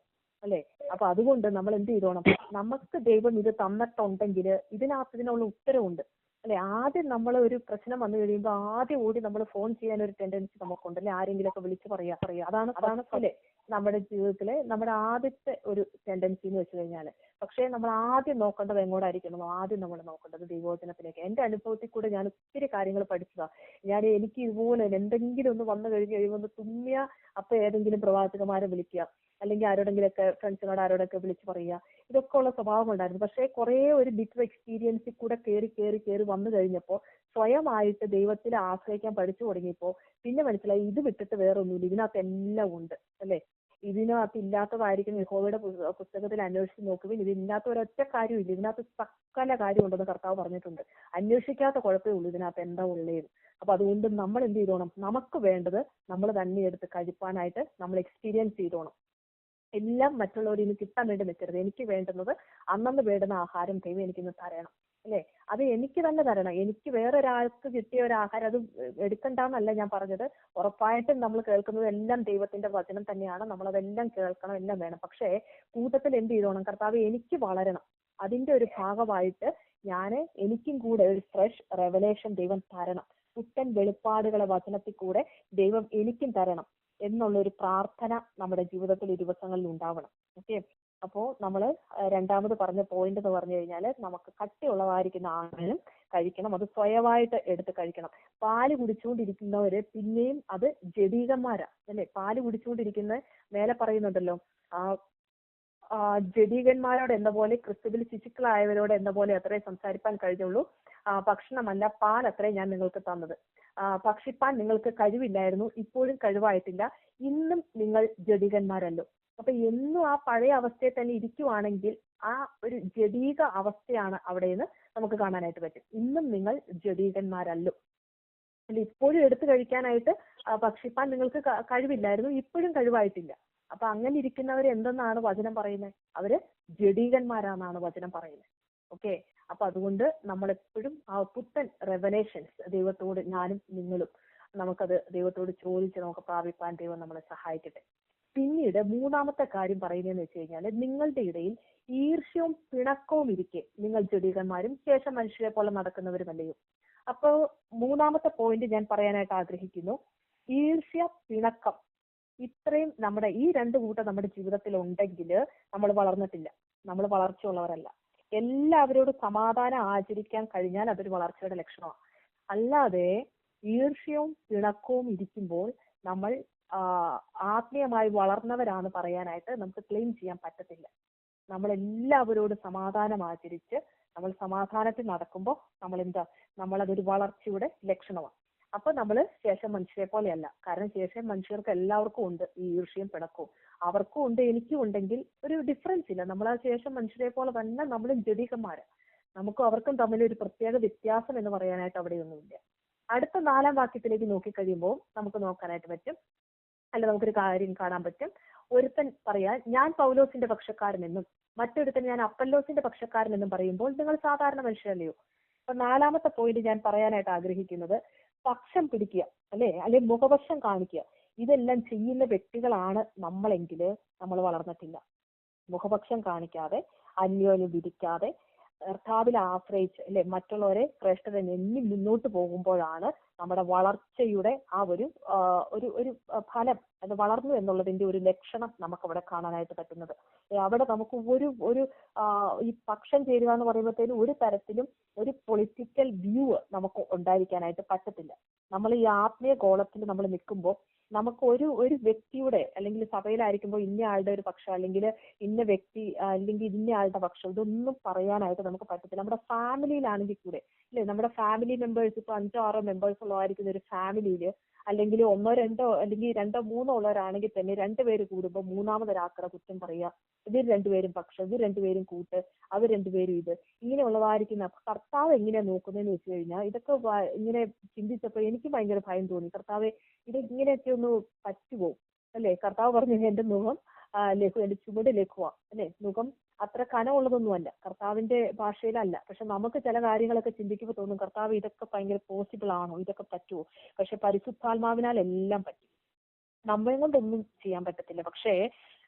Speaker 2: അല്ലെ. അപ്പൊ അതുകൊണ്ട് നമ്മൾ എന്ത് ചെയ്തോണം, നമുക്ക് ദൈവം ഇത് തന്നിട്ടുണ്ടെങ്കിൽ ഇതിനുള്ള ഉത്തരവുണ്ട് അല്ലെ. ആദ്യം നമ്മൾ ഒരു പ്രശ്നം വന്നു കഴിയുമ്പോൾ ആദ്യം ഓടി നമ്മൾ ഫോൺ ചെയ്യാൻ ഒരു ടെൻഡൻസി നമുക്കുണ്ട് അല്ലെ. ആരെങ്കിലും ഒക്കെ വിളിച്ച് പറയാ അതാണ് അല്ലെ നമ്മുടെ ജീവിതത്തിലെ നമ്മുടെ ആദ്യത്തെ ഒരു ടെൻഡൻസി എന്ന് വെച്ച് കഴിഞ്ഞാൽ. പക്ഷേ നമ്മൾ ആദ്യം നോക്കേണ്ടത് എങ്ങോട്ടായിരിക്കണം, ആദ്യം നമ്മൾ നോക്കേണ്ടത് ദൈവവചനത്തിലേക്ക്. എന്റെ അനുഭവത്തിൽ കൂടെ ഞാൻ ഒത്തിരി കാര്യങ്ങൾ പഠിച്ചതാ. എനിക്ക് ഇതുപോലെ എന്തെങ്കിലും ഒന്ന് വന്നു കഴിഞ്ഞ് കഴിയുമ്പോൾ ഒന്ന് തുമ്മിയ അപ്പൊ ഏതെങ്കിലും പ്രവാചകന്മാരെ വിളിക്കുക അല്ലെങ്കിൽ ആരോടെങ്കിലൊക്കെ ഫ്രണ്ട്സിനോട് ആരോടൊക്കെ വിളിച്ച് പറയുക, ഇതൊക്കെ ഉള്ള സ്വഭാവം ഉണ്ടായിരുന്നു. പക്ഷേ കുറെ ഒരു ബിറ്റർ എക്സ്പീരിയൻസിൽ കൂടെ കയറി വന്നു കഴിഞ്ഞപ്പോൾ സ്വയമായിട്ട് ദൈവത്തിൽ ആശ്രയിക്കാൻ പഠിച്ചു തുടങ്ങിയപ്പോൾ പിന്നെ മനസ്സിലായി ഇത് വിട്ടിട്ട് വേറെ ഒന്നുമില്ല, ഇതിനകത്ത് എല്ലാം ഉണ്ട് അല്ലെ. ഇതിനകത്ത് ഇല്ലാത്തതായിരിക്കും യഹോവയുടെ പുസ്തകത്തിൽ അന്വേഷിച്ച് നോക്കുവിൻ, ഇതിനകത്ത് ഒരൊറ്റ കാര്യമില്ല, ഇതിനകത്ത് സകല കാര്യം ഉണ്ടെന്ന് കർത്താവ് പറഞ്ഞിട്ടുണ്ട്. അന്വേഷിക്കാത്ത കുഴപ്പമേ ഉള്ളൂ ഇതിനകത്ത് എന്താ ഉള്ളേന്ന്. അപ്പൊ അതുകൊണ്ട് നമ്മൾ എന്ത് ചെയ്തോണം, നമുക്ക് വേണ്ടത് നമ്മൾ തന്നെ എടുത്ത് കഴിപ്പാനായിട്ട് നമ്മൾ എക്സ്പീരിയൻസ് ചെയ്തോണം. എല്ലാം മറ്റുള്ളവരിൽ കിട്ടാൻ വേണ്ടി നിൽക്കരുത്. എനിക്ക് വേണ്ടുന്നത് അന്നന്ന് വേണ്ടുന്ന ആഹാരം ദൈവം എനിക്കിന്ന് തരണം അല്ലെ. അത് എനിക്ക് തന്നെ തരണം. എനിക്ക് വേറെ ഒരാൾക്ക് കിട്ടിയ ഒരു ആഹാരം അത് എടുക്കണ്ടെന്നല്ല ഞാൻ പറഞ്ഞത്. ഉറപ്പായിട്ടും നമ്മൾ കേൾക്കുന്നത് എല്ലാം ദൈവത്തിന്റെ വചനം തന്നെയാണ്. നമ്മളതെല്ലാം കേൾക്കണം, എല്ലാം വേണം. പക്ഷേ കൂട്ടത്തിൽ എന്ത് ചെയ്തോണം, കർത്താവ് എനിക്ക് വളരണം, അതിന്റെ ഒരു ഭാഗമായിട്ട് എനിക്കും കൂടെ ഒരു ഫ്രഷ് റെവലേഷൻ ദൈവം തരണം. പുത്തൻ വെളിപ്പാടുകളെ വചനത്തിൽ കൂടെ ദൈവം എനിക്കും തരണം എന്നുള്ളൊരു പ്രാർത്ഥന നമ്മുടെ ജീവിതത്തിൽ ഈ ദിവസങ്ങളിൽ ഉണ്ടാവണം. ഓക്കെ. അപ്പോ നമ്മൾ രണ്ടാമത് പറഞ്ഞ പോയിന്റ് എന്ന് പറഞ്ഞു കഴിഞ്ഞാൽ നമുക്ക് കട്ടിയുള്ളതായിരിക്കുന്ന ആഹാരം കഴിക്കണം, അത് സ്വയമായിട്ട് എടുത്ത് കഴിക്കണം. പാല് കുടിച്ചുകൊണ്ടിരിക്കുന്നവര് പിന്നെയും അത് ജഡീകന്മാരാ അല്ലെ. പാല് കുടിച്ചുകൊണ്ടിരിക്കുന്ന മേലെ പറയുന്നുണ്ടല്ലോ, ജഡീകന്മാരോട് എന്ന പോലെ ക്രിസ്തുവിൽ ശിശുക്കളായവരോട് എന്ന പോലെ അത്രേ സംസാരിപ്പാൻ കഴിഞ്ഞുള്ളൂ. ഭക്ഷണമല്ല പാൽ അത്രേ ഞാൻ നിങ്ങൾക്ക് തന്നത്. ഭക്ഷിപ്പാൻ നിങ്ങൾക്ക് കഴിവില്ലായിരുന്നു, ഇപ്പോഴും കഴിവായിട്ടില്ല, ഇന്നും നിങ്ങൾ ജഡീകന്മാരല്ലോ. അപ്പൊ എന്നും ആ പഴയ അവസ്ഥയിൽ തന്നെ ഇരിക്കുവാണെങ്കിൽ ആ ഒരു ജഡീക അവസ്ഥയാണ് അവിടെ നിന്ന് നമുക്ക് കാണാനായിട്ട് പറ്റും. ഇന്നും നിങ്ങൾ ജഡീകന്മാരല്ലോ അല്ല. ഇപ്പോഴും എടുത്തു കഴിക്കാനായിട്ട് ഭക്ഷിപ്പാൻ നിങ്ങൾക്ക് കഴിവില്ലായിരുന്നു, ഇപ്പോഴും കഴിവായിട്ടില്ല. അപ്പൊ അങ്ങനെ ഇരിക്കുന്നവർ എന്തെന്നാണ് വചനം പറയുന്നത്, അവര് ജഡീകന്മാരാണെന്നാണ് വചനം പറയുന്നത്. ഓക്കെ. അപ്പൊ അതുകൊണ്ട് നമ്മളെപ്പോഴും ആ പുത്തൻ റെവലേഷൻസ് ദൈവത്തോട് ഞാനും നിങ്ങളും നമുക്കത് ദൈവത്തോട് ചോദിച്ച് നമുക്ക് പ്രാപിപ്പാൻ ദൈവം നമ്മളെ സഹായിക്കട്ടെ. പിന്നീട് മൂന്നാമത്തെ കാര്യം പറയുന്നതെന്ന് വെച്ച് കഴിഞ്ഞാൽ, നിങ്ങളുടെ ഇടയിൽ ഈർഷ്യവും പിണക്കവും ഇരിക്കെ നിങ്ങൾ ജഡീകന്മാരും ശേഷം മനുഷ്യരെ പോലെ നടക്കുന്നവരുമല്ലയോ. അപ്പോ മൂന്നാമത്തെ പോയിന്റ് ഞാൻ പറയാനായിട്ട് ആഗ്രഹിക്കുന്നു. ഈർഷ്യ, പിണക്കം, ഇത്രയും നമ്മുടെ ഈ രണ്ട് കൂട്ടം നമ്മുടെ ജീവിതത്തിൽ ഉണ്ടെങ്കിൽ നമ്മൾ വളർന്നിട്ടില്ല, നമ്മൾ വളർച്ചയുള്ളവരല്ല. എല്ലാവരോടും സമാധാനം ആചരിക്കാൻ കഴിഞ്ഞാൽ അതൊരു വളർച്ചയുടെ ലക്ഷണമാണ്. അല്ലാതെ ഈർഷ്യവും പിണക്കവും ഇരിക്കുമ്പോൾ നമ്മൾ ആത്മീയമായി വളർന്നവരാണ് പറയാനായിട്ട് നമുക്ക് ക്ലെയിം ചെയ്യാൻ പറ്റത്തില്ല. നമ്മൾ എല്ലാവരോടും സമാധാനം ആചരിച്ച് നമ്മൾ സമാധാനത്തിൽ നടക്കുമ്പോൾ നമ്മളതൊരു വളർച്ചയുടെ ലക്ഷണമാണ്. അപ്പൊ നമ്മൾ ശേഷം മനുഷ്യരെ പോലെയല്ല. കാരണം ശേഷം മനുഷ്യർക്ക് എല്ലാവർക്കും ഉണ്ട് ഈ ഈർഷ്യയും പിണക്കവും, അവർക്കും ഉണ്ട് എനിക്കും ഉണ്ടെങ്കിൽ ഒരു ഡിഫറൻസ് ഇല്ല. നമ്മൾ ആ ശേഷം മനുഷ്യരെ പോലെ തന്നെ നമ്മളും ജഡീകന്മാര്, നമുക്കും അവർക്കും തമ്മിൽ ഒരു പ്രത്യേക വ്യത്യാസം എന്ന് പറയാനായിട്ട് അവിടെയൊന്നുമില്ല. അടുത്ത 4-ാം വാക്യത്തിലേക്ക് നോക്കിക്കഴിയുമ്പോൾ നമുക്ക് നോക്കാനായിട്ട് പറ്റും, അല്ല നമുക്കൊരു കാര്യം കാണാൻ പറ്റും. ഒരുത്തൻ പറയാൻ ഞാൻ പൗലോസിന്റെ പക്ഷക്കാരനെന്നും മറ്റൊരുത്തൻ ഞാൻ അപ്പല്ലോസിന്റെ പക്ഷക്കാരനെന്നും പറയുമ്പോൾ നിങ്ങൾ സാധാരണ മനുഷ്യരല്ലയോ. അപ്പൊ 4-ാമത്തെ പോയിന്റ് ഞാൻ പറയാനായിട്ട് ആഗ്രഹിക്കുന്നത്, പക്ഷം പിടിക്കുക അല്ലെ മുഖപക്ഷം കാണിക്കുക, ഇതെല്ലാം ചെയ്യുന്ന വ്യക്തികളാണ് നമ്മളെങ്കിൽ നമ്മൾ വളർന്നിട്ടില്ല. മുഖപക്ഷം കാണിക്കാതെ അന്യോന്യം വിധിക്കാതെ കർത്താവിൽ ആശ്രയിച്ച് മറ്റുള്ളവരെ ശ്രേഷ്ഠത എണ്ണി മുന്നോട്ട് പോകുമ്പോഴാണ് നമ്മുടെ വളർച്ചയുടെ ആ ഒരു ഫലം, അത് വളർന്നു എന്നുള്ളതിന്റെ ഒരു ലക്ഷണം നമുക്ക് അവിടെ കാണാനായിട്ട് പറ്റുന്നത്. അവിടെ നമുക്ക് ഒരു ഈ പക്ഷം ചേരുക എന്ന് പറയുമ്പോഴത്തേനും ഒരു തരത്തിലും ഒരു പൊളിറ്റിക്കൽ വ്യൂ നമുക്ക് ഉണ്ടായിരിക്കാനായിട്ട് പറ്റത്തില്ല. നമ്മൾ ഈ ആത്മീയ ഗോളത്തിൽ നമ്മൾ നിൽക്കുമ്പോൾ നമുക്ക് ഒരു വ്യക്തിയുടെ, അല്ലെങ്കിൽ സഭയിലായിരിക്കുമ്പോൾ ഇന്ന ആളുടെ ഒരു പക്ഷം, അല്ലെങ്കിൽ ഇന്ന വ്യക്തി, അല്ലെങ്കിൽ ഇന്ന ആളുടെ പക്ഷം, ഇതൊന്നും പറയാനായിട്ട് നമുക്ക് പറ്റത്തില്ല. നമ്മുടെ ഫാമിലിയിലാണെങ്കിൽ കൂടെ അല്ലെ, നമ്മുടെ ഫാമിലി മെമ്പേഴ്സ്, ഇപ്പൊ 5-6 മെമ്പേഴ്സ് ഉള്ളതായിരിക്കുന്ന ഒരു ഫാമിലിയിൽ, അല്ലെങ്കിൽ 1-2 അല്ലെങ്കിൽ 2-3 ഉള്ളവരാണെങ്കിൽ തന്നെ 2 പേര് കൂടുമ്പോൾ മൂന്നാമതൊരാക്കടെ കുറ്റം പറയുക, ഇവർ 2 പേരും പക്ഷം, ഇവർ 2 പേരും കൂട്ട്, അവർ 2 പേരും ഇത്, ഇങ്ങനെയുള്ളതായിരിക്കുന്ന കർത്താവ് എങ്ങനെയാ നോക്കുന്നതെന്ന് വെച്ച് കഴിഞ്ഞാൽ, ഇതൊക്കെ ഇങ്ങനെ ചിന്തിച്ചപ്പോൾ എനിക്ക് ഭയങ്കര ഭയം തോന്നി. കർത്താവ് ഇത് ഇങ്ങനെയൊക്കെ ഒന്ന് പറ്റുമോ അല്ലെ? കർത്താവ് പറഞ്ഞു, എന്റെ മുഖം ലഘു, എന്റെ ചുവട് ലഘുവാ അല്ലെ, മുഖം അത്ര കനമുള്ളതൊന്നുമല്ല, കർത്താവിന്റെ ഭാഷയിലല്ല. പക്ഷെ നമുക്ക് ചില കാര്യങ്ങളൊക്കെ ചിന്തിക്കുമ്പോൾ തോന്നും, കർത്താവ് ഇതൊക്കെ ഭയങ്കര പോസിബിൾ ആണോ, ഇതൊക്കെ പറ്റുമോ? പക്ഷെ പരിശുദ്ധാത്മാവിനാൽ എല്ലാം പറ്റും. നമ്മളെ കൊണ്ടൊന്നും ചെയ്യാൻ പറ്റത്തില്ല. പക്ഷേ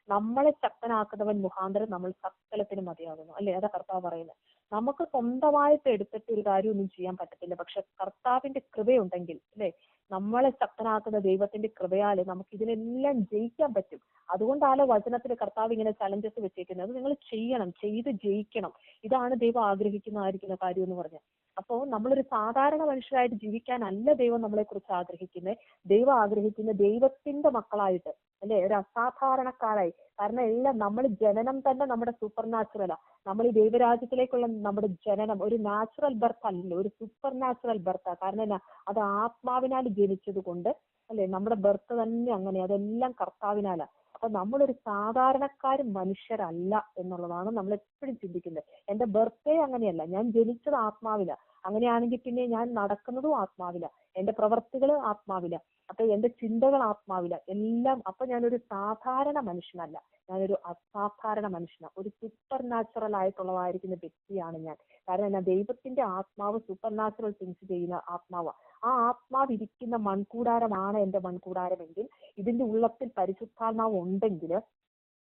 Speaker 2: നമ്മളെ ശക്തനാക്കുന്നവൻ മുഖാന്തരം നമ്മൾ സകലത്തിന് മതിയാകുന്നു അല്ലെ, അതാ കർത്താവ് പറയുന്നത്. നമുക്ക് സ്വന്തമായിട്ട് എടുത്തിട്ട് ഒരു കാര്യമൊന്നും ചെയ്യാൻ പറ്റത്തില്ല. പക്ഷെ കർത്താവിന്റെ കൃപയുണ്ടെങ്കിൽ അല്ലെ, നമ്മളെ ശക്തനാക്കുന്ന ദൈവത്തിന്റെ കൃപയാല് നമുക്ക് ഇതിനെല്ലാം ജയിക്കാൻ പറ്റും. അതുകൊണ്ടാണ് വചനത്തിൽ കർത്താവ് ഇങ്ങനെ ചലഞ്ചസ് വെച്ചേക്കുന്നത്. അത് നിങ്ങൾ ചെയ്യണം, ചെയ്ത് ജയിക്കണം. ഇതാണ് ദൈവം ആഗ്രഹിക്കുന്നതായിരിക്കുന്ന കാര്യം എന്ന് പറഞ്ഞാൽ. അപ്പോൾ നമ്മളൊരു സാധാരണ മനുഷ്യരായിട്ട് ജീവിക്കാനല്ല ദൈവം നമ്മളെ കുറിച്ച് ആഗ്രഹിക്കുന്നത്. ദൈവം ആഗ്രഹിക്കുന്ന ദൈവത്തിന്റെ മക്കളായിട്ട് അല്ലെ, ഒരു അസാധാരണക്കാരായി. കാരണം എല്ലാം നമ്മൾ ജനനം തന്നെ നമ്മുടെ സൂപ്പർ നാച്ചുറലാ. നമ്മൾ ഈ ദൈവരാജ്യത്തിലേക്കുള്ള നമ്മുടെ ജനനം ഒരു നാച്ചുറൽ ബർത്ത് അല്ല, ഒരു സൂപ്പർ നാച്ചുറൽ ബർത്താ. കാരണം എന്നാ, അത് ആത്മാവിനാൽ ജനിച്ചത് കൊണ്ട് അല്ലെ, നമ്മുടെ ബർത്ത് തന്നെ അങ്ങനെ, അതെല്ലാം കർത്താവിനാലാ. അപ്പൊ നമ്മളൊരു സാധാരണക്കാരും മനുഷ്യരല്ല എന്നുള്ളതാണ് നമ്മൾ എപ്പോഴും ചിന്തിക്കുന്നത്. എന്റെ ബർത്തേ അങ്ങനെയല്ല, ഞാൻ ജനിച്ചത് ആത്മാവില. അങ്ങനെയാണെങ്കിൽ പിന്നെ ഞാൻ നടക്കുന്നതും ആത്മാവില, എന്റെ പ്രവർത്തികൾ ആത്മാവില, അപ്പൊ എന്റെ ചിന്തകൾ ആത്മാവില, എല്ലാം. അപ്പൊ ഞാനൊരു സാധാരണ മനുഷ്യനല്ല, ഞാനൊരു അസാധാരണ മനുഷ്യനാണ്, ഒരു സൂപ്പർ നാച്ചുറൽ ആയിട്ടുള്ളതായിരിക്കുന്ന വ്യക്തിയാണ് ഞാൻ. കാരണം എന്നാ, ദൈവത്തിന്റെ ആത്മാവ് സൂപ്പർ നാച്ചുറൽ തിങ്സ് ചെയ്യുന്ന ആത്മാവാണ്. ആ ആത്മാവ് ഇരിക്കുന്ന മൺകൂടാരമാണ് എന്റെ മൺകൂടാരമെങ്കിൽ, ഇതിന്റെ ഉള്ളത്തിൽ പരിശുദ്ധാത്മാവ് ഉണ്ടെങ്കിൽ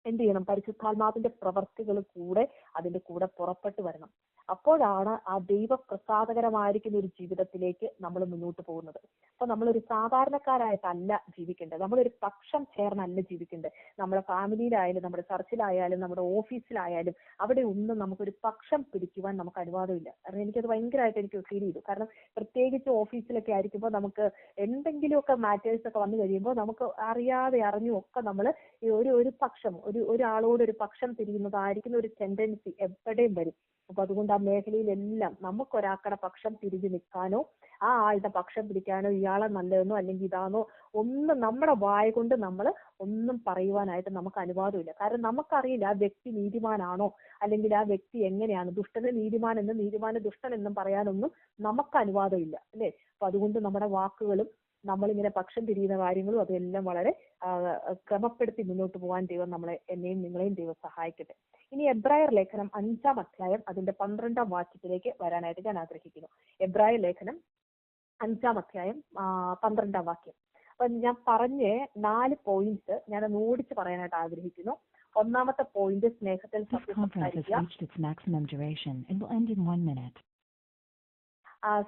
Speaker 2: എന്ത് ചെയ്യണം? പരിശുദ്ധാത്മാവിന്റെ പ്രവർത്തികൾ കൂടെ അതിന്റെ കൂടെ പുറപ്പെട്ടു വരണം. അപ്പോഴാണ് ആ ദൈവപ്രസാദകരമായിരിക്കുന്ന ഒരു ജീവിതത്തിലേക്ക് നമ്മൾ മുന്നോട്ട് പോകുന്നത്. അപ്പൊ നമ്മളൊരു സാധാരണക്കാരായിട്ടല്ല ജീവിക്കേണ്ടത്, നമ്മളൊരു പക്ഷം ചേർന്നല്ല ജീവിക്കേണ്ടത്. നമ്മുടെ ഫാമിലിയിലായാലും നമ്മുടെ ചർച്ചിലായാലും നമ്മുടെ ഓഫീസിലായാലും അവിടെ ഒന്നും നമുക്കൊരു പക്ഷം പിടിക്കുവാൻ നമുക്ക് അനുവാദമില്ല. കാരണം എനിക്കത് ഭയങ്കരമായിട്ട് എനിക്ക് ഫീൽ ചെയ്തു. കാരണം പ്രത്യേകിച്ച് ഓഫീസിലൊക്കെ ആയിരിക്കുമ്പോൾ നമുക്ക് എന്തെങ്കിലുമൊക്കെ മാറ്റേഴ്സ് ഒക്കെ വന്നു കഴിയുമ്പോൾ നമുക്ക് അറിയാതെ അറിഞ്ഞും ഒക്കെ നമ്മൾ ഒരു പക്ഷം ഒരാളോട് ഒരു പക്ഷം തിരിയുന്നതായിരിക്കുന്ന ഒരു ടെൻഡൻസി എവിടെയും വരും. അപ്പൊ അതുകൊണ്ട് ആ മേഖലയിലെല്ലാം നമുക്കൊരാക്കടെ പക്ഷം തിരിഞ്ഞു നിൽക്കാനോ ആ ആളുടെ പക്ഷം പിടിക്കാനോ ഇയാളെ നല്ലതെന്നോ അല്ലെങ്കിൽ ഇതാണോ ഒന്നും നമ്മുടെ വായ കൊണ്ട് നമ്മൾ ഒന്നും പറയുവാനായിട്ട് നമുക്ക് അനുവാദമില്ല. കാരണം നമുക്കറിയില്ല ആ വ്യക്തി നീതിമാനാണോ അല്ലെങ്കിൽ ആ വ്യക്തി എങ്ങനെയാണ്. ദുഷ്ടന് നീതിമാൻ എന്നും നീതിമാന് ദുഷ്ടൻ എന്നും പറയാനൊന്നും നമുക്ക് അനുവാദമില്ല അല്ലേ. അപ്പൊ അതുകൊണ്ട് നമ്മുടെ വാക്കുകളും നമ്മളിങ്ങനെ പക്ഷം തിരിയുന്ന കാര്യങ്ങളും അതെല്ലാം വളരെ ക്രമപ്പെടുത്തി മുന്നോട്ട് പോകാൻ ദൈവം നമ്മളെ, എന്നെയും നിങ്ങളെയും ദൈവം സഹായിക്കട്ടെ. ഇനി എബ്രായർ ലേഖനം 5-ാം അധ്യായം അതിന്റെ 12-ാം വാക്യത്തിലേക്ക് വരാനായിട്ട് ഞാൻ ആഗ്രഹിക്കുന്നു. എബ്രായർ ലേഖനം 5-ാം അധ്യായം 12-ാം വാക്യം. അപ്പൊ ഞാൻ പറഞ്ഞ 4 പോയിന്റ്സ് ഞാൻ ഓടിച്ച് പറയാനായിട്ട് ആഗ്രഹിക്കുന്നു. ഒന്നാമത്തെ പോയിന്റ് സ്നേഹത്തിൽ സത്യം സംസാരിക്കുക.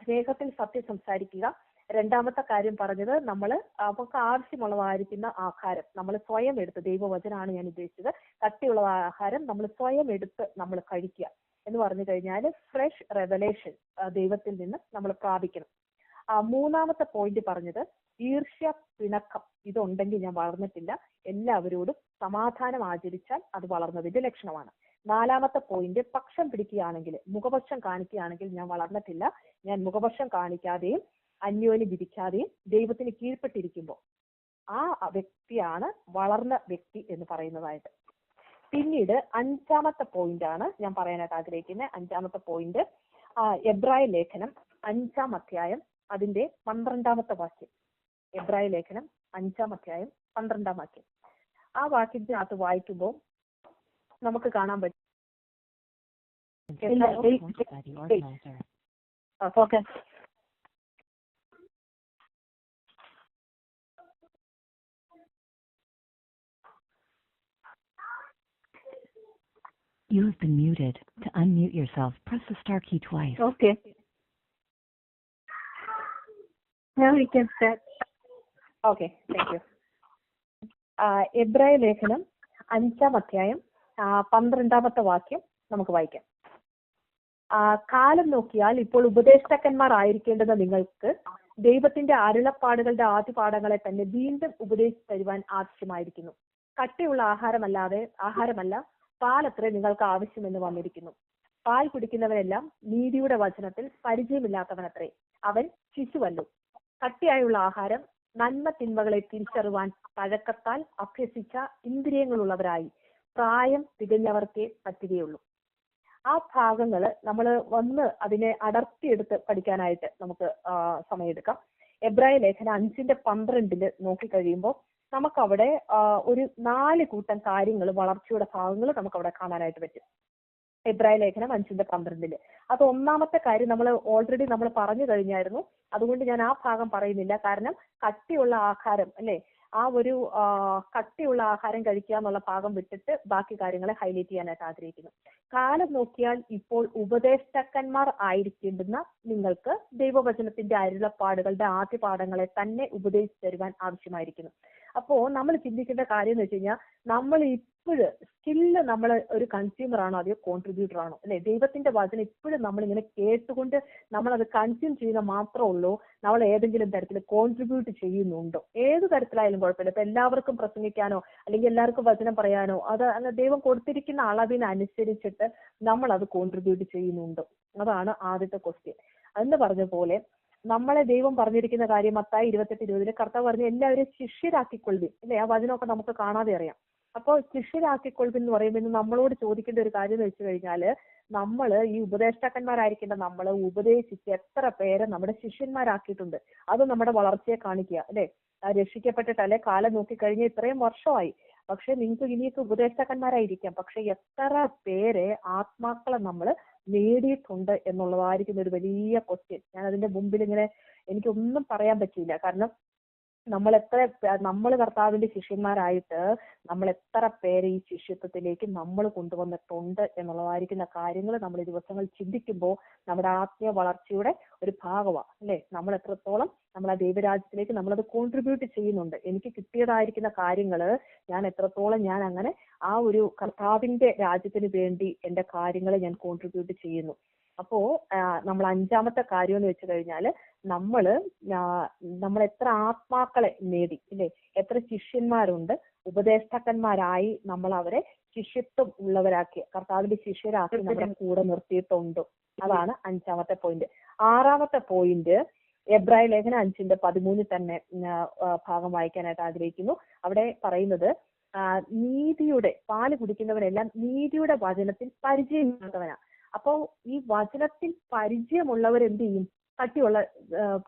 Speaker 2: സ്നേഹത്തിൽ സത്യം സംസാരിക്കുക. രണ്ടാമത്തെ കാര്യം പറഞ്ഞത് നമുക്ക് ആവശ്യമുള്ളതായിരിക്കുന്ന ആഹാരം നമ്മൾ സ്വയം എടുത്ത്, ദൈവവചനാണ് ഞാൻ ഉദ്ദേശിച്ചത്, കട്ടിയുള്ള ആഹാരം നമ്മൾ സ്വയം എടുത്ത് നമ്മൾ കഴിക്കുക എന്ന് പറഞ്ഞു കഴിഞ്ഞാൽ ഫ്രഷ് റെവലേഷൻ ദൈവത്തിൽ നിന്ന് നമ്മൾ പ്രാപിക്കണം. മൂന്നാമത്തെ പോയിന്റ് പറഞ്ഞത് ഈർഷ്യ, പിണക്കം ഇതുണ്ടെങ്കിൽ ഞാൻ വളർന്നിട്ടില്ല, എല്ലാവരോടും സമാധാനം ആചരിച്ചാൽ അത് വളർന്നതിന്റെ ലക്ഷണമാണ്. നാലാമത്തെ പോയിന്റ് പക്ഷം പിടിക്കുകയാണെങ്കിൽ, മുഖപക്ഷം കാണിക്കുകയാണെങ്കിൽ ഞാൻ വളർന്നിട്ടില്ല, ഞാൻ മുഖപക്ഷം കാണിക്കാതെയും അന്യോന്യം വിധിക്കാതെയും ദൈവത്തിന് കീഴ്പ്പെട്ടിരിക്കുമ്പോൾ ആ വ്യക്തിയാണ് വളർന്ന വ്യക്തി എന്ന് പറയുന്നതായിട്ട്. പിന്നീട് 5-ാമത്തെ പോയിന്റ് ആണ് ഞാൻ പറയാനായിട്ട് ആഗ്രഹിക്കുന്നത്. 5-ാമത്തെ പോയിന്റ് എബ്രായ ലേഖനം 5-ാം അധ്യായം അതിന്റെ 12-ാമത്തെ വാക്യം. എബ്രായ ലേഖനം 5-ാം അധ്യായം 12-ാം വാക്യം. ആ വാക്യത്തിനകത്ത് വായിക്കുമ്പോൾ നമുക്ക് കാണാൻ പറ്റും.
Speaker 3: You have been muted. To unmute yourself, press the star key twice.
Speaker 2: Okay.
Speaker 4: Now we can start.
Speaker 2: Okay, thank you. എബ്രായ ലേഖനം 5-ാം അധ്യായം 12-ാമത്തെ വാക്യം നമുക്ക് വായിക്കാം. കാലം നോക്കിയാൽ ഇപ്പോൾ ഉപദേഷ്ടാക്കന്മാർ ആയിരിക്കേണ്ടുന്ന നിങ്ങൾക്ക് ദൈവത്തിന്റെ അരുളപ്പാടുകളുടെ ആദ്യപാഠങ്ങളെ തന്നെ വീണ്ടും ഉപദേശിച്ചു തരുവാൻ ആവശ്യമായിരിക്കുന്നു. കട്ടിയുള്ള ആഹാരമല്ല പാലത്രേ നിങ്ങൾക്ക് ആവശ്യമെന്ന് വന്നിരിക്കുന്നു. പാൽ കുടിക്കുന്നവരെല്ലാം നീതിയുടെ വചനത്തിൽ പരിചയമില്ലാത്തവനത്രേ, അവൻ ശിശുവല്ലോ. കട്ടിയായുള്ള ആഹാരം നന്മ തിന്മകളെ തിരിച്ചറിവാൻ പഴക്കത്താൽ അഭ്യസിച്ച ഇന്ദ്രിയങ്ങളുള്ളവരായി പ്രായം തികഞ്ഞവർക്കേ പറ്റുകയുള്ളൂ. ആ ഭാഗങ്ങൾ നമ്മൾ അതിനെ അടർത്തിയെടുത്ത് പഠിക്കാനായിട്ട് നമുക്ക് സമയമെടുക്കാം. എബ്രായ ലേഖനം 5:12 നോക്കിക്കഴിയുമ്പോൾ നമുക്കവിടെ ഒരു 4 കൂട്ടം കാര്യങ്ങൾ, വളർച്ചയുടെ ഭാഗങ്ങൾ നമുക്കവിടെ കാണാനായിട്ട് പറ്റും. എബ്രായ ലേഖനം 5:12 അത് ഒന്നാമത്തെ കാര്യം ഓൾറെഡി നമ്മൾ പറഞ്ഞു കഴിഞ്ഞായിരുന്നു. അതുകൊണ്ട് ഞാൻ ആ ഭാഗം പറയുന്നില്ല. കാരണം കട്ടിയുള്ള ആഹാരം അല്ലെ, ആ ഒരു കട്ടിയുള്ള ആഹാരം കഴിക്കുക എന്നുള്ള ഭാഗം വിട്ടിട്ട് ബാക്കി കാര്യങ്ങളെ ഹൈലൈറ്റ് ചെയ്യാനായിട്ട് ആഗ്രഹിക്കുന്നു. കാലം നോക്കിയാൽ ഇപ്പോൾ ഉപദേഷ്ടാക്കന്മാർ ആയിരിക്കേണ്ടുന്ന നിങ്ങൾക്ക് ദൈവവചനത്തിന്റെ അരുളപ്പാടുകളുടെ ആദ്യ പാഠങ്ങളെ തന്നെ ഉപദേശിച്ചു തരുവാൻ ആവശ്യമായിരിക്കുന്നു. അപ്പോ നമ്മൾ ചിന്തിക്കേണ്ട കാര്യം എന്ന് വെച്ച് കഴിഞ്ഞാൽ, നമ്മൾ ഇപ്പോഴും സ്റ്റില്ല് നമ്മൾ ഒരു കൺസ്യൂമർ ആണോ അതെയോ കോൺട്രിബ്യൂട്ടർ ആണോ അല്ലെ? ദൈവത്തിന്റെ വചനം ഇപ്പോഴും നമ്മളിങ്ങനെ കേട്ടുകൊണ്ട് നമ്മളത് കൺസ്യൂം ചെയ്യുന്ന മാത്രമേ ഉള്ളൂ, നമ്മൾ ഏതെങ്കിലും തരത്തിൽ കോൺട്രിബ്യൂട്ട് ചെയ്യുന്നുണ്ടോ? ഏത് തരത്തിലായാലും കുഴപ്പമില്ല. ഇപ്പൊ എല്ലാവർക്കും പ്രസംഗിക്കാനോ അല്ലെങ്കിൽ എല്ലാവർക്കും വചനം പറയാനോ അത് ദൈവം കൊടുത്തിരിക്കുന്ന അളവിനനുസരിച്ചിട്ട് നമ്മൾ അത് കോൺട്രിബ്യൂട്ട് ചെയ്യുന്നുണ്ടോ? അതാണ് ആദ്യത്തെ ക്വസ്റ്റ്യൻ. എന്ന് പറഞ്ഞ പോലെ നമ്മളെ ദൈവം പറഞ്ഞിരിക്കുന്ന കാര്യം മത്തായി 28:20 കർത്താവ് പറഞ്ഞ എല്ലാവരും ശിഷ്യരാക്കിക്കൊള്ളുവിൻ അല്ലെ? ആ വചനമൊക്കെ നമുക്ക് കാണാതെ അറിയാം. അപ്പോൾ ശിഷ്യരാക്കിക്കൊള്ളുവിൻ എന്ന് പറയുമ്പോൾ നമ്മളോട് ചോദിക്കേണ്ട ഒരു കാര്യം എന്ന് വെച്ച് കഴിഞ്ഞാൽ, നമ്മൾ ഈ ഉപദേഷ്ടാക്കന്മാരായിരിക്കേണ്ട നമ്മൾ ഉപദേശിച്ച് എത്ര പേരെ നമ്മുടെ ശിഷ്യന്മാരാക്കിയിട്ടുണ്ട്? അത് നമ്മുടെ വളർച്ചയെ കാണിക്കുക അല്ലെ? രക്ഷിക്കപ്പെട്ടിട്ടല്ലേ കാലം നോക്കിക്കഴിഞ്ഞാൽ ഇത്രയും വർഷമായി, പക്ഷെ നിങ്ങൾക്ക് ഇനിയൊക്കെ ഉപദേഷ്ടാക്കന്മാരായിരിക്കാം, പക്ഷെ എത്ര പേരെ ആത്മാക്കളെ നമ്മൾ നേടിയിട്ടുണ്ട് എന്നുള്ളതായിരിക്കും ഒരു വലിയ ക്വസ്റ്റ്യൻ. ഞാൻ അതിന്റെ മുമ്പിൽ ഇങ്ങനെ എനിക്കൊന്നും പറയാൻ പറ്റില്ല. കാരണം നമ്മൾ കർത്താവിന്റെ ശിഷ്യന്മാരായിട്ട് നമ്മൾ എത്ര പേരെ ഈ ശിഷ്യത്വത്തിലേക്ക് നമ്മൾ കൊണ്ടുവന്നിട്ടുണ്ട് എന്നുള്ളതായിരിക്കുന്ന കാര്യങ്ങൾ നമ്മൾ ഈ ദിവസങ്ങൾ ചിന്തിക്കുമ്പോൾ നമ്മുടെ ആത്മീയ വളർച്ചയുടെ ഒരു ഭാഗമാണ് അല്ലെ? നമ്മൾ എത്രത്തോളം നമ്മൾ ആ ദൈവരാജ്യത്തിലേക്ക് നമ്മളത് കോൺട്രിബ്യൂട്ട് ചെയ്യുന്നുണ്ട്. എനിക്ക് കിട്ടിയതായിരിക്കുന്ന കാര്യങ്ങൾ ഞാൻ എത്രത്തോളം ഞാൻ അങ്ങനെ ആ ഒരു കർത്താവിന്റെ രാജ്യത്തിന് വേണ്ടി എന്റെ കാര്യങ്ങളെ ഞാൻ കോൺട്രിബ്യൂട്ട് ചെയ്യുന്നു. അപ്പോ നമ്മൾ 5-ാമത്തെ കാര്യം എന്ന് വെച്ച് കഴിഞ്ഞാൽ, നമ്മൾ എത്ര ആത്മാക്കളെ നേടി ഇല്ലേ? എത്ര ശിഷ്യന്മാരുണ്ട്? ഉപദേഷ്ടാക്കന്മാരായി നമ്മൾ അവരെ ശിഷ്യത്വം ഉള്ളവരാക്കി കർത്താവിന്റെ ശിഷ്യരാക്കി നമ്മുടെ കൂടെ നിർത്തിയിട്ടുണ്ടോ? അതാണ് 5-ാമത്തെ പോയിന്റ്. 6-ാമത്തെ പോയിന്റ് എബ്രായ ലേഖനം 5:13 തന്നെ ഭാഗം വായിക്കാനായിട്ട് ആഗ്രഹിക്കുന്നു. അവിടെ പറയുന്നത്, നീതിയുടെ പാല് കുടിക്കുന്നവനെല്ലാം നീതിയുടെ വചനത്തിൽ പരിചയമില്ലാത്തവനാ. അപ്പോ ഈ വചനത്തിൽ പരിചയമുള്ളവർ എന്ത് ചെയ്യും? കട്ടിയുള്ള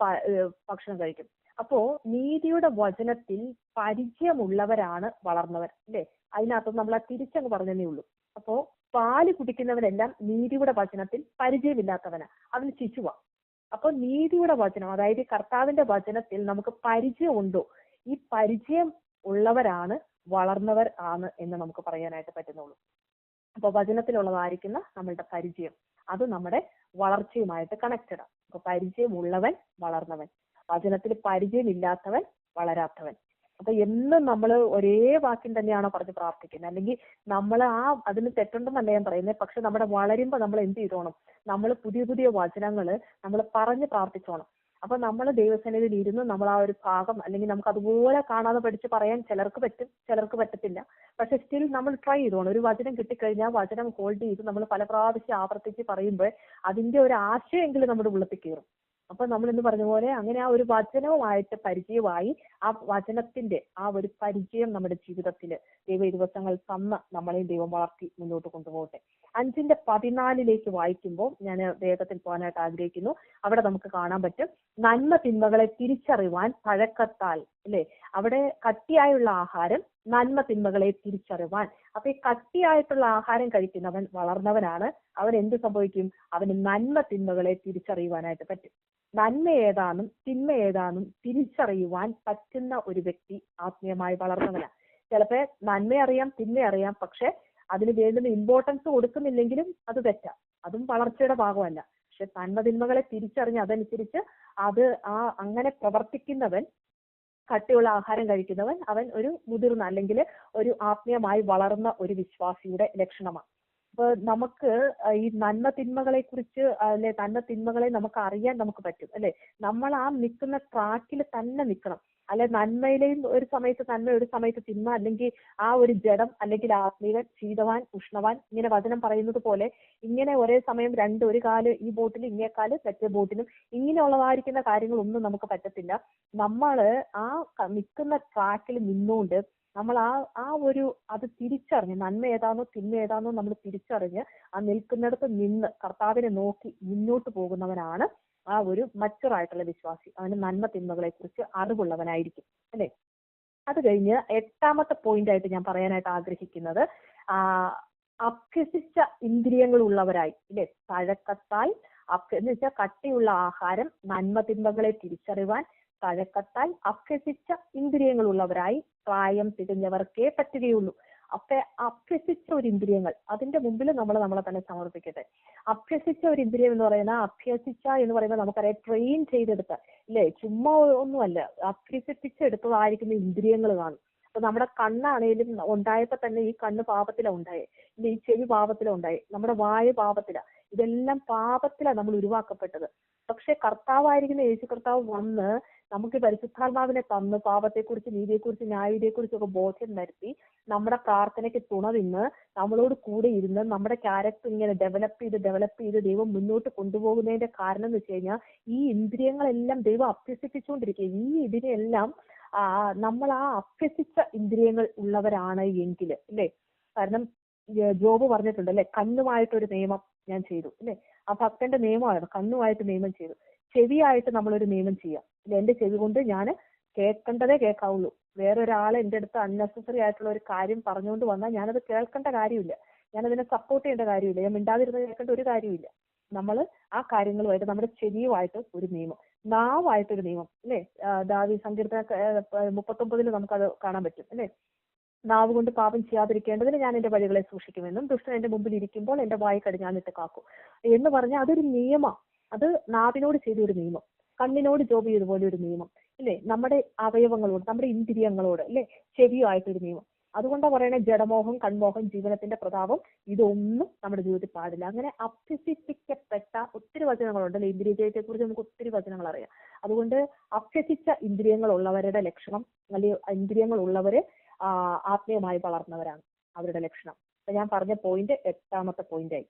Speaker 2: ഭക്ഷണം കഴിക്കും. അപ്പോ നീതിയുടെ വചനത്തിൽ പരിചയമുള്ളവരാണ് വളർന്നവർ അല്ലെ? അതിനകത്ത് നമ്മൾ തിരിച്ചങ്ങ് പറഞ്ഞതേ ഉള്ളൂ. അപ്പോ പാല് കുടിക്കുന്നവരെല്ലാം നീതിയുടെ വചനത്തിൽ പരിചയമില്ലാത്തവനാ, അവന് ശിശുവാ. അപ്പൊ നീതിയുടെ വചനം, അതായത് കർത്താവിന്റെ വചനത്തിൽ നമുക്ക് പരിചയം ഉണ്ടോ? ഈ പരിചയം ഉള്ളവരാണ് വളർന്നവർ ആണ് എന്ന് നമുക്ക് പറയാനായിട്ട് പറ്റുന്നുള്ളൂ. അപ്പൊ വചനത്തിലുള്ളതായിരിക്കുന്ന നമ്മളുടെ പരിചയം അത് നമ്മുടെ വളർച്ചയുമായിട്ട് കണക്റ്റഡ് ആണ്. അപ്പൊ പരിചയമുള്ളവൻ വളർന്നവൻ, വചനത്തിൽ പരിചയമില്ലാത്തവൻ വളരാത്തവൻ. അപ്പൊ എന്നും നമ്മൾ ഒരേ വാക്യം തന്നെയാണോ പറഞ്ഞ് പ്രാർത്ഥിക്കുന്നത്? അല്ലെങ്കിൽ നമ്മൾ അതിന് തെറ്റുണ്ടെന്നല്ല ഞാൻ പറയുന്നത്, പക്ഷെ നമ്മുടെ വളരുമ്പോൾ നമ്മൾ എന്ത് ചെയ്തോണം? നമ്മൾ പുതിയ പുതിയ വചനങ്ങൾ നമ്മൾ പറഞ്ഞ് പ്രാർത്ഥിച്ചോണം. അപ്പൊ നമ്മൾ ദൈവസന്നിധിയിൽ ഇരുന്ന് നമ്മൾ ആ ഒരു ഭാഗം അല്ലെങ്കിൽ നമുക്ക് അതുപോലെ കാണാതെ പഠിച്ച് പറയാൻ ചിലർക്ക് പറ്റും, ചിലർക്ക് പറ്റത്തില്ല. പക്ഷെ സ്റ്റിൽ നമ്മൾ ട്രൈ ചെയ്തോണം. ഒരു വചനം കിട്ടിക്കഴിഞ്ഞാൽ വചനം ഹോൾഡ് ചെയ്ത് നമ്മൾ പല പ്രാവശ്യം ആവർത്തിച്ച് പറയുമ്പോൾ അതിന്റെ ഒരു ആശയമെങ്കിലും നമ്മുടെ ഉള്ളത്തിൽ കയറും. അപ്പൊ നമ്മൾ ഇന്ന് പറഞ്ഞ പോലെ അങ്ങനെ ആ ഒരു വചനവുമായിട്ട് പരിചയമായി ആ വചനത്തിന്റെ ആ ഒരു പരിചയം നമ്മുടെ ജീവിതത്തിൽ ദൈവ ദിവസങ്ങൾ തന്ന് നമ്മളെയും ദൈവം വളർത്തി മുന്നോട്ട് കൊണ്ടുപോകട്ടെ. 5:14 വായിക്കുമ്പോൾ ഞാൻ വേഗത്തിൽ പോകാനായിട്ട് ആഗ്രഹിക്കുന്നു. അവിടെ നമുക്ക് കാണാൻ പറ്റും, നന്മ തിന്മകളെ തിരിച്ചറിവാൻ പഴക്കത്താൽ അല്ലെ? അവിടെ കട്ടിയായുള്ള ആഹാരം നന്മ തിന്മകളെ തിരിച്ചറിവാൻ. അപ്പൊ ഈ കട്ടിയായിട്ടുള്ള ആഹാരം കഴിക്കുന്നവൻ വളർന്നവനാണ്. അവൻ എന്ത് സംഭവിക്കും? അവന് നന്മ തിന്മകളെ തിരിച്ചറിയുവാനായിട്ട് പറ്റും. നന്മ ഏതാണെന്നും തിന്മ ഏതാണെന്നും തിരിച്ചറിയുവാൻ പറ്റുന്ന ഒരു വ്യക്തി ആത്മീയമായി വളർന്നവനാണ്. ചിലപ്പോ നന്മ അറിയാം, തിന്മ അറിയാം, പക്ഷെ അതിന് വേണ്ടുന്ന ഇമ്പോർട്ടൻസ് കൊടുക്കുന്നില്ലെങ്കിലും അത് തെറ്റാം, അതും വളർച്ചയുടെ ഭാഗമല്ല. പക്ഷെ നന്മതിന്മകളെ തിരിച്ചറിഞ്ഞ് അതനുസരിച്ച് അത് അങ്ങനെ പ്രവർത്തിക്കുന്നവൻ, കട്ടിയുള്ള ആഹാരം കഴിക്കുന്നവൻ, അവൻ ഒരു മുതിർന്ന അല്ലെങ്കിൽ ഒരു ആത്മീയമായി വളർന്ന ഒരു വിശ്വാസിയുടെ ലക്ഷണമാണ്. അപ്പൊ നമുക്ക് ഈ നന്മ തിന്മകളെ കുറിച്ച് അല്ലെ നന്മ തിന്മകളെ നമുക്ക് അറിയാൻ നമുക്ക് പറ്റും അല്ലെ. നമ്മൾ ആ നിൽക്കുന്ന ട്രാക്കിൽ തന്നെ നിൽക്കണം. അല്ലെ നന്മയിലെയും ഒരു സമയത്ത് നന്മ, ഒരു സമയത്ത് തിന്മ, അല്ലെങ്കിൽ ആ ഒരു ജഡം അല്ലെങ്കിൽ ആത്മീയൻ, ശീതവാൻ ഉഷ്ണവാൻ, ഇങ്ങനെ വചനം പറയുന്നത് പോലെ ഇങ്ങനെ ഒരേ സമയം ഒരു കാല് ഈ ബോട്ടിൽ, ഇങ്ങേക്കാല് മറ്റേ ബോട്ടിലും, ഇങ്ങനെയുള്ളതായിരിക്കുന്ന കാര്യങ്ങളൊന്നും നമുക്ക് പറ്റത്തില്ല. നമ്മള് ആ നിൽക്കുന്ന ട്രാക്കിൽ നിന്നുകൊണ്ട് നമ്മൾ അത് തിരിച്ചറിഞ്ഞ് നന്മ ഏതാണോ തിന്മ ഏതാണോ നമ്മൾ തിരിച്ചറിഞ്ഞ് ആ നിൽക്കുന്നിടത്ത് നിന്ന് കർത്താവിനെ നോക്കി മുന്നോട്ട് പോകുന്നവനാണ് ആ ഒരു മച്ചുറായിട്ടുള്ള വിശ്വാസി. അവന് നന്മ തിന്മകളെ കുറിച്ച് അറിവുള്ളവനായിരിക്കും അല്ലെ. അത് കഴിഞ്ഞ് 8ാമത്തെ പോയിന്റ് ആയിട്ട് ഞാൻ പറയാനായിട്ട് ആഗ്രഹിക്കുന്നത് അഭ്യസിച്ച ഇന്ദ്രിയങ്ങൾ ഉള്ളവരായി ഇല്ലേ. തഴക്കത്താൽ എന്ന് വെച്ചാൽ കട്ടിയുള്ള ആഹാരം, നന്മ തിന്മകളെ തിരിച്ചറിവാൻ തഴക്കത്താൽ അഭ്യസിച്ച ഇന്ദ്രിയങ്ങൾ ഉള്ളവരായി പ്രായം തികഞ്ഞവർക്കേ പറ്റുകയുള്ളൂ. അപ്പൊ അഭ്യസിച്ച ഒരു ഇന്ദ്രിയങ്ങൾ, അതിന്റെ മുമ്പിൽ നമ്മളെ തന്നെ സമർപ്പിക്കട്ടെ. അഭ്യസിച്ച ഒരു ഇന്ദ്രിയം എന്ന് പറയുന്നത്, അഭ്യസിച്ച എന്ന് പറയുമ്പോൾ നമുക്കറിയാം ട്രെയിൻ ചെയ്തെടുത്ത ഇല്ലേ, ചുമ്മാ ഒന്നുമല്ല, അഭ്യസിപ്പിച്ചെടുത്തതായിരിക്കുന്ന ഇന്ദ്രിയങ്ങൾ കാണും. അപ്പൊ നമ്മുടെ കണ്ണാണേലും ഉണ്ടായപ്പോ തന്നെ ഈ കണ്ണ് പാപത്തിലാണ് ഉണ്ടായേ, ഇല്ല ഈ ചെവി പാപത്തിലാണ് ഉണ്ടായേ, നമ്മുടെ വായു പാപത്തിലാണ്, ഇതെല്ലാം പാപത്തിലാണ് നമ്മൾ ഉരുവാക്കപ്പെട്ടത്. പക്ഷെ കർത്താവായിരിക്കുന്ന യേശു കർത്താവ് വന്ന് നമുക്ക് പരിശുദ്ധാത്മാവിനെ തന്ന് പാപത്തെക്കുറിച്ച്, നീതിയെക്കുറിച്ച്, ന്യായവിധിയെക്കുറിച്ച് ഒക്കെ ബോധ്യം വരുത്തി നമ്മുടെ പ്രാർത്ഥനയ്ക്ക് തുണ നിന്ന് നമ്മളോട് കൂടെ ഇരുന്ന് നമ്മുടെ ക്യാരക്ടർ ഇങ്ങനെ ഡെവലപ്പ് ചെയ്ത് ദൈവം മുന്നോട്ട് കൊണ്ടുപോകുന്നതിന്റെ കാരണം എന്ന് വെച്ച് കഴിഞ്ഞാൽ ഈ ഇന്ദ്രിയങ്ങളെല്ലാം ദൈവം അഭ്യസിപ്പിച്ചുകൊണ്ടിരിക്കുക. ഈ ഇതിനെല്ലാം നമ്മൾ അഭ്യസിച്ച ഇന്ദ്രിയങ്ങൾ ഉള്ളവരാണ് എങ്കിൽ അല്ലേ. കാരണം ജോബ് പറഞ്ഞിട്ടുണ്ട് അല്ലെ, കണ്ണുമായിട്ടൊരു നിയമം ഞാൻ ചെയ്തു അല്ലെ. ആ ഭക്തന്റെ നിയമമാണ് കണ്ണുമായിട്ട് നിയമം ചെയ്തു. ചെവിയായിട്ട് നമ്മളൊരു നിയമം ചെയ്യാം അല്ലെ. എന്റെ ചെവി കൊണ്ട് ഞാൻ കേൾക്കേണ്ടതേ കേൾക്കാവുള്ളൂ. വേറൊരാൾ എൻ്റെ അടുത്ത് അൺനെസസറി ആയിട്ടുള്ള ഒരു കാര്യം പറഞ്ഞുകൊണ്ട് വന്നാൽ ഞാനത് കേൾക്കേണ്ട കാര്യമില്ല, ഞാനതിനെ സപ്പോർട്ട് ചെയ്യേണ്ട കാര്യമില്ല, ഞാൻ മിണ്ടാതിരുന്ന് കേൾക്കേണ്ട ഒരു കാര്യമില്ല. നമ്മൾ ആ കാര്യങ്ങളുമായിട്ട് നമ്മുടെ ചെവിയുമായിട്ട് ഒരു നിയമം, നാവായിട്ടൊരു നിയമം അല്ലെ. ദാവീദ് സങ്കീർത്തന 39 നമുക്കത് കാണാൻ പറ്റും അല്ലെ. നാവ് കൊണ്ട് പാപം ചെയ്യാതിരിക്കേണ്ടതിന് ഞാൻ എന്റെ വഴികളെ സൂക്ഷിക്കുമെന്നും ദുഷ്ടൻ എന്റെ മുമ്പിൽ ഇരിക്കുമ്പോൾ എന്റെ വായി കടിഞ്ഞാണിട്ട് കാക്കും എന്ന് പറഞ്ഞാൽ അതൊരു നിയമം. അത് നാവിനോട് ചെയ്തൊരു നിയമം, കണ്ണിനോട് ജോബ് ചെയ്തതുപോലെ ഒരു നിയമം ഇല്ലേ. നമ്മുടെ അവയവങ്ങളോട്, നമ്മുടെ ഇന്ദ്രിയങ്ങളോട് അല്ലെ, ചെവിയുമായിട്ടൊരു നിയമം. അതുകൊണ്ടാ പറയണേ ജഡമോഹം, കൺമോഹം, ജീവനത്തിന്റെ പ്രതാപം, ഇതൊന്നും നമ്മുടെ ജീവിതത്തിൽ പാടില്ല. അങ്ങനെ അഭ്യസിപ്പിക്കപ്പെട്ട ഒത്തിരി വചനങ്ങളുണ്ടല്ലോ, ഇന്ദ്രിയജയത്തെ കുറിച്ച് നമുക്ക് ഒത്തിരി വചനങ്ങൾ അറിയാം. അതുകൊണ്ട് അഭ്യസിച്ച ഇന്ദ്രിയങ്ങൾ ഉള്ളവരുടെ ലക്ഷണം, അല്ലെങ്കിൽ ഇന്ദ്രിയങ്ങൾ ഉള്ളവര് ആത്മീയമായി വളർന്നവരാണ് അവരുടെ ലക്ഷണം. അപ്പൊ ഞാൻ പറഞ്ഞ പോയിന്റ് 8ാമത്തെ പോയിന്റായി.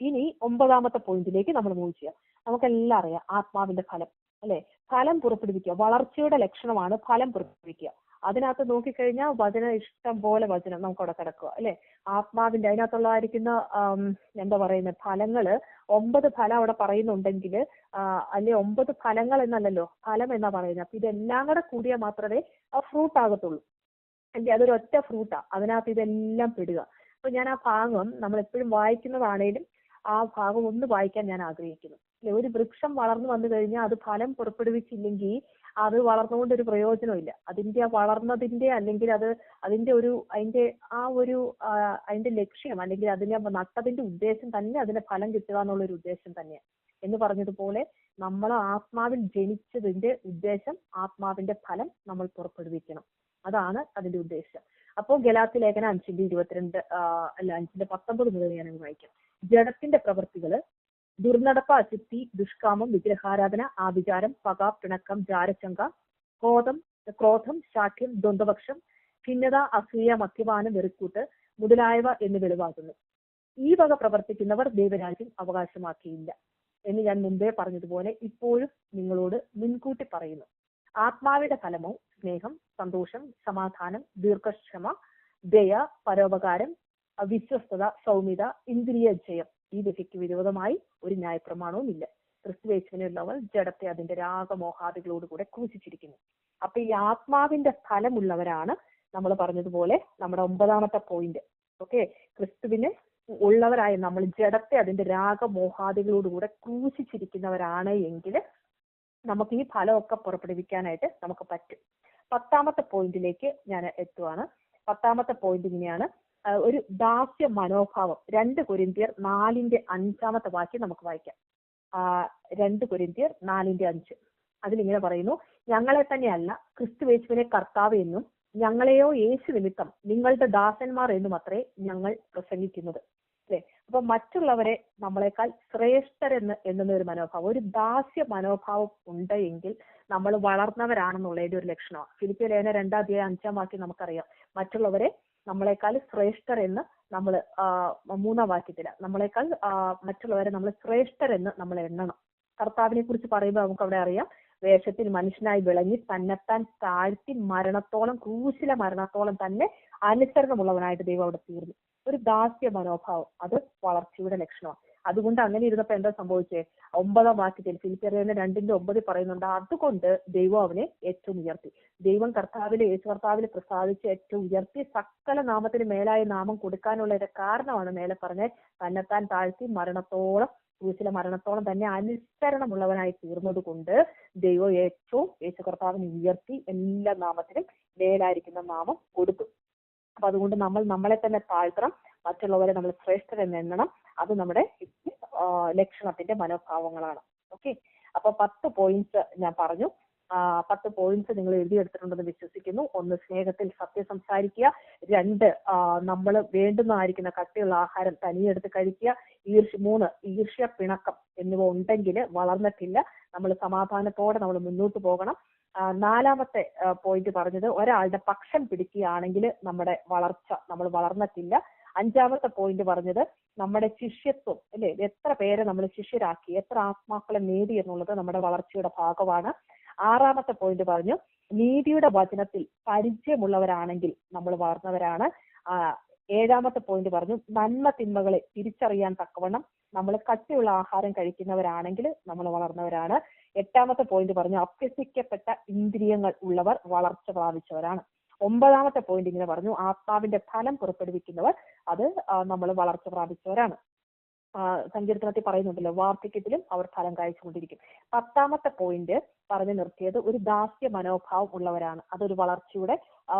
Speaker 2: ഇനി 9ാമത്തെ പോയിന്റിലേക്ക് നമ്മൾ മൂവ് ചെയ്യാം. നമുക്കെല്ലാം അറിയാം ആത്മാവിന്റെ ഫലം അല്ലെ. ഫലം പുറപ്പെടുവിക്കുക, വളർച്ചയുടെ ലക്ഷണമാണ് ഫലം പുറപ്പെടുവിക്കുക. അതിനകത്ത് നോക്കിക്കഴിഞ്ഞാൽ വചനം, ഇഷ്ടം പോലെ വചനം നമുക്ക് അവിടെ കിടക്കുക അല്ലെ. ആത്മാവിന്റെ അതിനകത്തുള്ളതായിരിക്കുന്ന എന്താ പറയുന്നത് ഫലങ്ങള് 9 ഫലം അവിടെ പറയുന്നുണ്ടെങ്കിൽ അല്ലെ 9 ഫലങ്ങൾ എന്നല്ലല്ലോ, ഫലം എന്നാ പറയുന്നത്. അപ്പൊ ഇതെല്ലാം കൂടെ കൂടിയാൽ മാത്രമേ ഫ്രൂട്ട് ആകത്തുള്ളൂ അല്ലെ. അതൊരു ഒറ്റ ഫ്രൂട്ടാ, അതിനകത്ത് ഇതെല്ലാം പെടുക. അപ്പൊ ഞാൻ ആ ഭാഗം നമ്മൾ എപ്പോഴും വായിക്കുന്നതാണേലും ആ ഭാഗം ഒന്ന് വായിക്കാൻ ഞാൻ ആഗ്രഹിക്കുന്നു അല്ലെ. ഒരു വൃക്ഷം വളർന്നു വന്നു കഴിഞ്ഞാൽ അത് ഫലം പുറപ്പെടുവിച്ചില്ലെങ്കിൽ അത് വളർന്നുകൊണ്ടൊരു പ്രയോജനമില്ല. അതിന്റെ വളർന്നതിന്റെ അല്ലെങ്കിൽ അതിന്റെ ലക്ഷ്യം അല്ലെങ്കിൽ അതിനെ നട്ടതിന്റെ ഉദ്ദേശം തന്നെ അതിന്റെ ഫലം കിട്ടുക എന്നുള്ളൊരു ഉദ്ദേശം തന്നെയാണ്. എന്ന് പറഞ്ഞതുപോലെ നമ്മൾ ആത്മാവിൽ ജനിച്ചതിന്റെ ഉദ്ദേശം ആത്മാവിന്റെ ഫലം നമ്മൾ പുറപ്പെടുവിക്കണം, അതാണ് അതിന്റെ ഉദ്ദേശം. അപ്പോൾ ഗലാത്യ ലേഖനം 5:22 5:19 മുതൽ ഞാനങ്ങ് വായിക്കാം. ജഡത്തിന്റെ പ്രവൃത്തികള് ദുർനടപ്പ്, അശുദ്ധി, ദുഷ്കാമം, വിഗ്രഹാരാധന, ആഭിചാരം, പക, പിണക്കം, ജാരശങ്ക, ക്രോധം, ശാഠ്യം, ദ്വന്ദ്വപക്ഷം, ഭിന്നത, അസൂയ, മദ്യപാനം, വെറുക്കൂട്ട് മുതലായവ എന്ന് വെളിവാകുന്നു. ഈ വക പ്രവർത്തിക്കുന്നവർ ദൈവരാജ്യം അവകാശമാക്കിയില്ല എന്ന് ഞാൻ മുമ്പേ പറഞ്ഞതുപോലെ ഇപ്പോഴും നിങ്ങളോട് മുൻകൂട്ടി പറയുന്നു. ആത്മാവിന്റെ ഫലമോ സ്നേഹം, സന്തോഷം, സമാധാനം, ദീർഘക്ഷമ, ദയ, പരോപകാരം, വിശ്വസ്തത, സൗമ്യത, ഇന്ദ്രിയ ജയം. ഈ വ്യക്തിക്ക് വിരോധമായി ഒരു ന്യായപ്രമാണവും ഇല്ല. ക്രിസ്തുയേശുവിനുള്ളവർ ജഡത്തെ അതിന്റെ രാഗമോഹാദികളോടുകൂടെ ക്രൂശിച്ചിരിക്കുന്നു. അപ്പൊ ഈ ആത്മാവിന്റെ ഫലമുള്ളവരാണ് നമ്മൾ പറഞ്ഞതുപോലെ നമ്മുടെ 9ാമത്തെ പോയിന്റ്. ഓക്കെ, ക്രിസ്തുവിന് ഉള്ളവരായ നമ്മൾ ജഡത്തെ അതിന്റെ രാഗമോഹാദികളോടുകൂടെ ക്രൂശിച്ചിരിക്കുന്നവരാണ് എങ്കിൽ നമുക്ക് ഈ ഫലമൊക്കെ പുറപ്പെടുവിക്കാനായിട്ട് നമുക്ക് പറ്റും. 10ാമത്തെ പോയിന്റിലേക്ക് ഞാൻ എത്തുവാണ്. 10ാമത്തെ പോയിന്റ് ഇങ്ങനെയാണ്, ഒരു ദാസ്യ മനോഭാവം. 2 കൊരിന്ത്യർ 4:5 വാക്യം നമുക്ക് വായിക്കാം. 2 കൊരിന്ത്യർ 4:5. അതിലിങ്ങനെ പറയുന്നു, ഞങ്ങളെ തന്നെയല്ല ക്രിസ്തുയേശുവിനെ കർത്താവ് എന്നും ഞങ്ങളെയോ യേശു നിമിത്തം നിങ്ങളുടെ ദാസന്മാർ എന്നും അത്രേ ഞങ്ങൾ പ്രസംഗിക്കുന്നത്. അല്ലെ? അപ്പൊ മറ്റുള്ളവരെ നമ്മളെക്കാൾ ശ്രേഷ്ഠരെന്ന് എണ്ണുന്ന ഒരു മനോഭാവം, ഒരു ദാസ്യ മനോഭാവം ഉണ്ട് എങ്കിൽ നമ്മൾ വളർന്നവരാണെന്നുള്ളതിന്റെ ഒരു ലക്ഷണമാണ്. ഫിലിപ്പിയ ലേഖനം 2:5 നമുക്കറിയാം, മറ്റുള്ളവരെ നമ്മളെക്കാൾ ശ്രേഷ്ഠരെന്ന് നമ്മൾ 3 വാക്യത്തില് നമ്മളെക്കാൾ മറ്റുള്ളവരെ നമ്മൾ ശ്രേഷ്ഠരെന്ന് നമ്മൾ എണ്ണണം. കർത്താവിനെ കുറിച്ച് പറയുമ്പോൾ നമുക്ക് അവിടെ അറിയാം, വേഷത്തിൽ മനുഷ്യനായി വിളങ്ങി തന്നെത്താൻ താഴ്ത്തി മരണത്തോളം, ക്രൂശിലെ മരണത്തോളം തന്നെ അനുസരണമുള്ളവനായിട്ട് ദൈവം അവിടെ തീർന്നു. ഒരു ദാസ്യ മനോഭാവം, അത് വളർച്ചയുടെ ലക്ഷണമാണ്. അതുകൊണ്ട് അങ്ങനെ ഇരുന്നപ്പോ എന്താ സംഭവിച്ചേ? 9 വാക്യത്തിൽ ഫിലിപ്പിയർ 2:9 പറയുന്നുണ്ട്, അതുകൊണ്ട് ദൈവം അവനെ ഏറ്റവും ഉയർത്തി. ദൈവം യേശു കർത്താവിൽ പ്രസാദിച്ച് ഏറ്റവും ഉയർത്തി സകല നാമത്തിന് മേലായ നാമം കൊടുക്കാനുള്ള ഒരു കാരണമാണ് മേലെ പറഞ്ഞ തന്നെത്താൻ താഴ്ത്തി മരണത്തോളം, ക്രൂശിലെ മരണത്തോളം തന്നെ അനുസരണമുള്ളവനായി തീർന്നത് കൊണ്ട് ദൈവം യേശു കർത്താവിനെ ഉയർത്തി എല്ലാ നാമത്തിനും മേലായിരിക്കുന്ന നാമം കൊടുത്തു. അപ്പൊ അതുകൊണ്ട് നമ്മളെ തന്നെ താഴ്ത്തണം, മറ്റുള്ളവരെ നമ്മൾ ശ്രേഷ്ഠരെന്ന് എണ്ണണം. അത് നമ്മുടെ ലക്ഷണത്തിന്റെ മനോഭാവങ്ങളാണ്. ഓക്കെ, അപ്പൊ 10 പോയിന്റ്സ് ഞാൻ പറഞ്ഞു. 10 പോയിന്റ്സ് നിങ്ങൾ എഴുതിയെടുത്തിട്ടുണ്ടെന്ന് വിശ്വസിക്കുന്നു. 1, സ്നേഹത്തിൽ സത്യം സംസാരിക്കുക. 2, നമ്മൾ വേണ്ടുന്നതായിരിക്കുന്ന കട്ടിയുള്ള ആഹാരം തനിയെടുത്ത് കഴിക്കുക. 3, ഈർഷ്യ, പിണക്കം എന്നിവ ഉണ്ടെങ്കിൽ വളർന്നിട്ടില്ല, നമ്മൾ സമാധാനത്തോടെ നമ്മൾ മുന്നോട്ട് പോകണം. 4-മത്തെ പോയിന്റ് പറഞ്ഞത്, ഒരാളുടെ പക്ഷം പിടിക്കുകയാണെങ്കിൽ നമ്മുടെ വളർച്ച, നമ്മൾ വളർന്നിട്ടില്ല. 5-മത്തെ പോയിന്റ് പറഞ്ഞത്, നമ്മുടെ ശിഷ്യത്വം, അല്ലെ, എത്ര പേരെ നമ്മൾ ശിഷ്യരാക്കി, എത്ര ആത്മാക്കളെ നേടി എന്നുള്ളത് നമ്മുടെ വളർച്ചയുടെ ഭാഗമാണ്. 6-മത്തെ പോയിന്റ് പറഞ്ഞു, നീതിയുടെ വചനത്തിൽ പരിചയമുള്ളവരാണെങ്കിൽ നമ്മൾ വളർന്നവരാണ്. 7-മത്തെ പോയിന്റ് പറഞ്ഞു, നന്മ തിന്മകളെ തിരിച്ചറിയാൻ തക്കവണ്ണം നമ്മൾ കട്ടിയുള്ള ആഹാരം കഴിക്കുന്നവരാണെങ്കിൽ നമ്മൾ വളർന്നവരാണ്. 8-മത്തെ പോയിന്റ് പറഞ്ഞു, അഭ്യസിക്കപ്പെട്ട ഇന്ദ്രിയങ്ങൾ ഉള്ളവർ വളർച്ച പ്രാപിച്ചവരാണ്. 9-മത്തെ പോയിന്റ് ഇങ്ങനെ പറഞ്ഞു, ആത്മാവിന്റെ ഫലം പുറപ്പെടുവിക്കുന്നവർ, അത് നമ്മൾ വളർച്ച പ്രാപിച്ചവരാണ്. സങ്കീർത്തനത്തിൽ പറയുന്നുണ്ടല്ലോ, വാർദ്ധക്യത്തിലും അവർ ഫലം കായ്ച്ചുകൊണ്ടിരിക്കും. 10-മത്തെ പോയിന്റ് പറഞ്ഞു നിർത്തിയത്, ഒരു ദാസ്യ മനോഭാവം ഉള്ളവരാണ്. അതൊരു വളർച്ചയുടെ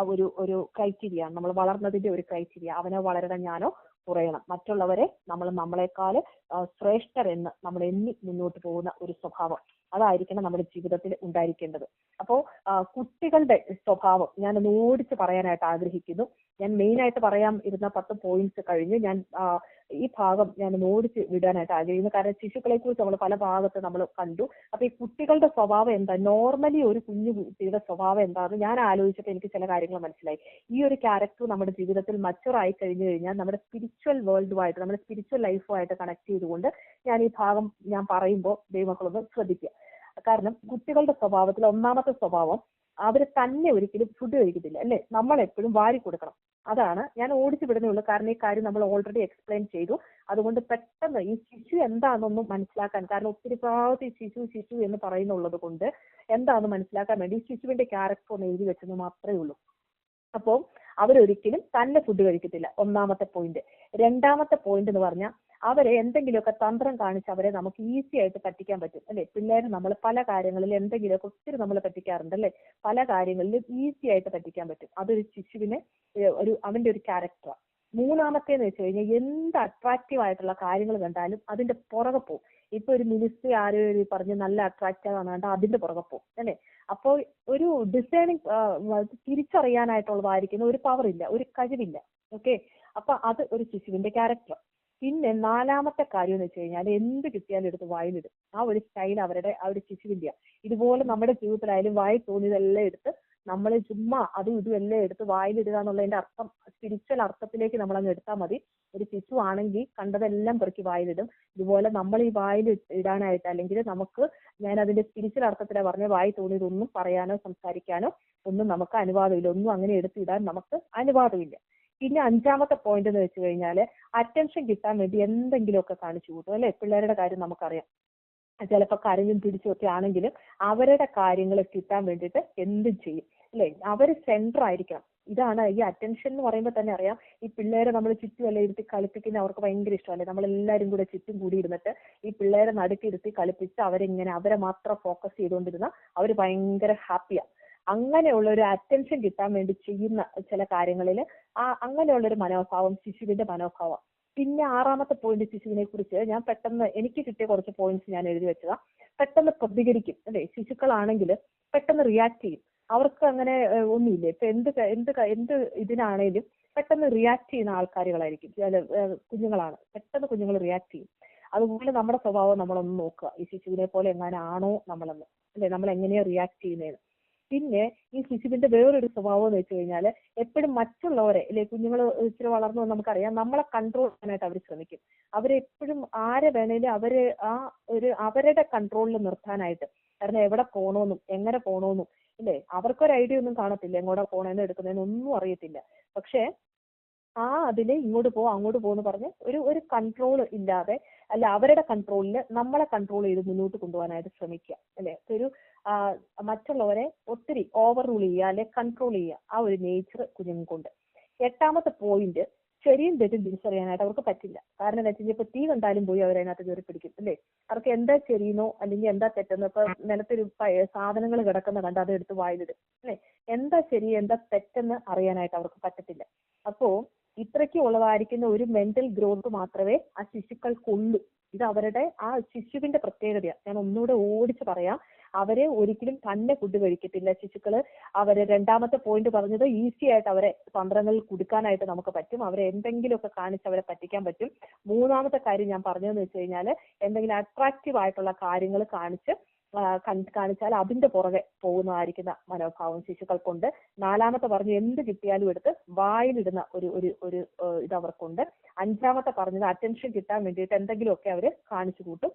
Speaker 2: ഒരു ക്രൈറ്റീരിയ, നമ്മൾ വളർന്നതിന്റെ ഒരു ക്രൈറ്റീരിയ. അവനോ വളരണം, ഞാനോ കുറയണം. മറ്റുള്ളവരെ നമ്മളെക്കാൾ ശ്രേഷ്ഠരെന്ന് നമ്മൾ എണ്ണി മുന്നോട്ട് പോകുന്ന ഒരു സ്വഭാവം, അതായിരിക്കണം നമ്മുടെ ജീവിതത്തിൽ ഉണ്ടായിരിക്കേണ്ടത്. അപ്പോ കുട്ടികളുടെ സ്വഭാവം ഞാൻ ഒന്ന് ഓടിച്ച് പറയാനായിട്ട് ആഗ്രഹിക്കുന്നു. ഞാൻ മെയിൻ ആയിട്ട് പറയാൻ ഇരുന്ന 10 പോയിന്റ്സ് കഴിഞ്ഞ് ഞാൻ ഈ ഭാഗം ഞാൻ ഓടിച്ച് വിടാനായിട്ട് ആഗ്രഹിക്കുന്നു. കാരണം ശിശുക്കളെ കുറിച്ച് നമ്മൾ പല ഭാഗത്ത് നമ്മൾ കണ്ടു. അപ്പൊ ഈ കുട്ടികളുടെ സ്വഭാവം എന്താ, നോർമലി ഒരു കുഞ്ഞു കുട്ടിയുടെ സ്വഭാവം എന്താണെന്ന് ഞാൻ ആലോചിച്ചപ്പോൾ എനിക്ക് ചില കാര്യങ്ങൾ മനസ്സിലായി. ഈ ഒരു ക്യാരക്ടർ നമ്മുടെ ജീവിതത്തിൽ മച്ചുവർ ആയി കഴിഞ്ഞു കഴിഞ്ഞാൽ നമ്മുടെ സ്പിരിച്വൽ വേൾഡുമായിട്ട്, നമ്മുടെ സ്പിരിച്വൽ ലൈഫുമായിട്ട് കണക്ട് ചെയ്തുകൊണ്ട് ഞാൻ ഈ ഭാഗം ഞാൻ പറയുമ്പോൾ ദൈവമക്കളൊന്ന് ശ്രദ്ധിക്കുക. കാരണം കുട്ടികളുടെ സ്വഭാവത്തിൽ 1-മത്തെ സ്വഭാവം, അവർ തന്നെ ഒരിക്കലും ഫുഡ് കഴിക്കത്തില്ല, അല്ലെ, നമ്മൾ എപ്പോഴും വാരി കൊടുക്കണം. അതാണ് ഞാൻ ഓടിച്ചു വിടുന്നേ ഉള്ളൂ. കാരണം ഈ കാര്യം നമ്മൾ ഓൾറെഡി എക്സ്പ്ലെയിൻ ചെയ്തു. അതുകൊണ്ട് പെട്ടെന്ന് ഈ ശിശു എന്താണെന്നൊന്നും മനസ്സിലാക്കാൻ, കാരണം ഒത്തിരി പ്രാവശ്യം ശിശു എന്ന് പറയുന്നുള്ളത് കൊണ്ട് എന്താണെന്ന് മനസ്സിലാക്കാൻ വേണ്ടി ശിശുവിന്റെ ക്യാരക്ടർ ഒന്ന് എഴുതി വെച്ചെന്ന് മാത്രമേ ഉള്ളൂ. അപ്പോൾ അവരൊരിക്കലും തന്നെ ഫുഡ് കഴിക്കത്തില്ല, 1-മത്തെ പോയിന്റ്. 2-മത്തെ പോയിന്റ് എന്ന് പറഞ്ഞാൽ, അവരെ എന്തെങ്കിലുമൊക്കെ തന്ത്രം കാണിച്ച് അവരെ നമുക്ക് ഈസി ആയിട്ട് പറ്റിക്കാൻ പറ്റും, അല്ലെ. പിള്ളേരെ നമ്മൾ പല കാര്യങ്ങളിൽ എന്തെങ്കിലുമൊക്കെ ഒത്തിരി നമ്മൾ പറ്റിക്കാറുണ്ട്, അല്ലെ. പല കാര്യങ്ങളിലും ഈസി ആയിട്ട് പറ്റിക്കാൻ പറ്റും. അതൊരു ശിശുവിനെ അവന്റെ ഒരു ക്യാരക്ടറാണ്. 3-മത്തേന്ന് വെച്ച് കഴിഞ്ഞാൽ, എന്ത് അട്രാക്റ്റീവ് ആയിട്ടുള്ള കാര്യങ്ങൾ കണ്ടാലും അതിന്റെ പുറകെ പോകും. ഇപ്പൊ ഒരു മിനിസ്ട്രി ആരോ പറഞ്ഞ് നല്ല അട്രാക്റ്റീവ് ആണ് കണ്ടാൽ അതിന്റെ പുറകെ പോകും, അല്ലെ. അപ്പോൾ ഒരു ഡിസൈനിങ് തിരിച്ചറിയാനായിട്ടുള്ളതായിരിക്കുന്ന ഒരു പവർ ഇല്ല, ഒരു കഴിവില്ല. ഓക്കെ, അപ്പൊ അത് ഒരു ശിശുവിന്റെ ക്യാരക്ടർ. പിന്നെ 4-മത്തെ കാര്യം എന്ന് വെച്ച് കഴിഞ്ഞാൽ, എന്ത് കിട്ടിയാലും എടുത്ത് വായിലിടും. ആ ഒരു സ്റ്റൈൽ ആ ഒരു ശിശുവിന്റെ. ഇതുപോലെ നമ്മുടെ ജീവിതത്തിലായാലും വായി തോന്നിയതെല്ലാം എടുത്ത് നമ്മൾ ചുമ്മാ അതും ഇതും എല്ലാം എടുത്ത് വായിലിടുക എന്നുള്ളതിന്റെ അർത്ഥം, സ്പിരിച്വൽ അർത്ഥത്തിലേക്ക് നമ്മൾ അങ്ങ് എടുത്താൽ മതി. ഒരു ശിശു ആണെങ്കിൽ കണ്ടതെല്ലാം പെറുക്കി വായിലിടും. ഇതുപോലെ നമ്മൾ ഈ വായിൽ ഇടാനായിട്ട്, അല്ലെങ്കിൽ നമുക്ക്, ഞാൻ അതിന്റെ സ്പിരിച്വൽ അർത്ഥത്തിലാണ് പറഞ്ഞ, വായി തോന്നിയതൊന്നും പറയാനോ സംസാരിക്കാനോ ഒന്നും നമുക്ക് അനുവാദമില്ല. ഒന്നും അങ്ങനെ എടുത്തിടാൻ നമുക്ക് അനുവാദമില്ല. പിന്നെ 5-മത്തെ പോയിന്റ് എന്ന് വെച്ച് കഴിഞ്ഞാൽ, അറ്റൻഷൻ കിട്ടാൻ വേണ്ടി എന്തെങ്കിലുമൊക്കെ കാണിച്ചു കൂട്ടും, അല്ലെ. പിള്ളേരുടെ കാര്യം നമുക്കറിയാം, ചിലപ്പോൾ കരഞ്ഞും പിടിച്ചും ഒക്കെ ആണെങ്കിലും അവരുടെ കാര്യങ്ങൾ കിട്ടാൻ വേണ്ടിയിട്ട് എന്തും ചെയ്യും, അല്ലെ. അവർ സെന്റർ ആയിരിക്കണം. ഇതാണ് ഈ അറ്റൻഷൻ എന്ന് പറയുമ്പോൾ തന്നെ അറിയാം. ഈ പിള്ളേരെ നമ്മൾ ചുറ്റും എല്ലാം ഇരുത്തി കളിപ്പിക്കുന്ന അവർക്ക് ഭയങ്കര ഇഷ്ടമല്ലേ. നമ്മളെല്ലാവരും കൂടെ ചുറ്റും കൂടി ഇരുന്നിട്ട് ഈ പിള്ളേരെ നടുക്കിരുത്തി കളിപ്പിച്ച് അവരെ മാത്രം ഫോക്കസ് ചെയ്തുകൊണ്ടിരുന്ന അവർ ഭയങ്കര ഹാപ്പിയാണ്. അങ്ങനെയുള്ള ഒരു അറ്റൻഷൻ കിട്ടാൻ വേണ്ടി ചെയ്യുന്ന ചില കാര്യങ്ങളിൽ അങ്ങനെയുള്ളൊരു മനോഭാവം ശിശുവിന്റെ മനോഭാവം. പിന്നെ 6ാമത്തെ പോയിന്റ് ശിശുവിനെ കുറിച്ച് ഞാൻ പെട്ടെന്ന് എനിക്ക് കിട്ടിയ കുറച്ച് പോയിന്റ്സ് ഞാൻ എഴുതി വെച്ചതാ. പെട്ടെന്ന് പ്രതികരിക്കും അല്ലെ, ശിശുക്കളാണെങ്കിൽ പെട്ടെന്ന് റിയാക്ട് ചെയ്യും. അവർക്ക് അങ്ങനെ ഒന്നുമില്ല. ഇപ്പൊ എന്ത് ഇതിനാണേലും പെട്ടെന്ന് റിയാക്ട് ചെയ്യുന്ന ആൾക്കാരുകളായിരിക്കും കുഞ്ഞുങ്ങളാണ്. പെട്ടെന്ന് കുഞ്ഞുങ്ങൾ റിയാക്ട് ചെയ്യും. അതുപോലെ നമ്മുടെ സ്വഭാവം നമ്മളൊന്ന് നോക്കുക, ഈ ശിശുവിനെ പോലെ എങ്ങനെയാണോ നമ്മളെന്ന് അല്ലെ, നമ്മൾ എങ്ങനെയാ റിയാക്ട് ചെയ്യുന്നതെന്ന്. പിന്നെ ഈ ശിശുവിന്റെ വേറൊരു സ്വഭാവം എന്ന് വെച്ച് കഴിഞ്ഞാൽ എപ്പോഴും മറ്റുള്ളവരെ അല്ലെ, കുഞ്ഞുങ്ങൾ ഇച്ചിരി വളർന്നു നമുക്കറിയാം, നമ്മളെ കൺട്രോൾ ചെയ്യാനായിട്ട് അവർ ശ്രമിക്കും. അവരെപ്പോഴും ആരെ വേണേലും അവരുടെ കൺട്രോളിൽ നിർത്താനായിട്ട്. കാരണം എവിടെ പോണോന്നും എങ്ങനെ പോണോന്നും ഇല്ലേ, അവർക്കൊരു ഐഡിയ ഒന്നും കാണത്തില്ല, എങ്ങോട്ടാ പോണേന്ന് എടുക്കുന്നതെന്ന് ഒന്നും അറിയത്തില്ല. പക്ഷെ അതില് ഇങ്ങോട്ട് അങ്ങോട്ട് പോകുന്നു പറഞ്ഞ് ഒരു കൺട്രോൾ ഇല്ലാതെ അല്ല, അവരുടെ കൺട്രോളിൽ നമ്മളെ കൺട്രോൾ ചെയ്ത് മുന്നോട്ട് കൊണ്ടുപോകാനായിട്ട് ശ്രമിക്കുക അല്ലെ. മറ്റുള്ളവരെ ഒത്തിരി ഓവർ റൂൾ ചെയ്യുക അല്ലെ, കൺട്രോൾ ചെയ്യുക, ആ ഒരു നേച്ചർ കുഞ്ഞുങ്ങൾക്കുണ്ട്. 8ാമത്തെ പോയിന്റ്, ശരിയും തെറ്റും തിരിച്ചറിയാനായിട്ട് അവർക്ക് പറ്റില്ല. കാരണം എന്താ വെച്ചാൽ ഇപ്പൊ തീ കണ്ടാലും പോയി അവരതിനകത്ത് കയറി പിടിക്കും അല്ലേ. അവർക്ക് എന്താ ശരിയെന്നോ അല്ലെങ്കിൽ എന്താ തെറ്റെന്നോ, ഇപ്പൊ നിലത്തൊരു സാധനങ്ങൾ കിടക്കുന്ന കണ്ട് അത് എടുത്ത് വായിലിടും അല്ലെ. എന്താ ശരി എന്താ തെറ്റെന്ന് അറിയാനായിട്ട് അവർക്ക് പറ്റത്തില്ല. അപ്പോ ഇത്രയ്ക്ക് ഉള്ളതായിരിക്കുന്ന ഒരു മെന്റൽ ഗ്രോത്ത് മാത്രമേ ആ ശിശുക്കൾക്കുള്ളൂ. ഇത് അവരുടെ ആ ശിശുവിന്റെ പ്രത്യേകതയാണ്. ഞാൻ ഒന്നുകൂടെ ഓടിച്ച് പറയാം, അവരെ ഒരിക്കലും തന്നെ ഫുഡ് കഴിക്കത്തില്ല ശിശുക്കള്. അവര് 2ാമത്തെ പോയിന്റ് പറഞ്ഞത് ഈസി ആയിട്ട് അവരെ തന്ത്രങ്ങളിൽ കുടുക്കാനായിട്ട് നമുക്ക് പറ്റും. അവരെ എന്തെങ്കിലുമൊക്കെ കാണിച്ച് അവരെ പറ്റിക്കാൻ പറ്റും. 3ാമത്തെ കാര്യം ഞാൻ പറഞ്ഞതെന്ന് വെച്ച് കഴിഞ്ഞാൽ എന്തെങ്കിലും അട്രാക്റ്റീവ് ആയിട്ടുള്ള കാര്യങ്ങൾ കാണിച്ചാൽ അതിന്റെ പുറകെ പോകുന്നതായിരിക്കുന്ന മനോഭാവം ശിശുക്കൾക്കുണ്ട്. 4ാമത്തെ പറഞ്ഞു എന്ത് കിട്ടിയാലും എടുത്ത് വായിലിടുന്ന ഒരു ഇത് അവർക്കുണ്ട്. 5ാമത്തെ പറഞ്ഞത് അറ്റൻഷൻ കിട്ടാൻ വേണ്ടിയിട്ട് എന്തെങ്കിലുമൊക്കെ അവര് കാണിച്ചു കൂട്ടും.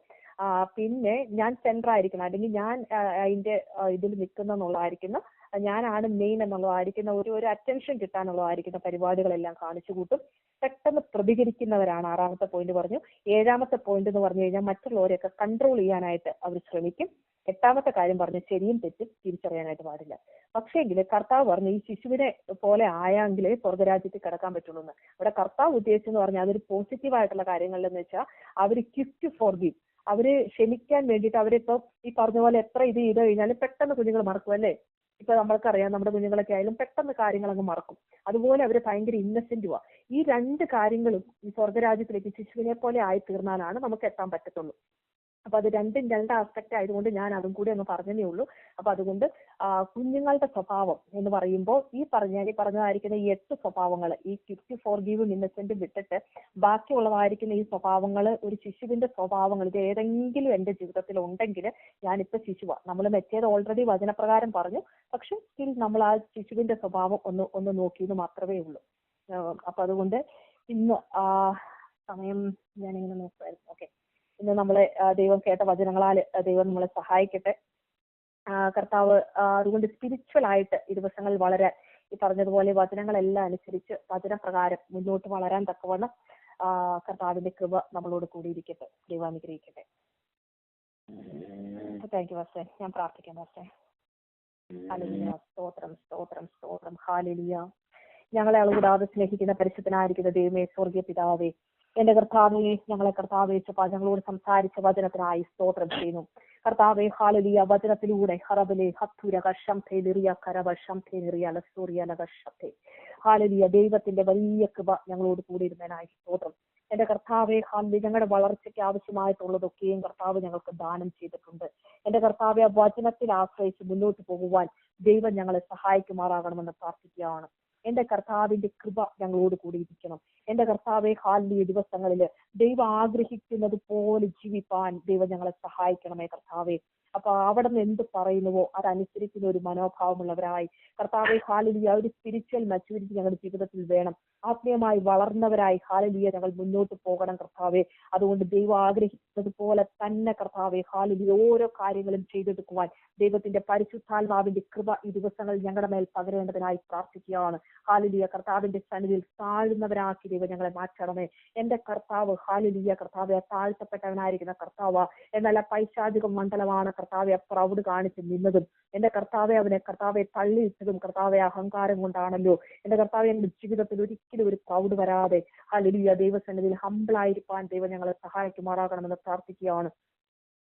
Speaker 2: പിന്നെ ഞാൻ സെന്റർ ആയിരിക്കണം അല്ലെങ്കിൽ ഞാൻ അതിന്റെ ഇതിൽ നിൽക്കുന്നുള്ളതായിരിക്കുന്ന, ഞാനാണ് മെയിൻ എന്നുള്ളതായിരിക്കുന്ന ഒരു അറ്റൻഷൻ കിട്ടാനുള്ളതായിരിക്കുന്ന പരിപാടികളെല്ലാം കാണിച്ചു കൂട്ടും. പെട്ടെന്ന് പ്രതികരിക്കുന്നവരാണ് 6ാമത്തെ പോയിന്റ് പറഞ്ഞു. 7ാമത്തെ പോയിന്റ് എന്ന് പറഞ്ഞു കഴിഞ്ഞാൽ മറ്റുള്ളവരെയൊക്കെ കൺട്രോൾ ചെയ്യാനായിട്ട് അവർ ശ്രമിക്കും. 8ാമത്തെ കാര്യം പറഞ്ഞു ശരിയും തെറ്റും തിരിച്ചറിയാനായിട്ട് പാടില്ല. പക്ഷേങ്കിൽ കർത്താവ് പറഞ്ഞു ഈ ശിശുവിനെ പോലെ ആയെങ്കിലേ സ്വർഗരാജ്യത്തിൽ കിടക്കാൻ പറ്റുള്ളൂ എന്ന്. അവിടെ കർത്താവ് ഉദ്ദേശിച്ചെന്ന് പറഞ്ഞാൽ അതൊരു പോസിറ്റീവ് ആയിട്ടുള്ള കാര്യങ്ങളിലെന്ന് വെച്ചാൽ അവർ ക്വിക്ക് ഫോർഗീവ്, അവര് ക്ഷമിക്കാൻ വേണ്ടിയിട്ട് അവരിപ്പോ ഈ പറഞ്ഞ പോലെ എത്ര ഇത് ചെയ്ത് കഴിഞ്ഞാലും പെട്ടെന്ന് കുഞ്ഞുങ്ങൾ മറക്കും അല്ലേ. ഇപ്പൊ നമ്മൾക്കറിയാം നമ്മുടെ കുഞ്ഞുങ്ങളൊക്കെ ആയാലും പെട്ടെന്ന് കാര്യങ്ങൾ അങ്ങ് മറക്കും. അതുപോലെ അവര് ഭയങ്കര ഇന്നസെന്റുവാ. ഈ 2 കാര്യങ്ങളും ഈ സ്വർഗരാജ്യത്തിലേക്ക് ശിശുവിനെ പോലെ ആയി തീർന്നാലാണ് നമുക്ക് എത്താൻ പറ്റത്തുള്ളൂ. അപ്പൊ അത് 2 ആസ്പെക്ട് ആയതുകൊണ്ട് ഞാൻ അതും കൂടി അങ്ങ് പറഞ്ഞതേ ഉള്ളൂ. അപ്പൊ അതുകൊണ്ട് കുഞ്ഞുങ്ങളുടെ സ്വഭാവം എന്ന് പറയുമ്പോൾ ഈ പറഞ്ഞതായിരിക്കുന്ന ഈ 8 സ്വഭാവങ്ങൾ, ഈ ക്വിക്ക് ഫോർഗീവും ഇന്നസെന്റും വിട്ടിട്ട് ബാക്കിയുള്ളതായിരിക്കുന്ന ഈ സ്വഭാവങ്ങൾ, ഒരു ശിശുവിന്റെ സ്വഭാവങ്ങൾ, ഇത് ഏതെങ്കിലും എന്റെ ജീവിതത്തിൽ ഉണ്ടെങ്കിൽ ഞാനിപ്പോ ശിശുവാ. നമ്മൾ മറ്റേത് ഓൾറെഡി വചനപ്രകാരം പറഞ്ഞു, പക്ഷെ സ്റ്റിൽ നമ്മൾ ആ ശിശുവിന്റെ സ്വഭാവം ഒന്ന് നോക്കിയെന്ന് മാത്രമേ ഉള്ളൂ. അപ്പൊ അതുകൊണ്ട് ഇന്ന് സമയം ഞാനിങ്ങനെ നോക്കുമായിരുന്നു. ഓക്കെ, ഇന്ന് നമ്മളെ ദൈവം കേട്ട വചനങ്ങളാൽ ദൈവം നമ്മളെ സഹായിക്കട്ടെ. കർത്താവ് അതുകൊണ്ട് സ്പിരിച്വൽ ആയിട്ട് ഈ ദിവസങ്ങളിൽ വളരെ ഈ പറഞ്ഞതുപോലെ വചനങ്ങളെല്ലാം അനുസരിച്ച് വചനപ്രകാരം മുന്നോട്ട് വളരാൻ തക്കവണ്ണം കർത്താവിന്റെ കൃപ നമ്മളോട് കൂടിയിരിക്കട്ടെ. ദൈവം അനുഗ്രഹിക്കട്ടെ. Thank you pastor. ഞാൻ പ്രാർത്ഥിക്കാം പാസ്റ്റർ. ഹല്ലേലൂയ. സ്തോത്രം സ്തോത്രം സ്തോത്രം. ഹല്ലേലൂയ. ഞങ്ങളെ അളവിടാതെ സ്നേഹിക്കുന്ന പരിശുദ്ധനായിരിക്കുന്ന ദൈവമേ, സ്വർഗീയ പിതാവേ, എന്റെ കർത്താവേ, ഞങ്ങളെ കർത്താവേ ഞങ്ങളോട് സംസാരിച്ച വചനത്തിനായി സ്തോത്രം ചെയ്യുന്നു. കർത്താവേ ഹല്ലേലൂയ. വചനത്തിലൂടെ ഹറബലെ ഹത്തുരക ശംഥേലിറിയ കരവ ശംഥേലിറിയ ലസൂറിയ ലഗശത്തെ ഹല്ലേലൂയ. ദൈവത്തിന്റെ വലിയ കൃപ ഞങ്ങളോട് കൂടിയിരുന്നതിനായി സ്തോത്രം. എന്റെ കർത്താവേ ഹല്ലേലൂയ. ഞങ്ങളുടെ വളർച്ചയ്ക്ക് ആവശ്യമായിട്ടുള്ളതൊക്കെയും കർത്താവ് ഞങ്ങൾക്ക് ദാനം ചെയ്തിട്ടുണ്ട്. എന്റെ കർത്താവെ, വചനത്തിൽ ആശ്രയിച്ച് മുന്നോട്ട് പോകുവാൻ ദൈവം ഞങ്ങളെ സഹായിക്കുമാറാകണമെന്ന് പ്രാർത്ഥിക്കുകയാണ്. എന്റെ കർത്താവിന്റെ കൃപ ഞങ്ങളോട് കൂടിയിരിക്കണം. എന്റെ കർത്താവെ ഹല്ലേലൂയ. ദിവസങ്ങളിൽ ദൈവം ആഗ്രഹിക്കുന്നത് പോലെ ജീവിപ്പാൻ ദൈവം ഞങ്ങളെ സഹായിക്കണമേ കർത്താവെ. അപ്പൊ അവിടെ നിന്ന് എന്ത് പറയുന്നുവോ അതനുസരിക്കുന്ന ഒരു മനോഭാവമുള്ളവരായി കർത്താവെ ഹല്ലേലൂയ. ഒരു സ്പിരിച്വൽ മെച്യൂരിറ്റി ഞങ്ങളുടെ ജീവിതത്തിൽ വേണം. ആത്മീയമായി വളർന്നവരായി ഹല്ലേലൂയ ഞങ്ങൾ മുന്നോട്ട് പോകണം കർത്താവെ. അതുകൊണ്ട് ദൈവം ആഗ്രഹിക്കുന്നത് പോലെ തന്നെ കർത്താവെ ഹല്ലേലൂയ ഓരോ കാര്യങ്ങളും ചെയ്തെടുക്കുവാൻ ദൈവത്തിന്റെ പരിശുദ്ധാത്മാവിന്റെ കൃപ ഈ ദിവസങ്ങളിൽ ഞങ്ങളുടെ മേൽ പകരേണ്ടതിനായി പ്രാർത്ഥിക്കുകയാണ്. ഹല്ലേലൂയ. കർത്താവിന്റെ സന്നിധിയിൽ താഴ്ന്നവരാക്കി ദൈവം ഞങ്ങളെ മാറ്റണമേ. എന്റെ കർത്താവ് ഹല്ലേലൂയ. കർത്താവെ താഴ്ത്തപ്പെട്ടവനായിരിക്കുന്ന കർത്താവ്, എന്നാൽ ആ പൈശാചിക മണ്ഡലമാണ് കർത്താവെ പ്രൗഡ് കാണിച്ച് നിന്നതും. എന്റെ കർത്താവെ അവനെ കർത്താവെ തള്ളിയിട്ടതും കർത്താവെ അഹങ്കാരം കൊണ്ടാണല്ലോ. എന്റെ കർത്താവെ എന്റെ ജീവിതത്തിൽ ഒരിക്കലും ഒരു പ്രൗഡ് വരാതെ ഹല്ലേലൂയ ദൈവസന്നിധിയിൽ ഹംബിളായിരിക്കാൻ ദൈവം ഞങ്ങളെ സഹായിക്കുമാറാകണമെന്ന് പ്രാർത്ഥിക്കുകയാണ്.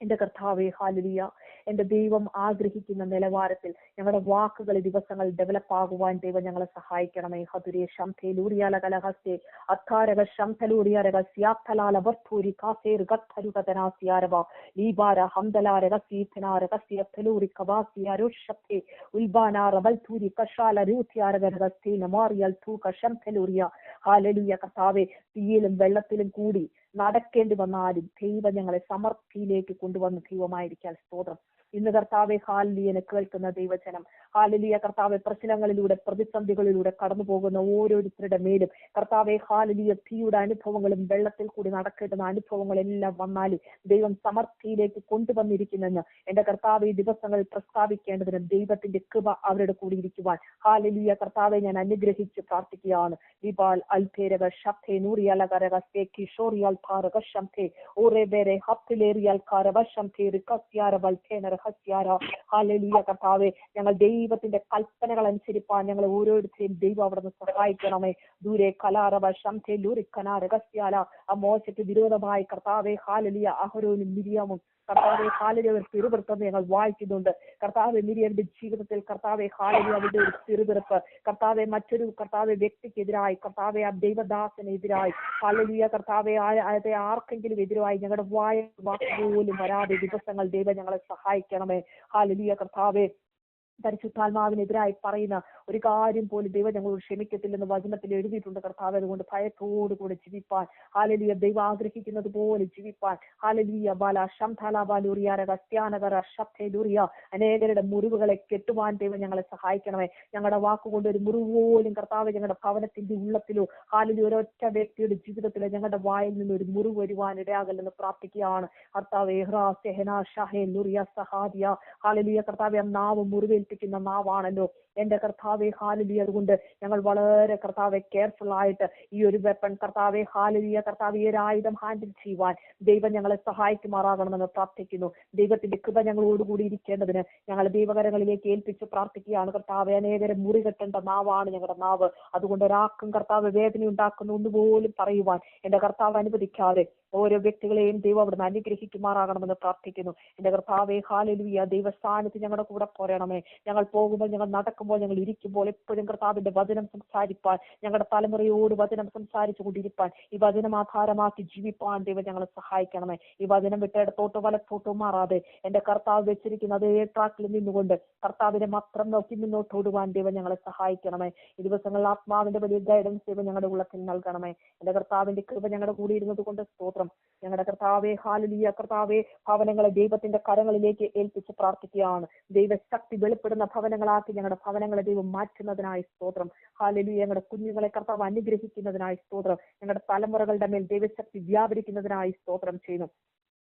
Speaker 2: എന്റെ കർത്താവേ ഹല്ലേലൂയ, എന്റെ ദൈവം ആഗ്രഹിക്കുന്ന നിലവാരത്തിൽ ഞങ്ങളുടെ വാക്കുകൾ ദിവസങ്ങൾ ഡെവലപ്പ് ആകുവാൻ ദൈവം ഞങ്ങളെ സഹായിക്കണമേ. ഹതുരേ ശംഖേലൂറിയാല കലഹസ്തേ അത്താരക ശംഖലൂറിയാരക സ്യാത്തലാല വർത്തൂരി കാസേർ ഗത്തരുകതനാസിയാരവ ലീബാര ഹംദലാരക സീഥനാരക സിയത്തലൂരി കവാസിയാരോഷത്തെ ഉൽബാനാ റബൽതൂരി കഷാല രൂത്യാരകരകസ്തേ നമാറിയൽ തൂക ശംഖലൂറിയ. ഹല്ലേലൂയ കർത്താവേ, തീയിലും വെള്ളത്തിലും കൂടി നടക്കേണ്ടി വന്നാലും ദൈവം ഞങ്ങളെ സമൃദ്ധിയിലേക്ക് കൊണ്ടുവന്ന ദൈവമായിരിക്കാൻ സ്തോത്രം. ഇന്ന് കർത്താവെ ഹല്ലേലൂയ കേൾക്കുന്ന ദൈവജനം ഹല്ലേലൂയ കർത്താവെ പ്രശ്നങ്ങളിലൂടെ പ്രതിസന്ധികളിലൂടെ കടന്നു പോകുന്ന ഓരോരുത്തരുടെ മേലും കർത്താവെ ഹല്ലേലൂയ തീയുടെ അനുഭവങ്ങളും വെള്ളത്തിൽ കൂടി നടക്കേണ്ടുന്ന അനുഭവങ്ങളെല്ലാം വന്നാലും ദൈവം സമൃദ്ധിയിലേക്ക് കൊണ്ടുവന്നിരിക്കുന്നെന്ന് എന്റെ കർത്താവ് ഈ ദിവസങ്ങളിൽ പ്രസ്താവിക്കേണ്ടതിന് ദൈവത്തിന്റെ കൃപ അവരുടെ കൂടി ഇരിക്കുവാൻ ഹല്ലേലൂയ കർത്താവെ ഞാൻ അനുഗ്രഹിച്ച് പ്രാർത്ഥിക്കുകയാണ്. ലിബാൽ അൽപേരക ശബ്ദേ നൂറിയലകരക സ്തേ കിഷോറിയൽ താരക ശബ്ദേ ഓറേബേരെ ഹപ്തിലേറിയൽ കാരവ ശബ്ദേ റികസ്യാര വൽതേനര ഹസ്യാര. ഹല്ലേലൂയ കർത്താവെ, ഞങ്ങൾ ദൈവത്തിന്റെ കൽപ്പനകൾ അനുസരിപ്പാൻ ഞങ്ങൾ ഓരോരുത്തരെയും ദൈവം അവിടുന്ന് സഹായിക്കണമേ. ദൂരെ കലാരവ ശംഖേ ലൂറിക്കനാരകസ്യാല. ആ മോശയ്ക്ക് വിരോധമായി കർത്താവെ ഹല്ലേലൂയ അഹരോനും മിരിയാമും കർത്താവെ ഹല്ലേലൂയ ഒരു പിറുപിറുപ്പെന്ന് ഞങ്ങൾ വായിക്കുന്നുണ്ട്. കർത്താവെ മിരിയന്റെ ജീവിതത്തിൽ കർത്താവെ ഹല്ലേലൂയ അവരുടെ ഒരു പിറുപിറുപ്പ് കർത്താവെ മറ്റൊരു കർത്താവെ വ്യക്തിക്കെതിരായി കർത്താവെ ആ ദൈവദാസനെതിരായി ഹല്ലേലൂയ കർത്താവെ ആർക്കെങ്കിലും എതിരായി ഞങ്ങളുടെ വാക്കുപോലും വരാതെ ദിവസങ്ങൾ ദൈവം ഞങ്ങളെ സഹായിക്കണമേ. ഹല്ലേലൂയ കർത്താവെ, പരിശുദ്ധാത്മാവിനെതിരായി പറയുന്ന ഒരു കാര്യം പോലും ദൈവം ഞങ്ങളോട് ക്ഷമിക്കത്തില്ലെന്ന് വചനത്തിൽ എഴുതിയിട്ടുണ്ട് കർത്താവ്. അതുകൊണ്ട് ഭയത്തോടു കൂടെ ജീവിപ്പാൻ ഹല്ലേലൂയ ദൈവം ആഗ്രഹിക്കുന്നത് പോലെ ജീവിപ്പാൻ ഹല്ലേലൂയ ബാല ശംധാലാബാലൂറിയാരക സ്ത്യാനകര ശബ്ദൂറിയ അനേകരുടെ മുറിവുകളെ കെട്ടുവാൻ ദൈവം ഞങ്ങളെ സഹായിക്കണമേ. ഞങ്ങളുടെ വാക്കുകൊണ്ട് ഒരു മുറിവ് പോലും കർത്താവ് ഞങ്ങളുടെ ഭവനത്തിന്റെ ഉള്ളത്തിലോ ഹല്ലേലൂയ ഒരൊറ്റ വ്യക്തിയുടെ ജീവിതത്തിലോ ഞങ്ങളുടെ വായിൽ നിന്ന് ഒരു മുറിവ് വരുവാൻ ഇടയാകല്ലെന്ന് പ്രാർത്ഥിക്കുകയാണ് കർത്താവ്. ഹല്ലേലൂയ കർത്താവ്, നാവ് മുറിവേൽപ്പിക്കുന്ന നാവാണല്ലോ എന്റെ കർത്താവെ ഹല്ലേലൂയ. അതുകൊണ്ട് ഞങ്ങൾ വളരെ കർത്താവെ കെയർഫുൾ ആയിട്ട് ഈ ഒരു വെപ്പൺ കർത്താവെ ഹല്ലേലൂയ കർത്താവ് ഈ ഒരു ആയുധം ഹാൻഡിൽ ചെയ്യുവാൻ ദൈവം ഞങ്ങളെ സഹായിക്കുമാറാകണമെന്ന് പ്രാർത്ഥിക്കുന്നു. ദൈവത്തിന്റെ കൃപ ഞങ്ങളോടുകൂടി ഇരിക്കേണ്ടതിന് ഞങ്ങൾ ദൈവകരങ്ങളിലേക്ക് ഏൽപ്പിച്ച് പ്രാർത്ഥിക്കുകയാണ് കർത്താവെ. അനേകരെ മുറികെട്ടേണ്ട നാവാണ് ഞങ്ങളുടെ നാവ്. അതുകൊണ്ട് ഒരാൾക്കും കർത്താവ് വേദന ഉണ്ടാക്കുന്ന ഒന്നുപോലും പറയുവാൻ എന്റെ കർത്താവ് അനുവദിക്കാതെ ഓരോ വ്യക്തികളെയും ദൈവം അവിടുന്ന് അനുഗ്രഹിക്കുമാറാകണമെന്ന് പ്രാർത്ഥിക്കുന്നു. എന്റെ കർത്താവെ ഹല്ലേലൂയ ദൈവസ്ഥാനത്ത് ഞങ്ങളുടെ കൂടെ പോരണമേ. ഞങ്ങൾ പോകുമ്പോൾ, ഞങ്ങൾ നടക്കുമ്പോൾ, ഞങ്ങൾ ഇരിക്കുമ്പോൾ എപ്പോഴും കർത്താവിന്റെ വചനം സംസാരിപ്പാൻ, ഞങ്ങളുടെ തലമുറയോട് വചനം സംസാരിച്ചു കൊണ്ടിരിപ്പാൻ, ഈ വചനം ആധാരമാക്കി ജീവിപ്പാൻ ദൈവം ഞങ്ങളെ സഹായിക്കണമേ. ഈ വചനം വിട്ട് ഇടത്തോട്ടോ വലത്തോട്ടോ മാറാതെ എന്റെ കർത്താവ് വെച്ചിരിക്കുന്ന അതേ ട്രാക്കിൽ നിന്നുകൊണ്ട് കർത്താവിനെ മാത്രം നോക്കി മുന്നോട്ട് ഓടുവാൻ ദൈവം ഞങ്ങളെ സഹായിക്കണമേ. ഈ ദിവസങ്ങളിൽ ആത്മാവിന്റെ വലിയ ഗൈഡൻസ് ദൈവം ഞങ്ങളുടെ ഉള്ളത്തിൽ നൽകണമേ. എന്റെ കർത്താവിന്റെ കൃപ ഞങ്ങളുടെ കൂടി ഇരുന്നത് കൊണ്ട് സ്തോത്രം. ഞങ്ങളുടെ കർത്താവെ ഹല്ലേലൂയ കർത്താവെ, ഭവനങ്ങളെ ദൈവത്തിന്റെ കരങ്ങളിലേക്ക് ഏൽപ്പിച്ച് പ്രാർത്ഥിക്കുകയാണ്. ദൈവശക്തി വെളിപ്പെടുന്ന ഭവനങ്ങളാക്കി ഞങ്ങളുടെ ഭവനങ്ങളെ ദൈവം മാറ്റുന്നതിനായി സ്തോത്രം. ഹല്ലേലൂയ ഞങ്ങളുടെ കുഞ്ഞുങ്ങളെ കർത്താവ് അനുഗ്രഹിക്കുന്നതിനായി സ്തോത്രം. ഞങ്ങളുടെ തലമുറകളുടെ മേൽ ദൈവശക്തി വ്യാപരിക്കുന്നതിനായി സ്തോത്രം ചെയ്യുന്നു.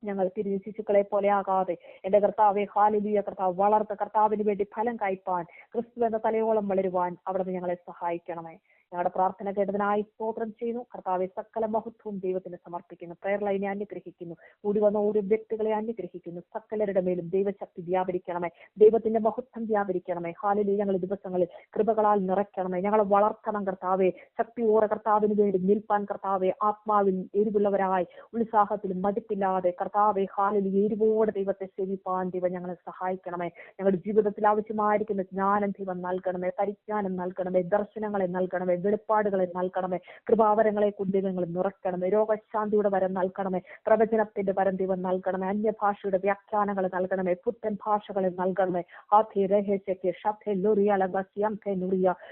Speaker 2: ഞങ്ങൾ തിരിഞ്ഞ് ശിശുക്കളെ പോലെ ആകാതെ എന്റെ കർത്താവെ ഹല്ലേലൂയ കർത്താവ് വളർത്ത കർത്താവിന് വേണ്ടി ഫലം കായ്പാൻ ക്രിസ്തു എന്ന തലയോളം വളരുവാൻ അവിടുന്ന് ഞങ്ങളെ സഹായിക്കണമേ. ഞങ്ങളുടെ പ്രാർത്ഥന കേട്ടതിനായി സ്തോത്രം ചെയ്യുന്നു കർത്താവെ. സകല മഹത്വവും ദൈവത്തിന് സമർപ്പിക്കുന്നു. പ്രയർ ലൈനെ അനുഗ്രഹിക്കുന്നു. കൂടി വന്ന ഓരോ വ്യക്തികളെ അനുഗ്രഹിക്കുന്നു. സകലരുടെ മേലും ദൈവശക്തി വ്യാപരിക്കണമേ. ദൈവത്തിന്റെ മഹത്വം വ്യാപരിക്കണമേ. ഹല്ലേലൂയ ഞങ്ങൾ ദിവസങ്ങളിൽ കൃപകളാൽ നിറയ്ക്കണമേ. ഞങ്ങളെ വളർത്തണം കർത്താവെ. ശക്തിയോടെ കർത്താവിന് വേണ്ടി നിൽപ്പാൻ കർത്താവെ ആത്മാവിൽ എരിവുള്ളവരായി ഉത്സാഹത്തിലും മടുപ്പില്ലാതെ കർത്താവെ ഹല്ലേലൂയ എരിവോടെ ദൈവത്തെ സേവിപ്പാൻ ദൈവം ഞങ്ങളെ സഹായിക്കണമേ. ഞങ്ങളുടെ ജീവിതത്തിൽ ആവശ്യമായിരിക്കുന്ന ജ്ഞാനം ദൈവം നൽകണമേ. പരിജ്ഞാനം നൽകണമേ. ദർശനങ്ങളെ നൽകണമേ. വെളിപ്പാടുകളെ നൽകണമേ. കൃപാവരങ്ങളെ കൊണ്ട് ദൈവങ്ങൾ നിറയ്ക്കണമേ. രോഗശാന്തിയുടെ വരം നൽകണമേ. പ്രവചനത്തിന്റെ വരം ദൈവം നൽകണമേ. അന്യഭാഷയുടെ വ്യാഖ്യാനങ്ങൾ നൽകണമേ. പുത്തൻ ഭാഷകളെ നൽകണമേ.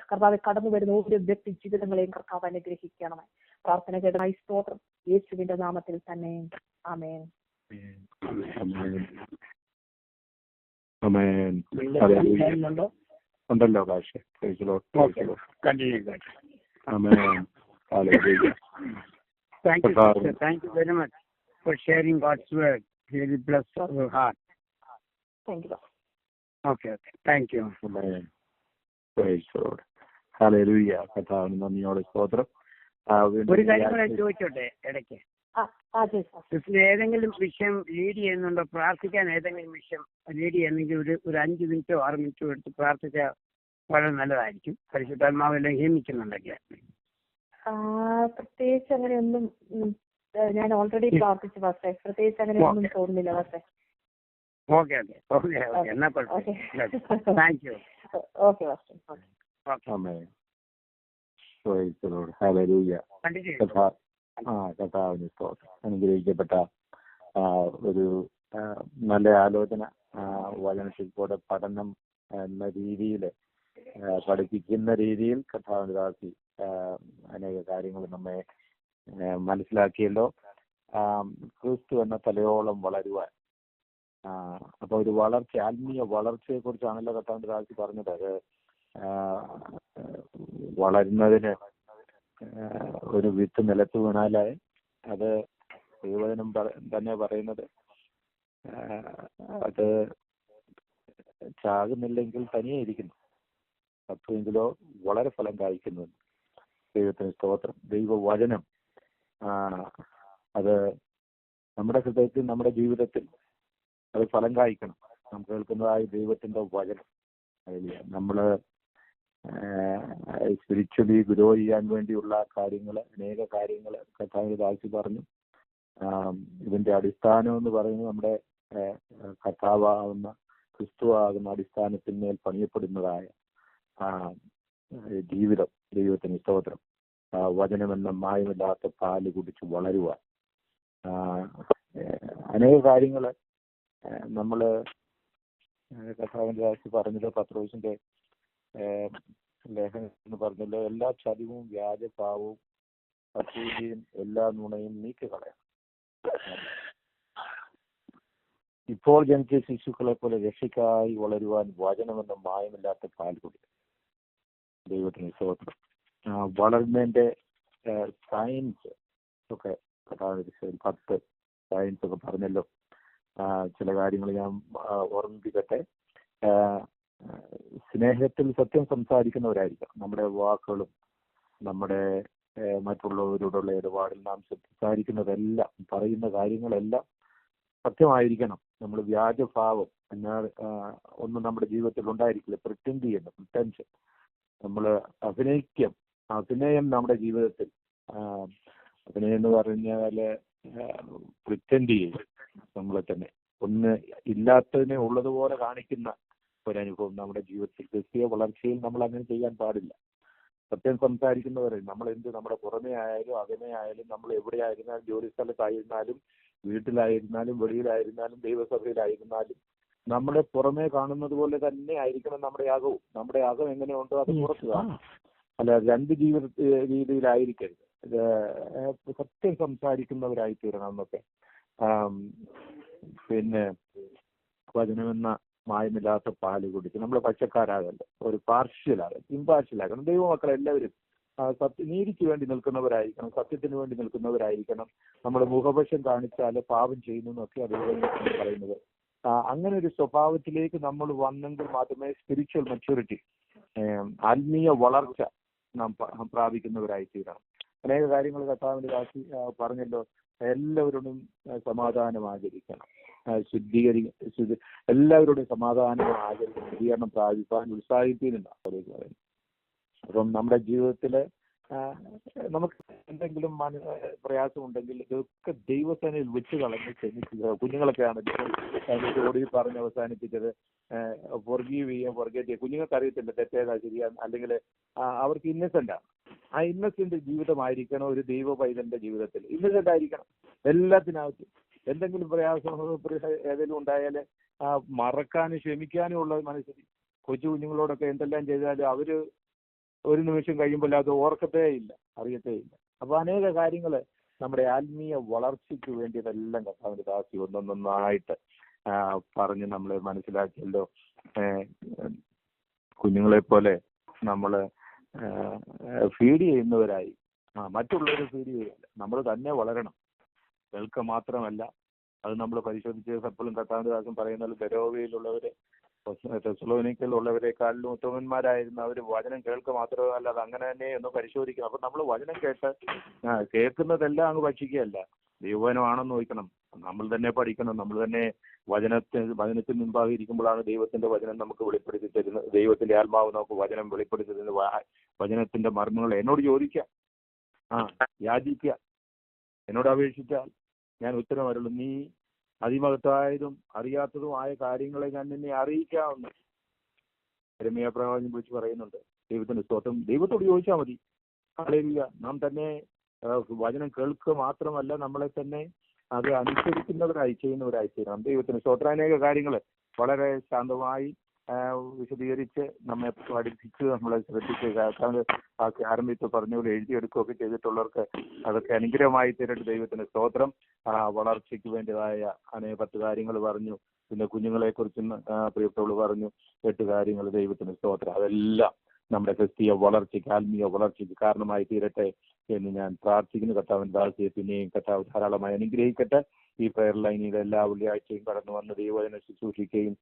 Speaker 2: കർത്താവ് കടന്നു വരുന്ന ഓരോ വ്യക്തി ജീവിതങ്ങളെയും കർത്താവ് അനുഗ്രഹിക്കണമേ. പ്രാർത്ഥന കേട്ടനായി സ്തോത്രം യേശുവിന്റെ നാമത്തിൽ തന്നെ ആമേൻ.
Speaker 4: ഉണ്ടല്ലോ ഭാഷ.
Speaker 1: Thank you, sister. Thank you very much for sharing God's word. Really bless our heart.
Speaker 2: Thank you.
Speaker 1: Okay. Thank you.
Speaker 4: Hallelujah. കർത്താവിന് നന്ദിയോടെ സ്തോത്രം.
Speaker 1: ഒരു കാര്യം കൂടെ ചോദിച്ചോട്ടെ ഇടയ്ക്ക്. സിസ്റ്റർ ഏതെങ്കിലും വിഷയം ലീഡ് ചെയ്യുന്നുണ്ടോ? പ്രാർത്ഥിക്കാൻ ഏതെങ്കിലും വിഷയം ലീഡ് ചെയ്യുന്നെങ്കിൽ ഒരു 5 മിനിറ്റോ 6 മിനിറ്റോ എടുത്ത് പ്രാർത്ഥിച്ചാൽ വളരെ നല്ലതായിരിക്കും. പരിശുദ്ധാത്മാവെല്ലാം നിയമിക്കുന്നുണ്ടെങ്കിൽ.
Speaker 2: പ്രത്യേകിച്ച് അങ്ങനെയൊന്നും ഞാൻ ഓൾറെഡി പ്രാർത്ഥിച്ചു പക്ഷേ പ്രത്യേകിച്ച് അങ്ങനെയൊന്നും തോന്നുന്നില്ല പക്ഷേ.
Speaker 1: ഓക്കെ ഓക്കെ ഓക്കെ ഓക്കെ എന്നാ കുഴപ്പമില്ല. Thank you.
Speaker 2: Okay pastor. Okay.
Speaker 4: Amen. Praise the Lord. Hallelujah. കർത്താവിന് സ്തോത്രം. അനുഗ്രഹിക്കപ്പെട്ട ഒരു നല്ല ആലോചന. വചനത്തിൽ കൂടെ പഠനം എന്ന രീതിയിൽ പഠിപ്പിക്കുന്ന രീതിയിൽ കർത്താവിന്റെ ദാസി അനേക കാര്യങ്ങൾ നമ്മെ മനസ്സിലാക്കിയല്ലോ. ക്രിസ്തു എന്ന തലയോളം വളരുവാൻ. അപ്പൊ ഒരു വളർച്ച, ആത്മീയ വളർച്ചയെ കുറിച്ചാണല്ലോ കർത്താവിന്റെ ദാസി പറഞ്ഞത്. അത് വളരുന്നതിന് ഒരു വിത്ത് നിലത്ത് വീണാലേ അത് ദൈവവചനം തന്നെ പറയുന്നത് അത് ചാകുന്നില്ലെങ്കിൽ തനിയെ ഇരിക്കുന്നു, പത്തുമെങ്കിലോ വളരെ ഫലം കായ്ക്കുന്നു. ദൈവത്തിന് സ്തോത്രം. ദൈവവചനം അത് നമ്മുടെ ഹൃദയത്തിൽ, നമ്മുടെ ജീവിതത്തിൽ അത് ഫലം കായ്ക്കണം. നാം കേൾക്കുന്നതായ ദൈവത്തിന്റെ വചനം. നമ്മള് സ്പിരിച്വലി ഗ്രോ ചെയ്യാൻ വേണ്ടിയുള്ള കാര്യങ്ങൾ, അനേക കാര്യങ്ങൾ കർത്താവിന്റെ ദാസി പറഞ്ഞു. ഇതിന്റെ അടിസ്ഥാനം എന്ന് പറയുന്നത് നമ്മുടെ കർത്താവാകുന്ന ക്രിസ്തുവാകുന്ന അടിസ്ഥാനത്തിന്മേൽ പണിയപ്പെടുന്നതായ ജീവിതം. ദൈവത്തിന് സ്തോത്രം. വചനമെന്ന മായമില്ലാത്ത പാല് കുടിച്ച് വളരുവാൻ അനേക കാര്യങ്ങൾ നമ്മള് കർത്താവിന്റെ ദാസി പറഞ്ഞത്, പത്രോസിന്റെ ലേഖനം എന്ന് പറഞ്ഞല്ലോ, എല്ലാ ചതിവും വ്യാജഭാവവും അസൂയയും എല്ലാ നുണയും നീക്കിക്കളയണം. ഇപ്പോൾ ജനിച്ച ശിശുക്കളെ പോലെ രക്ഷയ്ക്കായി വളരുവാൻ വചനമെന്ന മായമില്ലാത്ത പാൽ കുടിക്കും. ദൈവത്തിന് സ്തോത്രം. വളരുന്നതിന്റെ സയൻസ് ഒക്കെ 10 സയൻസ് ഒക്കെ പറഞ്ഞല്ലോ. ചില കാര്യങ്ങൾ ഞാൻ ഓർമ്മിപ്പിക്കട്ടെ. സ്നേഹത്തിൽ സത്യം സംസാരിക്കുന്നവരായിരിക്കണം. നമ്മുടെ വാക്കുകളും നമ്മുടെ മറ്റുള്ളവരോടുള്ള ഇടപാടിൽ നാം സംസാരിക്കുന്നതെല്ലാം, പറയുന്ന കാര്യങ്ങളെല്ലാം സത്യമായിരിക്കണം. നമ്മൾ വ്യാജഭാവം എന്നാൽ ഒന്നും നമ്മുടെ ജീവിതത്തിൽ ഉണ്ടായിരിക്കില്ല. പ്രിറ്റൻഡ് ചെയ്യുന്നു, പ്രിറ്റൻഷൻ. നമ്മൾ അഭിനയം നമ്മുടെ ജീവിതത്തിൽ, അഭിനയം എന്ന് പറഞ്ഞാല് പ്രിറ്റൻഡ് ചെയ്യും. നമ്മളെ തന്നെ ഒന്ന് ഇല്ലാത്തതിനെ ഉള്ളതുപോലെ കാണിക്കുന്ന ഒരനുഭവം നമ്മുടെ ജീവിതത്തിൽ. ക്രിസ്തീയ വളർച്ചയിൽ നമ്മൾ അങ്ങനെ ചെയ്യാൻ പാടില്ല. സത്യം സംസാരിക്കുന്നവരെ നമ്മൾ നമ്മുടെ പുറമേ ആയാലും അകമേ ആയാലും, നമ്മൾ എവിടെയായിരുന്നാലും, ജോലി സ്ഥലത്തായിരുന്നാലും, വീട്ടിലായിരുന്നാലും, വെളിയിലായിരുന്നാലും, ദൈവസഭയിലായിരുന്നാലും, നമ്മുടെ പുറമേ കാണുന്നത് പോലെ തന്നെ ആയിരിക്കണം നമ്മുടെ അകവും. നമ്മുടെ അകം എങ്ങനെയുണ്ടോ അത് പുറത്ത് കാണും. അല്ല, രണ്ട് ജീവിത രീതിയിലായിരിക്കരുത്. സത്യം സംസാരിക്കുന്നവരായി തീരണം എന്നൊക്കെ. പിന്നെ വചനമെന്ന മായമില്ലാത്ത പാല് കുടിച്ച് നമ്മൾ പച്ചക്കാരാകല്ല, ഒരു ഇമ്പാർഷ്യലാകണം. ദൈവമക്കളെല്ലാവരും നീതിക്ക് വേണ്ടി നിൽക്കുന്നവരായിരിക്കണം, സത്യത്തിന് വേണ്ടി നിൽക്കുന്നവരായിരിക്കണം. നമ്മൾ മുഖപക്ഷം കാണിച്ചാൽ പാപം ചെയ്യുന്നു എന്നൊക്കെ അതുപോലെ പറയുന്നത്. അങ്ങനെ ഒരു സ്വഭാവത്തിലേക്ക് നമ്മൾ വന്നെങ്കിൽ മാത്രമേ സ്പിരിച്വൽ മെച്യൂരിറ്റി, ആത്മീയ വളർച്ച നാം പ്രാപിക്കുന്നവരായി തീരണം. അനേക കാര്യങ്ങൾ കർത്താവിന്റെ ദാസി പറഞ്ഞല്ലോ. എല്ലാവരോടും സമാധാനം ആചരിക്കണം, എല്ലാവരോടും സമാധാനം ആചരിക്കണം, ശുദ്ധീകരണം പ്രാപിപ്പാൻ ഉത്സാഹിപ്പിക്കുന്നുണ്ട് അവരേക്ക് പറയുന്നത്. അപ്പം നമ്മുടെ ജീവിതത്തില് നമുക്ക് എന്തെങ്കിലും പ്രയാസമുണ്ടെങ്കിൽ ഇതൊക്കെ ദൈവസേനയിൽ വെച്ച് കളഞ്ഞ് ക്ഷമിക്കുക. കുഞ്ഞുങ്ങളൊക്കെ ആണെങ്കിൽ ഓടി പറഞ്ഞ് അവസാനിപ്പിച്ചത് ഫോർഗീവ് ചെയ്യുക, ഫോർഗെറ്റ് ചെയ്യുക. കുഞ്ഞുങ്ങൾക്ക് അറിയത്തില്ല തെറ്റേതാ ശരിയാ, അല്ലെങ്കിൽ അവർക്ക് ഇന്നസെന്റാണ്. ആ ഇന്നസെന്റ് ജീവിതമായിരിക്കണം ഒരു ദൈവ പൈതന്റെ ജീവിതത്തിൽ. ഇന്നസെന്റ് ആയിരിക്കണം എല്ലാത്തിനകത്തും. എന്തെങ്കിലും പ്രയാസം ഏതെങ്കിലും ഉണ്ടായാൽ മറക്കാനും ക്ഷമിക്കാനും ഉള്ള മനസ്സിൽ. കൊച്ചു കുഞ്ഞുങ്ങളോടൊക്കെ എന്തെല്ലാം ചെയ്താലും അവര് ഒരു നിമിഷം കഴിയുമ്പോൾ അത് ഓർക്കത്തേ ഇല്ല, അറിയത്തേ ഇല്ല. അപ്പൊ അനേക കാര്യങ്ങൾ നമ്മുടെ ആത്മീയ വളർച്ചയ്ക്ക് വേണ്ടിയതെല്ലാം കർത്താവിന്റെ ദാസി ഒന്നൊന്നായിട്ട് പറഞ്ഞ് നമ്മളെ മനസ്സിലാക്കിയല്ലോ. കുഞ്ഞുങ്ങളെ പോലെ നമ്മള് ഫീഡ് ചെയ്യുന്നവരായി മറ്റുള്ളവരെ ഫീഡ് ചെയ്യില്ല, നമ്മൾ തന്നെ വളരണം. കേൾക്ക മാത്രമല്ല, അത് നമ്മൾ പരിശോധിച്ച് എപ്പോഴും കർത്താവിന്റെ ദാസൻ പറയുന്നത് ബെരോവയിലുള്ളവര് തെസ്സലോനിക്കയിലുള്ളവരെക്കാളിലും ഉത്തമന്മാരായിരുന്നു അവർ. വചനം കേൾക്ക മാത്രമല്ല, അത് അങ്ങനെ തന്നെ ഒന്ന് പരിശോധിക്കണം. അപ്പൊ നമ്മൾ വചനം കേൾക്കുന്നതെല്ലാം അങ്ങ് ഭക്ഷിക്കുകയല്ല, ദൈവവചനമാണെന്ന് നോക്കണം. നമ്മൾ തന്നെ പഠിക്കണം. നമ്മൾ തന്നെ വചനത്തിന് മുമ്പാകെ ഇരിക്കുമ്പോഴാണ് ദൈവത്തിന്റെ വചനം നമുക്ക് വെളിപ്പെടുത്തി തരുന്നത്. ദൈവത്തിന്റെ ആത്മാവ് നമുക്ക് വചനം വെളിപ്പെടുത്തി തരുന്നത്. വചനത്തിന്റെ മർമ്മങ്ങൾ എന്നോട് ചോദിക്കുക, യാചിക്കുക, എന്നോട് അപേക്ഷിച്ചാൽ ഞാൻ ഉത്തരം വരുള്ളൂ. നീ അതിമഹത്തായതും അറിയാത്തതുമായ കാര്യങ്ങളെ ഞാൻ നിന്നെ അറിയിക്കാവുന്നു. യെരമ്യാ പ്രവാചകൻ വിളിച്ച് പറയുന്നുണ്ട്. ദൈവത്തിന്റെ സ്തോത്രം. ദൈവത്തോട് ചോദിച്ചാൽ മതി. ഹല്ലേലൂയ. നാം തന്നെ വചനം കേൾക്കുക മാത്രമല്ല, നമ്മളെ തന്നെ അത് അനുസരിക്കുന്നവരായി ചെയ്യുന്നവരായി തീരണം. ദൈവത്തിന് സ്തോത്രം. അനേക കാര്യങ്ങൾ വളരെ ശാന്തമായി വിശദീകരിച്ച് നമ്മെ പഠിപ്പിച്ച് നമ്മളെ ശ്രദ്ധിച്ച് ആരംഭിച്ച് പറഞ്ഞ പോലെ എഴുതിയെടുക്കുകയൊക്കെ ചെയ്തിട്ടുള്ളവർക്ക് അതൊക്കെ അനുഗ്രഹമായി തീരട്ടെ. ദൈവത്തിന് സ്തോത്രം. വളർച്ചയ്ക്ക് വേണ്ടതായ 10 കാര്യങ്ങൾ പറഞ്ഞു. പിന്നെ കുഞ്ഞുങ്ങളെ കുറിച്ചും പ്രിയപ്പെട്ടവള് പറഞ്ഞു 8 കാര്യങ്ങൾ. ദൈവത്തിന് സ്തോത്രം. അതെല്ലാം നമ്മുടെ ക്രിസ്തീയ വളർച്ചയ്ക്ക്, ആത്മീയ വളർച്ചയ്ക്ക് കാരണമായി തീരട്ടെ എന്ന് ഞാൻ പ്രാർത്ഥിക്കുന്നു. കർത്താവിന്റെ ദാസിയെ പിന്നെയും കർത്താവ് ധാരാളമായി അനുഗ്രഹിക്കട്ടെ. ഈ പ്രയർ ലൈനിൽ എല്ലാ വെള്ളിയാഴ്ചയും കടന്നു വന്ന് ദൈവവചനം ശുശ്രൂഷിക്കുകയും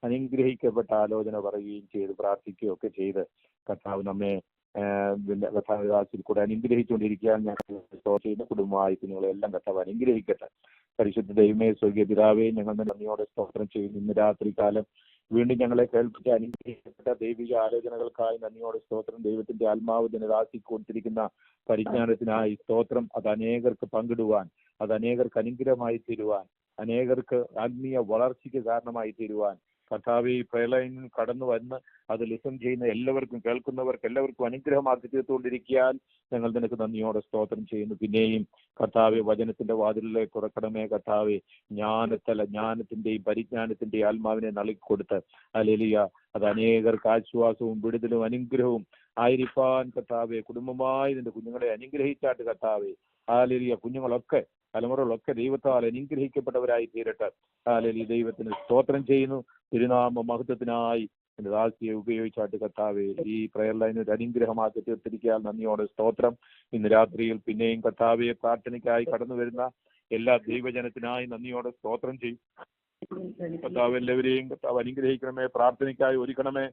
Speaker 4: അനുഗ്രഹിക്കപ്പെട്ട ആലോചന പറയുകയും ചെയ്ത് പ്രാർത്ഥിക്കുകയും ഒക്കെ ചെയ്ത് കർത്താവ് നമ്മെ കർത്താവിന്റെ ദാസിൽ കൂടെ അനുഗ്രഹിച്ചുകൊണ്ടിരിക്കാൻ ഞാൻ ചെയ്യുന്ന കുടുംബമായി കുഞ്ഞുങ്ങളെല്ലാം കർത്താവ് അനുഗ്രഹിക്കട്ടെ. പരിശുദ്ധ ദൈവമേ, സ്വർഗീയ പിതാവേ, ഞങ്ങൾ നന്ദിയോടെ സ്തോത്രം ചെയ്യുന്നു. ഇന്ന് രാത്രികാലം വീണ്ടും ഞങ്ങളെ കേൾപ്പിച്ച് അനുഗ്രഹിക്കപ്പെട്ട ദൈവിക ആലോചനകൾക്കായി നന്ദിയോടെ സ്തോത്രം. ദൈവത്തിന്റെ ആത്മാവ് ദാസി കൊടുത്തിരിക്കുന്ന പരിജ്ഞാനത്തിനായി സ്തോത്രം. അത് അനേകർക്ക് പങ്കിടുവാൻ, അത് അനേകർക്ക് അനുഗ്രഹമായി തീരുവാൻ, അനേകർക്ക് ആത്മീയ വളർച്ചയ്ക്ക് കാരണമായി തീരുവാൻ കർത്താവേ, ഈ പ്രളയത്തിൽ കടന്നു വന്ന് അത് ലിസൺ ചെയ്യുന്ന എല്ലാവർക്കും, കേൾക്കുന്നവർക്ക് എല്ലാവർക്കും അനുഗ്രഹമാക്കി തീർത്തുകൊണ്ടിരിക്കാൻ ഞങ്ങൾ നിനക്ക് നന്ദിയോടെ സ്തോത്രം ചെയ്യുന്നു. പിന്നെയും കർത്താവെ, വചനത്തിന്റെ വാതിലിലേക്ക് തുറക്കണമേ കർത്താവെ. ജ്ഞാനത്തിന്റെയും പരിജ്ഞാനത്തിന്റെയും ആത്മാവിനെ നൽകിക്കൊടുത്ത് ഹല്ലേലൂയ, അത് അനേകർക്ക് ആശ്വാസവും വിടുതലും അനുഗ്രഹവും ആയിരിക്കാൻ കർത്താവെ, കുടുംബമായി നിന്റെ കുഞ്ഞുങ്ങളെ അനുഗ്രഹിച്ചാട്ട് കർത്താവെ. ഹല്ലേലൂയ, കുഞ്ഞുങ്ങളൊക്കെ തലമുറകളൊക്കെ ദൈവത്താൽ അനുഗ്രഹിക്കപ്പെട്ടവരായി തീരട്ടെ. ഹല്ലേലൂയ, ദൈവത്തിന് സ്തോത്രം ചെയ്യുന്നു. തിരുനാമ മഹത്വത്തിനായി എന്റെ ദാസിയെ ഉപയോഗിച്ചാട്ട് കർത്താവെ ഈ പ്രയർ ലൈൻ ഒരു അനുഗ്രഹമാക്കി തീർത്തിരിക്കാൻ നന്ദിയോടെ സ്തോത്രം. ഇന്ന് രാത്രിയിൽ പിന്നെയും കർത്താവെ പ്രാർത്ഥനയ്ക്കായി കടന്നു വരുന്ന എല്ലാ ദൈവജനത്തിനായി നന്ദിയോടെ സ്തോത്രം ചെയ്യും. കർത്താവ് എല്ലാവരെയും കർത്താവ് അനുഗ്രഹിക്കണമേ, പ്രാർത്ഥനയ്ക്കായി ഒരുക്കണമേ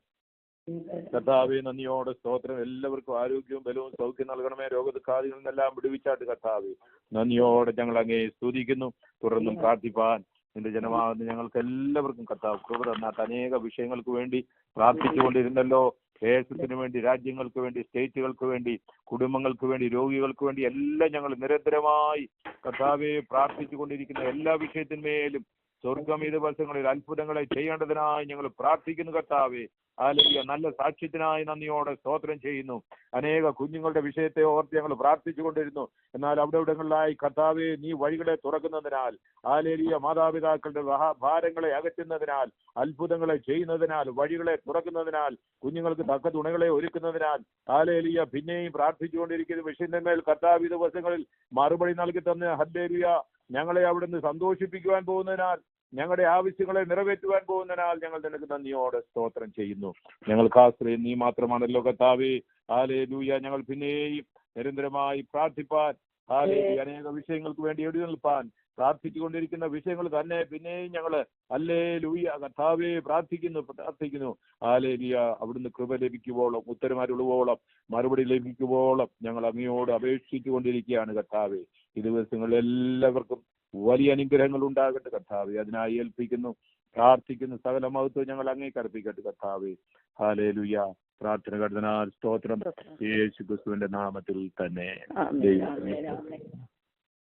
Speaker 4: കർത്താവെ. നന്ദിയോടെ സ്തോത്രം. എല്ലാവർക്കും ആരോഗ്യവും ബലവും സൗഖ്യം നൽകണമേ. രോഗദുഃഖാദികളിൽ നിന്നെല്ലാം വിടുവിച്ചാട്ട് കർത്താവെ നന്ദിയോടെ ഞങ്ങൾ അങ്ങേ സ്തുതിക്കുന്നു. തുടർന്നും പ്രാർത്ഥിപ്പാൻ നിന്റെ ജനമാകുന്ന ഞങ്ങൾക്ക് എല്ലാവർക്കും കർത്താവ് കൃപ തന്നാട്ട് അനേക വിഷയങ്ങൾക്ക് വേണ്ടി പ്രാർത്ഥിച്ചുകൊണ്ടിരുന്നല്ലോ. ദേശത്തിന് വേണ്ടി, രാജ്യങ്ങൾക്ക് വേണ്ടി, സ്റ്റേറ്റുകൾക്ക് വേണ്ടി, കുടുംബങ്ങൾക്ക് വേണ്ടി, രോഗികൾക്ക് വേണ്ടി എല്ലാം ഞങ്ങൾ നിരന്തരമായി കർത്താവെ പ്രാർത്ഥിച്ചു കൊണ്ടിരിക്കുന്ന എല്ലാ വിഷയത്തിന്മേലും സ്വർഗം ഈ ദിവസങ്ങളിൽ അത്ഭുതങ്ങളെ ചെയ്യേണ്ടതിനായി ഞങ്ങൾ പ്രാർത്ഥിക്കുന്നു കർത്താവെ. ഹല്ലേലൂയ, നല്ല സാക്ഷ്യത്തിനായി നന്ദിയോടെ സ്തോത്രം ചെയ്യുന്നു. അനേക കുഞ്ഞുങ്ങളുടെ വിഷയത്തെ ഓർത്ത് ഞങ്ങൾ പ്രാർത്ഥിച്ചു കൊണ്ടിരുന്നു. എന്നാൽ അവിടെവിടങ്ങളിലായി കർത്താവെ നീ വഴികളെ തുറക്കുന്നതിനാൽ, ഹല്ലേലൂയ, മാതാപിതാക്കളുടെ ഭാരങ്ങളെ അകറ്റുന്നതിനാൽ, അത്ഭുതങ്ങളെ ചെയ്യുന്നതിനാൽ, വഴികളെ തുറക്കുന്നതിനാൽ, കുഞ്ഞുങ്ങൾക്ക് തക്ക തുണകളെ ഒരുക്കുന്നതിനാൽ, ഹല്ലേലൂയ, പിന്നെയും പ്രാർത്ഥിച്ചുകൊണ്ടിരിക്കുന്ന വിഷയത്തിന്മേൽ കർത്താവ് ഈ ദിവസങ്ങളിൽ മറുപടി നൽകി തന്ന ഹല്ലേലൂയ, ഞങ്ങളെ അവിടുന്ന് സന്തോഷിപ്പിക്കുവാൻ പോകുന്നതിനാൽ, ഞങ്ങളുടെ ആവശ്യങ്ങളെ നിറവേറ്റുവാൻ പോകുന്നതിനാൽ ഞങ്ങൾ നിനക്ക് നന്ദിയോടെ സ്തോത്രം ചെയ്യുന്നു. ഞങ്ങൾക്ക് ആശ്രയം നീ മാത്രമാണല്ലോ കർത്താവേ. ഹല്ലേലൂയ, ഞങ്ങൾ പിന്നെയും നിരന്തരമായി പ്രാർത്ഥിപ്പാൻ, ഹല്ലേലൂയ, അനേക വിഷയങ്ങൾക്ക് വേണ്ടി എഴുതി നിൽപ്പാൻ പ്രാർത്ഥിച്ചുകൊണ്ടിരിക്കുന്ന വിഷയങ്ങൾ തന്നെ പിന്നെയും ഞങ്ങൾ ഹല്ലേലൂയ കർത്താവേ പ്രാർത്ഥിക്കുന്നു. ഹല്ലേലൂയ, അവിടുന്ന് കൃപ ലഭിക്കുവോളം, ഉത്തരമരുളുവോളം, മറുപടി ലഭിക്കുവോളം ഞങ്ങൾ അങ്ങയോട് അപേക്ഷിച്ചു കൊണ്ടിരിക്കുകയാണ് കർത്താവേ. ഈ ദിവസങ്ങളിൽ എല്ലാവർക്കും വലിയ അനുഗ്രഹങ്ങൾ ഉണ്ടാകട്ടെ കർത്താവേ. അതിനായി ഏൽപ്പിക്കുന്നു, പ്രാർത്ഥിക്കുന്നു. സകല മഹത്വം ഞങ്ങൾ അങ്ങേക്ക് അർപ്പിക്കട്ടെ കർത്താവേ. ഹല്ലേലൂയ. പ്രാർത്ഥന കടന്നാൽ സ്തോത്രം. യേശു ക്രിസ്തുവിന്റെ നാമത്തിൽ തന്നെ.